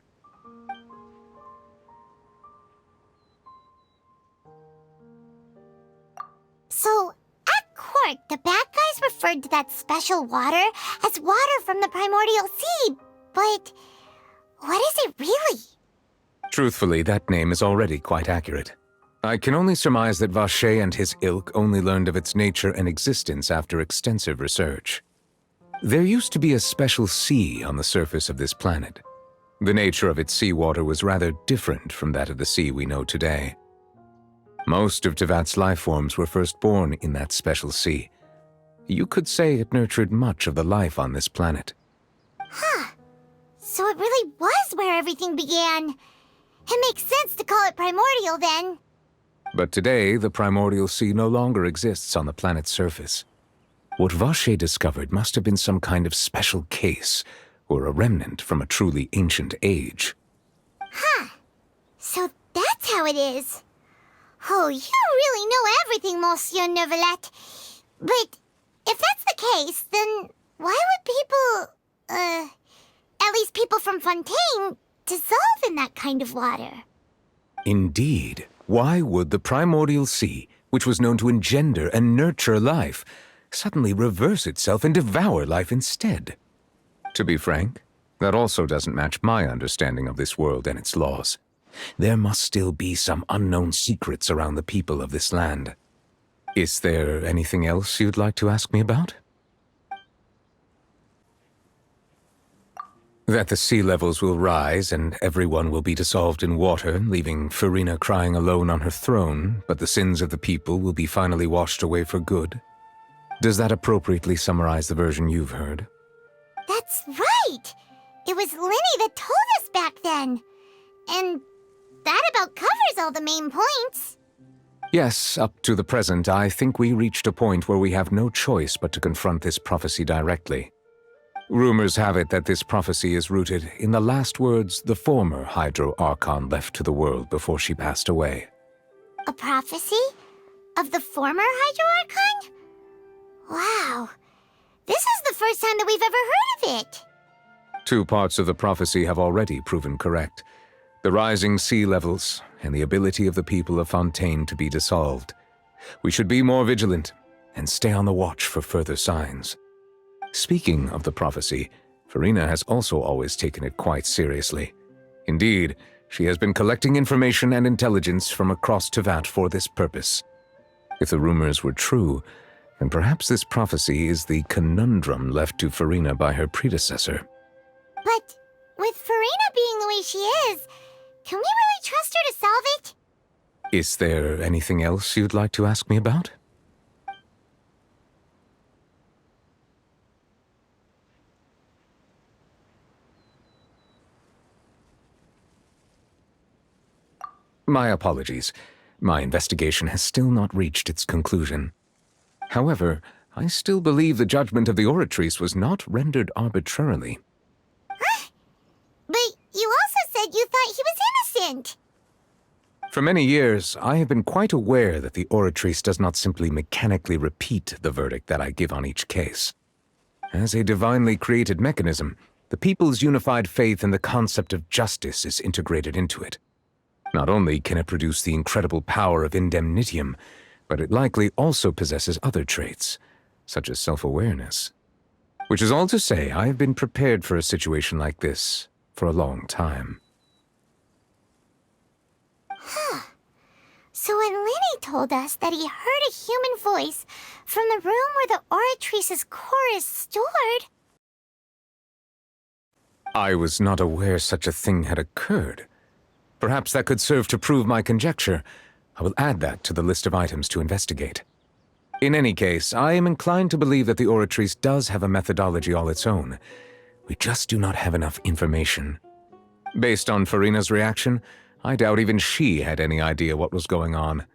So, at court, the bad guys referred to that special water as water from the primordial sea, but what is it really? Truthfully, that name is already quite accurate. I can only surmise that Vacher and his ilk only learned of its nature and existence after extensive research. There used to be a special sea on the surface of this planet. The nature of its seawater was rather different from that of the sea we know today. Most of Tevat's life forms were first born in that special sea. You could say it nurtured much of the life on this planet. Huh. So it really was where everything began. It makes sense to call it primordial then. But today, the primordial sea no longer exists on the planet's surface. What Vacher discovered must have been some kind of special case, or a remnant from a truly ancient age. Huh. So that's how it is. Oh, you really know everything, Monsieur Neuvillette. But if that's the case, then why would people, at least people from Fontaine, dissolve in that kind of water? Indeed. Why would the primordial sea, which was known to engender and nurture life, suddenly reverse itself and devour life instead. To be frank, that also doesn't match my understanding of this world and its laws. There must still be some unknown secrets around the people of this land. Is there anything else you'd like to ask me about? That the sea levels will rise and everyone will be dissolved in water, leaving Furina crying alone on her throne, but the sins of the people will be finally washed away for good. Does that appropriately summarize the version you've heard? That's right! It was Linny that told us back then. And that about covers all the main points. Yes, up to the present, I think we reached a point where we have no choice but to confront this prophecy directly. Rumors have it that this prophecy is rooted in the last words the former Hydro Archon left to the world before she passed away. A prophecy? Of the former Hydro Archon? Wow. This is the first time that we've ever heard of it. 2 parts of the prophecy have already proven correct. The rising sea levels and the ability of the people of Fontaine to be dissolved. We should be more vigilant and stay on the watch for further signs. Speaking of the prophecy, Furina has also always taken it quite seriously. Indeed, she has been collecting information and intelligence from across Tevat for this purpose. If the rumors were true, then perhaps this prophecy is the conundrum left to Furina by her predecessor. But with Furina being the way she is, can we really trust her to solve it? Is there anything else you'd like to ask me about? My apologies. My investigation has still not reached its conclusion. However, I still believe the judgment of the Oratrice was not rendered arbitrarily. But you also said you thought he was innocent. For many years, I have been quite aware that the Oratrice does not simply mechanically repeat the verdict that I give on each case. As a divinely created mechanism, the people's unified faith in the concept of justice is integrated into it. Not only can it produce the incredible power of indemnitium, but it likely also possesses other traits, such as self-awareness. Which is all to say, I have been prepared for a situation like this for a long time. So when Linny told us that he heard a human voice from the room where the Oratrice's core is stored... I was not aware such a thing had occurred. Perhaps that could serve to prove my conjecture. I will add that to the list of items to investigate. In any case, I am inclined to believe that the Oratrice does have a methodology all its own. We just do not have enough information. Based on Furina's reaction, I doubt even she had any idea what was going on.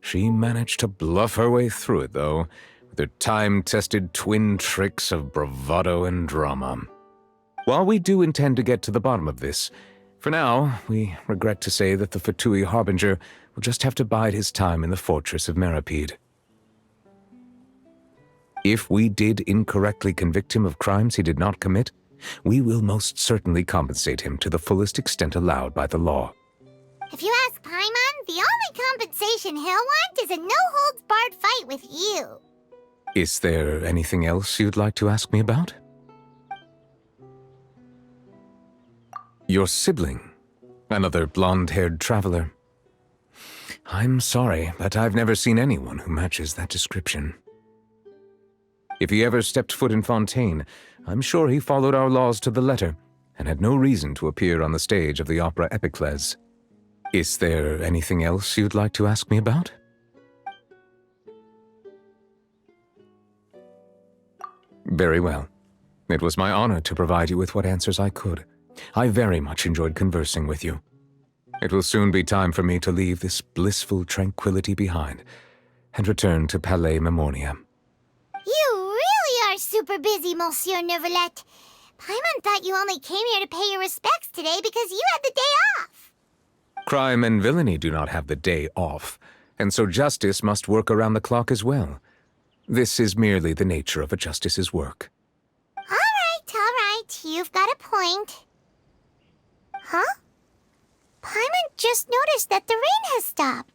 She managed to bluff her way through it, though, with her time-tested twin tricks of bravado and drama. While we do intend to get to the bottom of this, for now, we regret to say that the Fatui Harbinger will just have to bide his time in the fortress of Meripede. If we did incorrectly convict him of crimes he did not commit, we will most certainly compensate him to the fullest extent allowed by the law. If you ask Paimon, the only compensation he'll want is a no-holds-barred fight with you. Is there anything else you'd like to ask me about? Your sibling, another blonde-haired traveler. I'm sorry, but I've never seen anyone who matches that description. If he ever stepped foot in Fontaine, I'm sure he followed our laws to the letter and had no reason to appear on the stage of the opera Epicles. Is there anything else you'd like to ask me about? Very well. It was my honor to provide you with what answers I could. I very much enjoyed conversing with you. It will soon be time for me to leave this blissful tranquility behind and return to Palais Memornia. You really are super busy, Monsieur Neuvillette. Paimon thought you only came here to pay your respects today because you had the day off. Crime and villainy do not have the day off, and so justice must work around the clock as well. This is merely the nature of a justice's work. All right, you've got a point. Huh? Paimon just noticed that the rain has stopped.